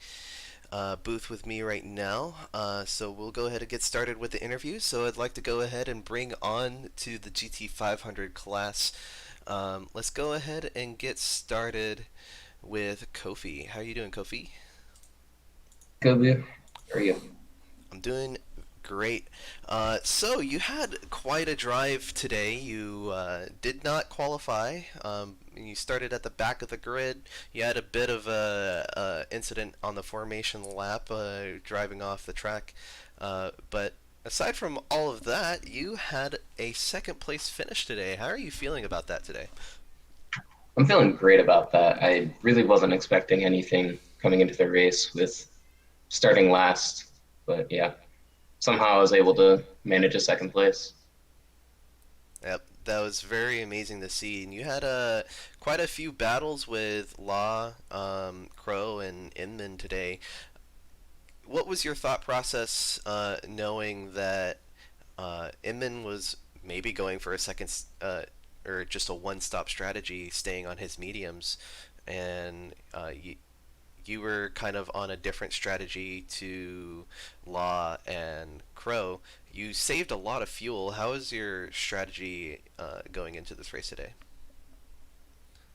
booth with me right now. So we'll go ahead and get started with the interview. So I'd like to go ahead and bring on to the GT 500 class. Let's go ahead and get started with Kofi. How are you doing, Kofi? Good. How are you? I'm doing great. So you had quite a drive today. You did not qualify. You started at the back of the grid. You had a bit of a incident on the formation lap, driving off the track. But aside from all of that, you had a second place finish today. How are you feeling about that today? I'm feeling great about that. I really wasn't expecting anything coming into the race with starting last, but yeah, somehow I was able to manage a second place. Yep, that was very amazing to see. And you had quite a few battles with Law, Crow, and Inman today. What was your thought process knowing that Inman was maybe going for a or just a one-stop strategy, staying on his mediums, and you were kind of on a different strategy to Law and Crow. You saved a lot of fuel. How is your strategy going into this race today?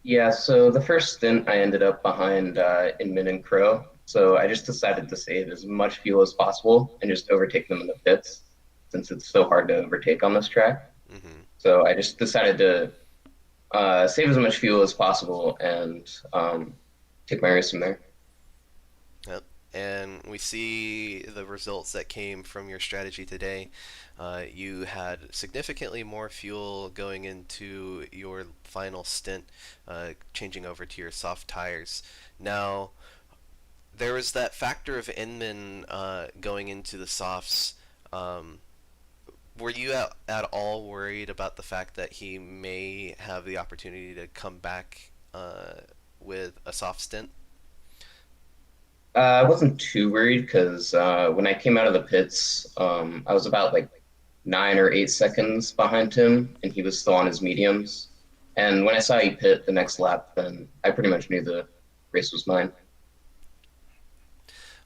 Yeah, so the first stint I ended up behind Inman and Crow, so I just decided to save as much fuel as possible and just overtake them in the pits since it's so hard to overtake on this track. Mm-hmm. So I just decided to save as much fuel as possible and take my race from there. Yep. And we see the results that came from your strategy today. You had significantly more fuel going into your final stint, changing over to your soft tires. Now, there was that factor of Inman going into the softs. Um, were you at all worried about the fact that he may have the opportunity to come back with a soft stint? I wasn't too worried because when I came out of the pits, I was about like 9 or 8 seconds behind him, and he was still on his mediums. And when I saw he pit the next lap, then I pretty much knew the race was mine.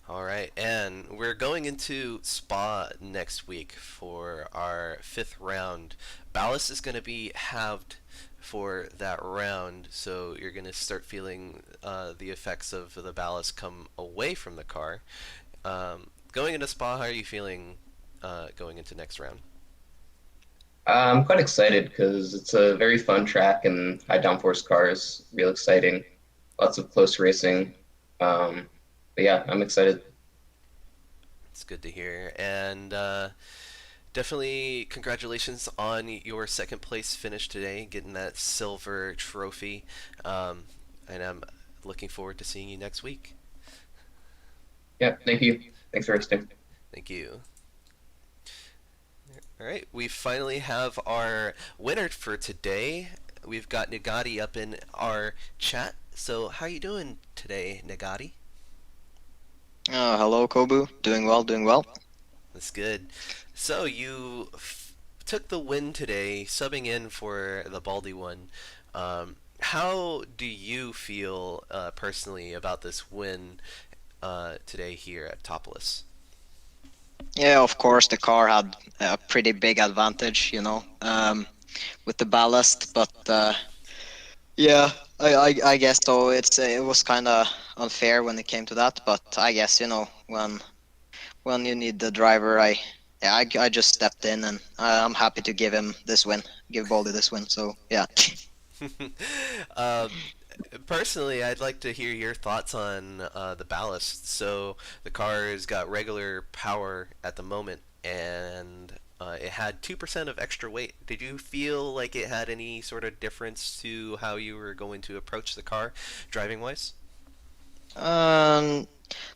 All right, and we're going into Spa next week for our fifth round. Ballast is going to be halved for that round, so you're going to start feeling the effects of the ballast come away from the car. Going into Spa, how are you feeling going into next round? I'm quite excited because it's a very fun track and high downforce cars, real exciting, lots of close racing. But yeah, I'm excited. It's good to hear, and definitely congratulations on your second place finish today, getting that silver trophy. Um, and I'm looking forward to seeing you next week. Yeah, thank you. Thanks for hosting. Thank you. All right, we finally have our winner for today. We've got Nagati up in our chat. So, how you doing today, Nagati? Hello, Kobu. Doing well, doing well. That's good. So, you took the win today, subbing in for the Baldy one. How do you feel personally about this win today here at Topless? Yeah, of course, the car had a pretty big advantage, with the ballast, but yeah, I guess so. It was kind of unfair when it came to that, but I guess when you need the driver, I just stepped in and I'm happy to give him this win, give Baldy this win. So yeah. um, Personally, I'd like to hear your thoughts on the ballast. So the car's got regular power at the moment, and it had 2% of extra weight. Did you feel like it had any sort of difference to how you were going to approach the car, driving wise? Um,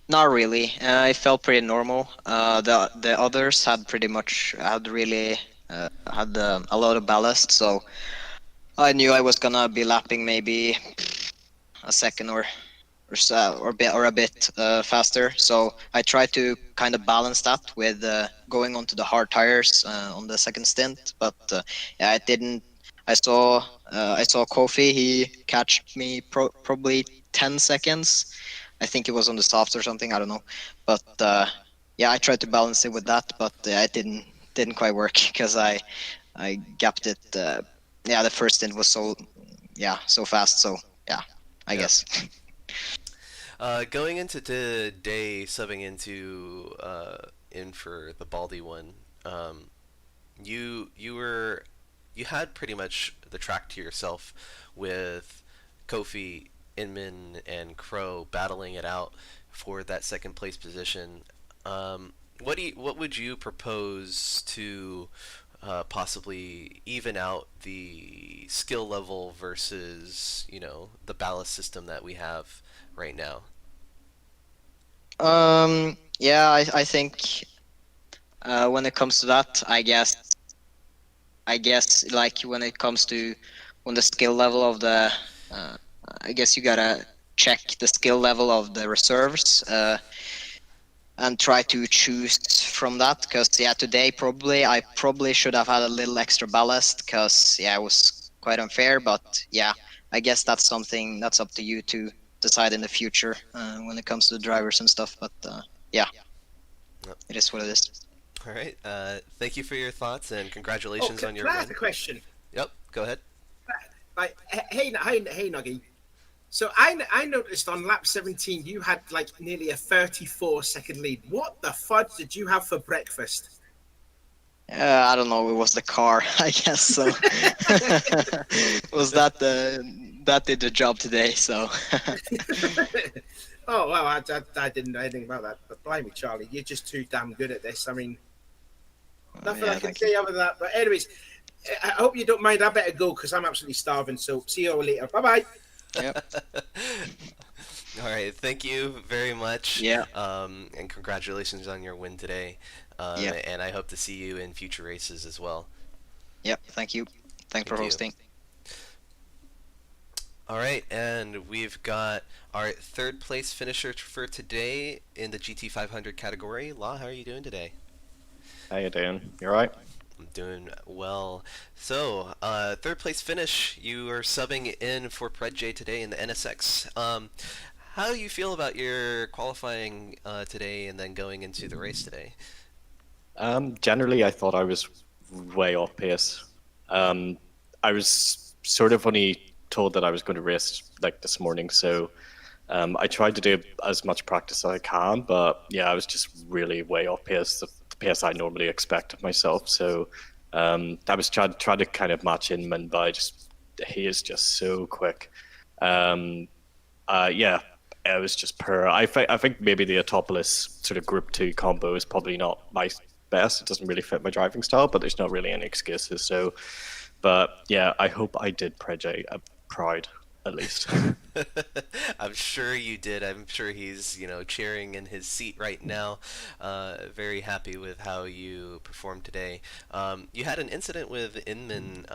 Not really. I felt pretty normal. The others had pretty much had really had a lot of ballast, so I knew I was gonna be lapping maybe a second or a bit faster. So I tried to kind of balance that with going onto the hard tires on the second stint, but yeah, it didn't. I saw Kofi. He catched me probably 10 seconds I think it was on the soft or something. I don't know, but yeah, I tried to balance it with that, but it didn't quite work because I gapped it. Yeah, the first stint was so fast. So yeah, I Yep. guess. Going into today, subbing into in for the Baldy one, um, you you had pretty much the track to yourself with Kofi, Inman, and Crow battling it out for that second place position. What would you propose to possibly even out the skill level versus the ballast system that we have right now? Yeah, I think when it comes to that, I guess like when it comes to when the skill level of the, uh, I guess you gotta check the skill level of the reserves and try to choose from that. Because yeah, today I probably should have had a little extra ballast because yeah, it was quite unfair. But yeah, I guess that's something that's up to you to decide in the future when it comes to the drivers and stuff. But yeah, Yep. it is what it is. All right. Thank you for your thoughts and Oh, congratulations on can your I ask a win. question? Yep. Go ahead. Like, hey, Nuggy. So I noticed on lap 17 you had like nearly a 34-second lead. What the fudge did you have for breakfast? I don't know. It was the car, I guess. So was that did the job today? So Oh well, I didn't know anything about that. But blimey, Charlie, you're just too damn good at this. I mean, nothing I yeah, can thank you. say other than that. But anyways, I hope you don't mind. I better go because I'm absolutely starving. So see you all later. Bye bye. Yep. All right. Thank you very much. Yeah. And congratulations on your win today. Yeah. And I hope to see you in future races as well. Yep. Thank you. Thanks for Thank you. hosting. All right, and we've got our third place finisher for today in the GT 500 category. Law, how are you doing today? How you doing? You alright? I'm doing well. So, third place finish. You are subbing in for Pred J today in the NSX. How do you feel about your qualifying today and then going into the race today? Generally, I thought I was way off pace. I was sort of only told that I was going to race like this morning, so I tried to do as much practice as I can, but yeah, I was just really way off pace, the pace I normally expect of myself. So I was trying to kind of match Inman, but he is just so quick. Yeah, it was just poor. I think maybe the Autopolis sort of Group 2 combo is probably not my best. It doesn't really fit my driving style, but there's not really any excuses. So, but yeah, I hope I did Prejay proud at least. I'm sure you did. I'm sure he's, cheering in his seat right now. Very happy with how you performed today. You had an incident with Inman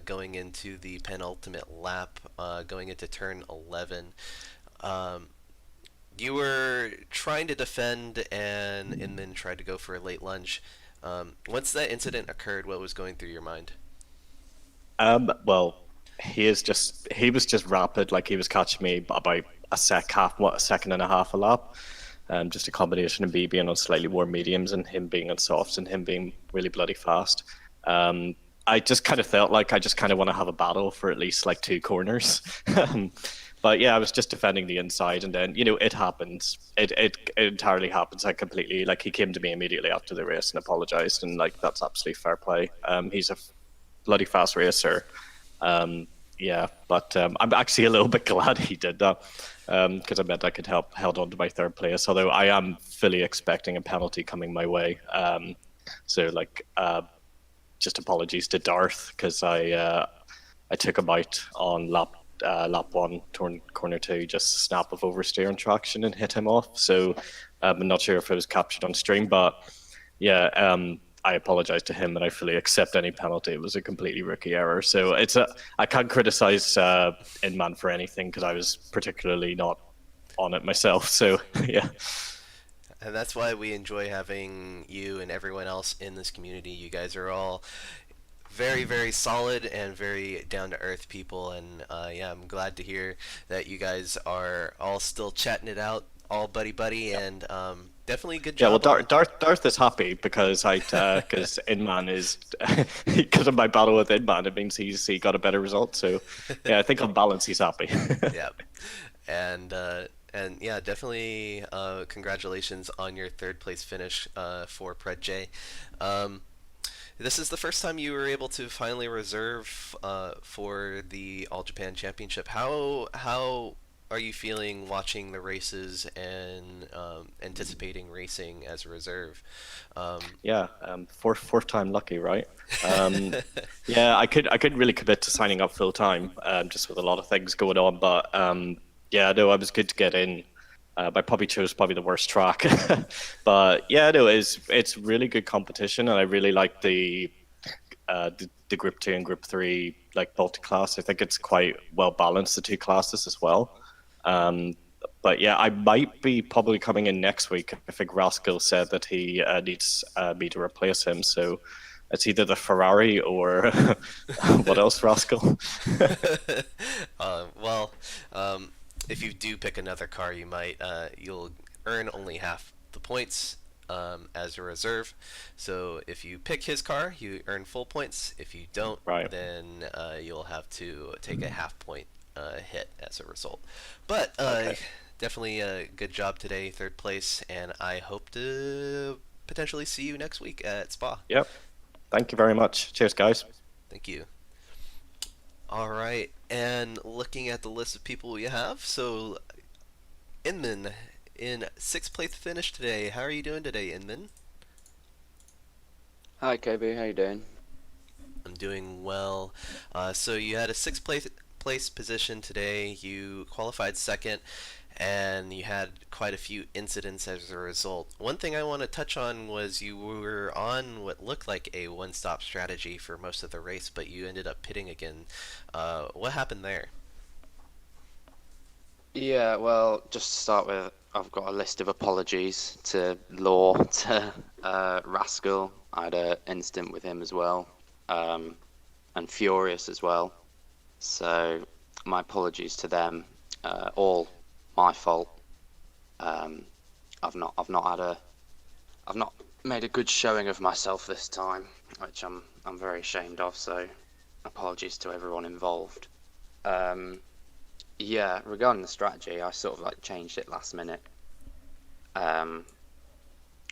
going into the penultimate lap, going into turn 11. Um, you were trying to defend, and Inman tried to go for a late lunge. Once that incident occurred, what was going through your mind? Well, he was just rapid. Like he was catching me about a second and a half a lap. Just a combination of me being on slightly more mediums and him being on softs and him being really bloody fast. I just kind of felt like I just kind of want to have a battle for at least like two corners. But yeah, I was just defending the inside, and then it happens. It entirely happens. I completely like he came to me immediately after the race and apologized, and like that's absolutely fair play. He's a bloody fast racer. Yeah, but I'm actually a little bit glad he did that because I meant I could held on to my third place. Although I am fully expecting a penalty coming my way. So like, just apologies to Darth because I took him out on lap one, corner two, just a snap of oversteer and traction and hit him off. So I'm not sure if it was captured on stream, but yeah. I apologize to him and I fully accept any penalty. It was a completely rookie error. So I can't criticize Inman for anything because I was particularly not on it myself. So yeah. And that's why we enjoy having you and everyone else in this community. You guys are all very, very solid and very down to earth people, and yeah, I'm glad to hear that you guys are all still chatting it out, all buddy buddy, and definitely good Yeah, well, job on. Darth is happy because because Inman is because of my battle with Inman. It means he got a better result. So yeah, I think on balance he's happy. Yeah, and yeah, definitely congratulations on your third place finish for Pred J. Um, this is the first time you were able to finally reserve for the All Japan Championship. How are you feeling watching the races and anticipating racing as a reserve? Um, Yeah, fourth time lucky, right? Yeah, I couldn't really commit to signing up full time, just with a lot of things going on. But yeah, no, I was good to get in. I probably chose the worst track, but yeah, no, it's really good competition, and I really like the Group 2 and Group 3 like multi-class. I think it's quite well balanced, the two classes as well. Um, but yeah, I might be probably coming in next week. I think Rascal said that he needs me to replace him, so it's either the Ferrari or what else, Rascal? well, if you do pick another car, you'll earn only half the points as a reserve. So if you pick his car, you earn full points. If you don't, Right. then you'll have to take a half point hit as a result. But Okay. definitely a good job today, third place, and I hope to potentially see you next week at Spa. Yep. Thank you very much. Cheers, guys. Thank you. All right, and looking at the list of people we have, so Inman in sixth place finish today. How are you doing today, Inman? Hi KB, how you doing? I'm doing well. So you had a sixth place position today. You qualified second, and you had quite a few incidents as a result. One thing I want to touch on was you were on what looked like a one-stop strategy for most of the race, but you ended up pitting again. What happened there? Yeah, well, just to start with, I've got a list of apologies to Law, to Rascal. I had an incident with him as well, and Furious as well. So my apologies to them. All my fault. I've not made a good showing of myself this time, which I'm very ashamed of. So apologies to everyone involved. Yeah, regarding the strategy, I sort of like changed it last minute.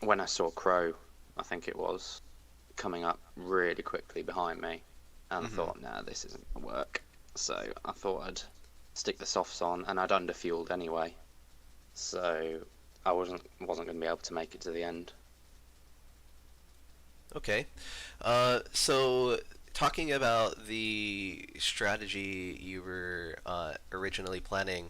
When I saw Crow, I think it was, coming up really quickly behind me, and I thought, nah, this isn't gonna work. So I thought I'd stick the softs on, and I'd underfueled anyway, so I wasn't going to be able to make it to the end. Okay. So talking about the strategy you were originally planning,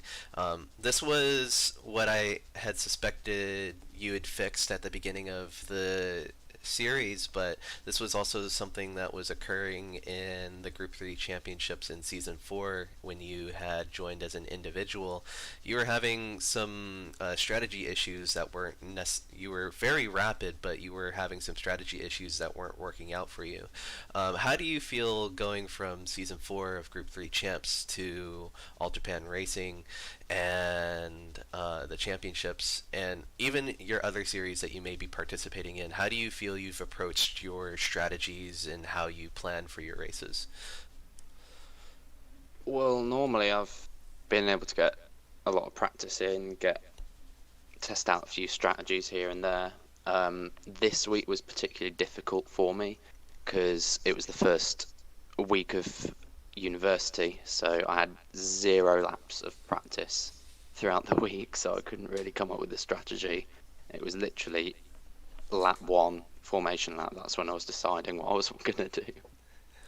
this was what I had suspected you had fixed at the beginning of the series, but this was also something that was occurring in the Group 3 championships in Season 4 when you had joined as an individual. You were having some strategy issues that weren't you were very rapid, but you were having some strategy issues that weren't working out for you. How do you feel going from Season 4 of Group 3 champs to All Japan Racing and the championships, and even your other series that you may be participating in? How do you feel you've approached your strategies and how you plan for your races? Well, normally I've been able to get a lot of practice in, test out a few strategies here and there. This week was particularly difficult for me because it was the first week of university, so I had 0 laps of practice throughout the week, so I couldn't really come up with a strategy. It was literally lap 1, formation lap. That's when I was deciding what I was going to do.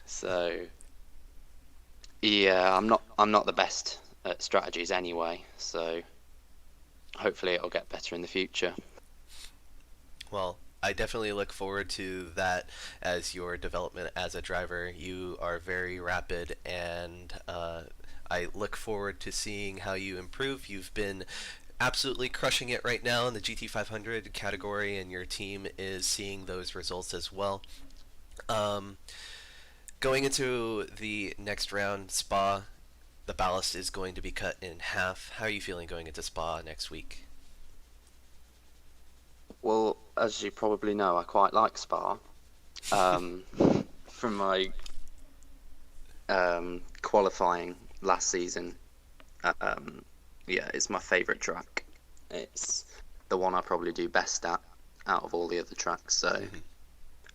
So yeah, I'm not the best at strategies anyway, so hopefully it'll get better in the future. Well, I definitely look forward to that as your development as a driver. You are very rapid, and I look forward to seeing how you improve. You've been absolutely crushing it right now in the GT500 category, and your team is seeing those results as well. Um, Going into the next round, Spa, the ballast is going to be cut in half. How are you feeling going into Spa next week? Well, as you probably know, I quite like Spa. Um, from my qualifying last season, yeah, it's my favourite track. It's the one I probably do best at out of all the other tracks. So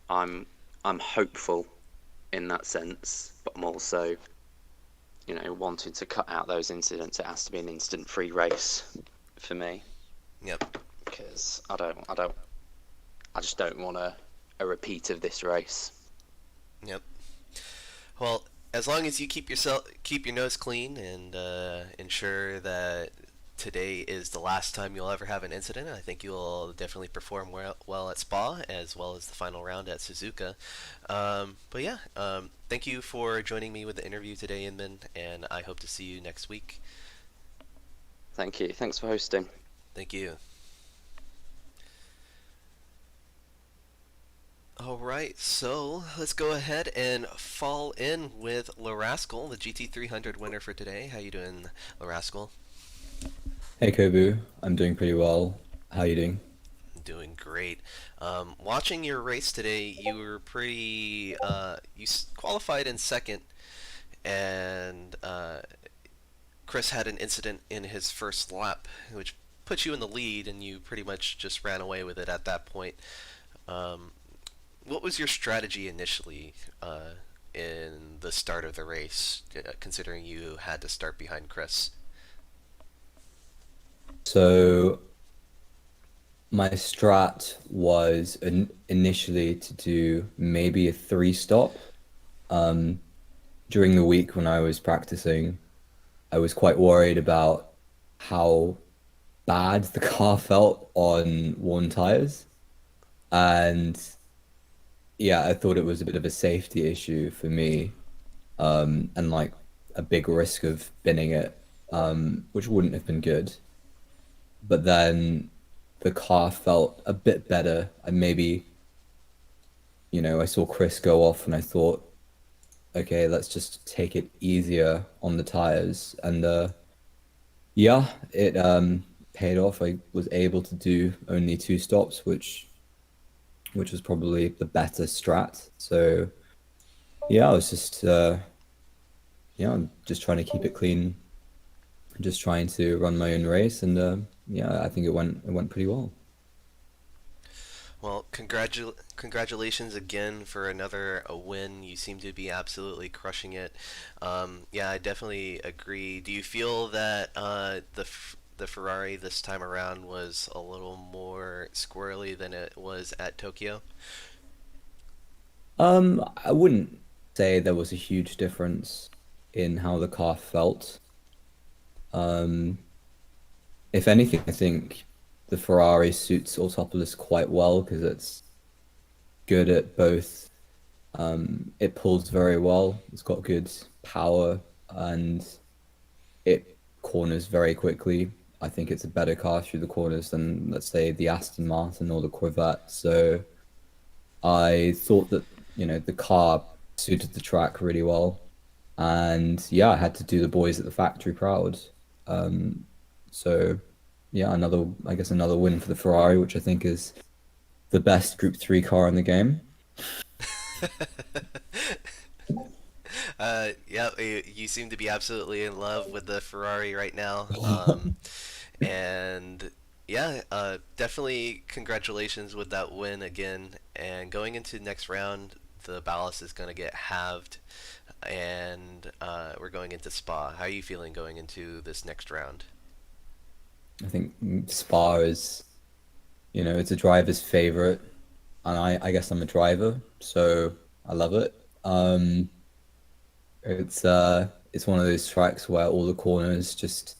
I'm hopeful in that sense, but I'm also, wanting to cut out those incidents. It has to be an incident-free race for me. Yep. Because I just don't want a repeat of this race. Yep. Well, as long as you keep your nose clean and ensure that today is the last time you'll ever have an incident, I think you'll definitely perform well at Spa as well as the final round at Suzuka. But yeah, thank you for joining me with the interview today, Inman, and I hope to see you next week. Thank you. Thanks for hosting. Thank you. Alright, so let's go ahead and fall in with LaRascal, the GT300 winner for today. How you doing, LaRascal? Hey Kobu, I'm doing pretty well. How you doing? Doing great. Watching your race today, you were pretty. Qualified in second, and Chris had an incident in his first lap, which put you in the lead, and you pretty much just ran away with it at that point. What was your strategy initially in the start of the race, considering you had to start behind Chris? So my strat was initially to do maybe a 3-stop. During the week when I was practicing, I was quite worried about how bad the car felt on worn tires. And yeah, I thought it was a bit of a safety issue for me, and like a big risk of binning it, which wouldn't have been good. But then the car felt a bit better, and maybe, I saw Chris go off, and I thought, okay, let's just take it easier on the tires, and yeah, it paid off. I was able to do only 2 stops, which was probably the better strat. So yeah, I was just I'm just trying to keep it clean, just trying to run my own race, and yeah, I think it went pretty well. Well, congratulations again for another win. You seem to be absolutely crushing it. Yeah, I definitely agree. Do you feel that the Ferrari this time around was a little more squirrely than it was at Tokyo? I wouldn't say there was a huge difference in how the car felt. Um, if anything, I think the Ferrari suits Autopolis quite well because it's good at both. It pulls very well. It's got good power and it corners very quickly. I think it's a better car through the corners than, let's say, the Aston Martin or the Corvette. So I thought that, the car suited the track really well. And yeah, I had to do the boys at the factory proud. So yeah, I guess another win for the Ferrari, which I think is the best Group 3 car in the game. Yeah, you seem to be absolutely in love with the Ferrari right now. And yeah, definitely congratulations with that win again. And going into next round, the ballast is going to get halved, and we're going into Spa. How are you feeling going into this next round? I think Spa is, it's a driver's favorite, and I guess I'm a driver, so I love it. It's one of those tracks where all the corners just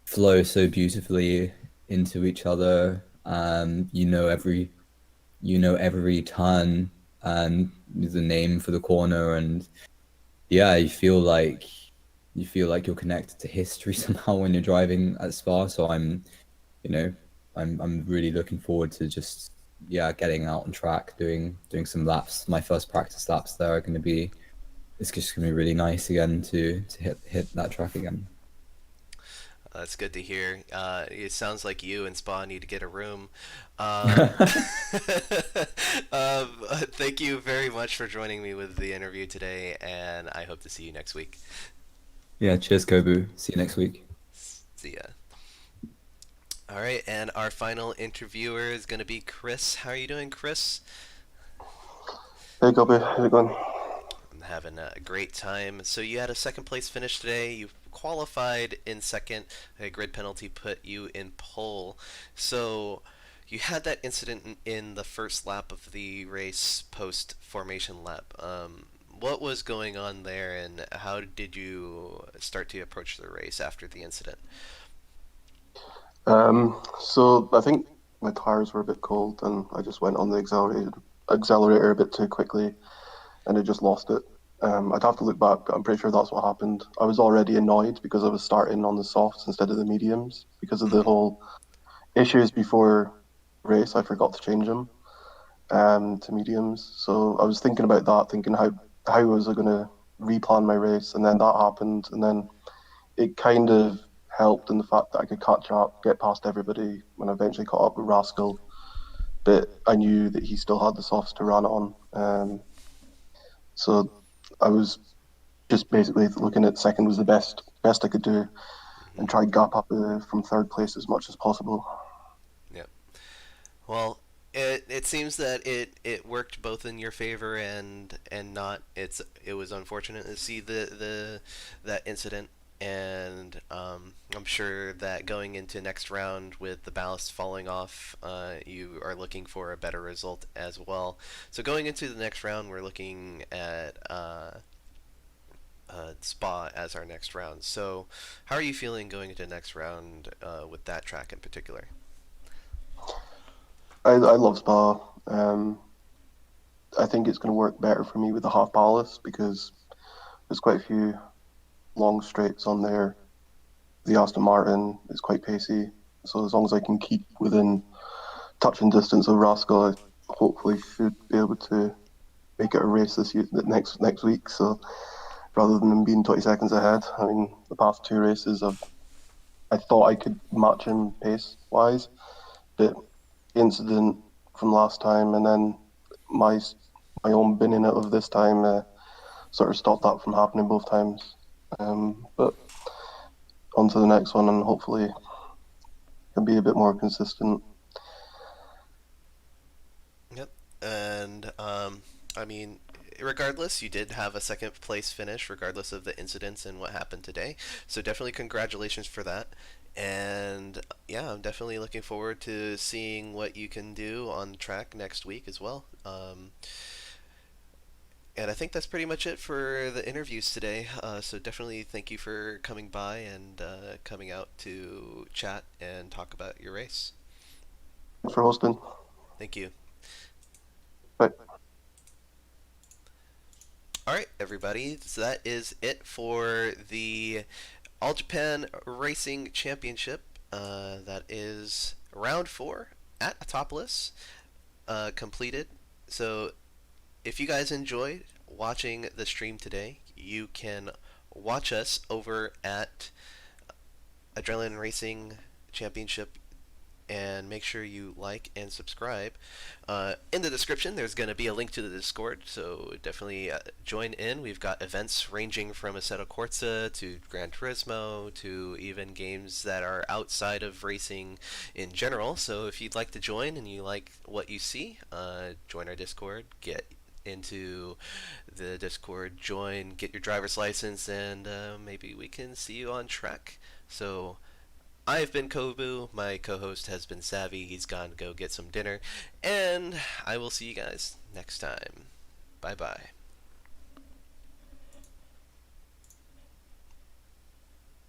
flow so beautifully into each other. Every turn and the name for the corner, and yeah, you feel like you're connected to history somehow when you're driving at Spa. So I'm really looking forward to just getting out on track, doing some laps. My first practice laps there are going to be it's just gonna be really nice again to hit that track again. That's good to hear. It sounds like you and Spa need to get a room. Um, thank you very much for joining me with the interview today, and I hope to see you next week. Yeah, cheers, Kobu. See you next week. See ya. All right, and our final interviewer is going to be Chris. How are you doing, Chris? Hey, Gobby, how's it going? I'm having a great time. So you had a second place finish today. You qualified in second. A grid penalty put you in pole. So you had that incident in the first lap of the race post formation lap. What was going on there, and how did you start to approach the race after the incident? So I think my tires were a bit cold, and I just went on the accelerator a bit too quickly, and I just lost it. I'd have to look back, but I'm pretty sure that's what happened. I was already annoyed because I was starting on the softs instead of the mediums because of the whole issues before race. I forgot to change them to mediums, so I was thinking about that, thinking how was I going to replan my race, and then that happened, and then it kind of helped in the fact that I could catch up, get past everybody when I eventually caught up with Rascal. But I knew that he still had the softs to run on. So I was just basically looking at second was the best I could do, and try gap up from third place as much as possible. Yep. Well, it seems that it worked both in your favor and not. It was unfortunate to see the that incident, and I'm sure that going into next round with the ballast falling off, you are looking for a better result as well. So going into the next round, we're looking at Spa as our next round. So how are you feeling going into next round with that track in particular? I love Spa. I think it's going to work better for me with the half ballast because there's quite a few long straights on there. The Aston Martin is quite pacey, so as long as I can keep within touching distance of Rascal, I hopefully should be able to make it a race this year, next week. So rather than them being 20 seconds ahead, I mean, the past two races, I thought I could match him pace wise, but incident from last time and then my own binning out of this time sort of stopped that from happening both times. But on to the next one, and hopefully can be a bit more consistent. Yep. And I mean, regardless, you did have a second place finish, regardless of the incidents and what happened today. So definitely congratulations for that. And yeah, I'm definitely looking forward to seeing what you can do on track next week as well. And I think that's pretty much it for the interviews today. So definitely thank you for coming by and coming out to chat and talk about your race. Thanks for hosting. Thank you. Bye. All right, everybody. So that is it for the All Japan Racing Championship. That is round 4 at AUTOPOLIS completed. So if you guys enjoyed watching the stream today, you can watch us over at Adrenaline Racing Championship and make sure you like and subscribe. In the description, there's going to be a link to the Discord, so definitely join in. We've got events ranging from Assetto Corsa to Gran Turismo to even games that are outside of racing in general. So if you'd like to join and you like what you see, join our Discord, get into the Discord, join, get your driver's license, and maybe we can see you on track. So I've been Kobu, my co-host has been Savvy, he's gone to go get some dinner, and I will see you guys next time. Bye bye.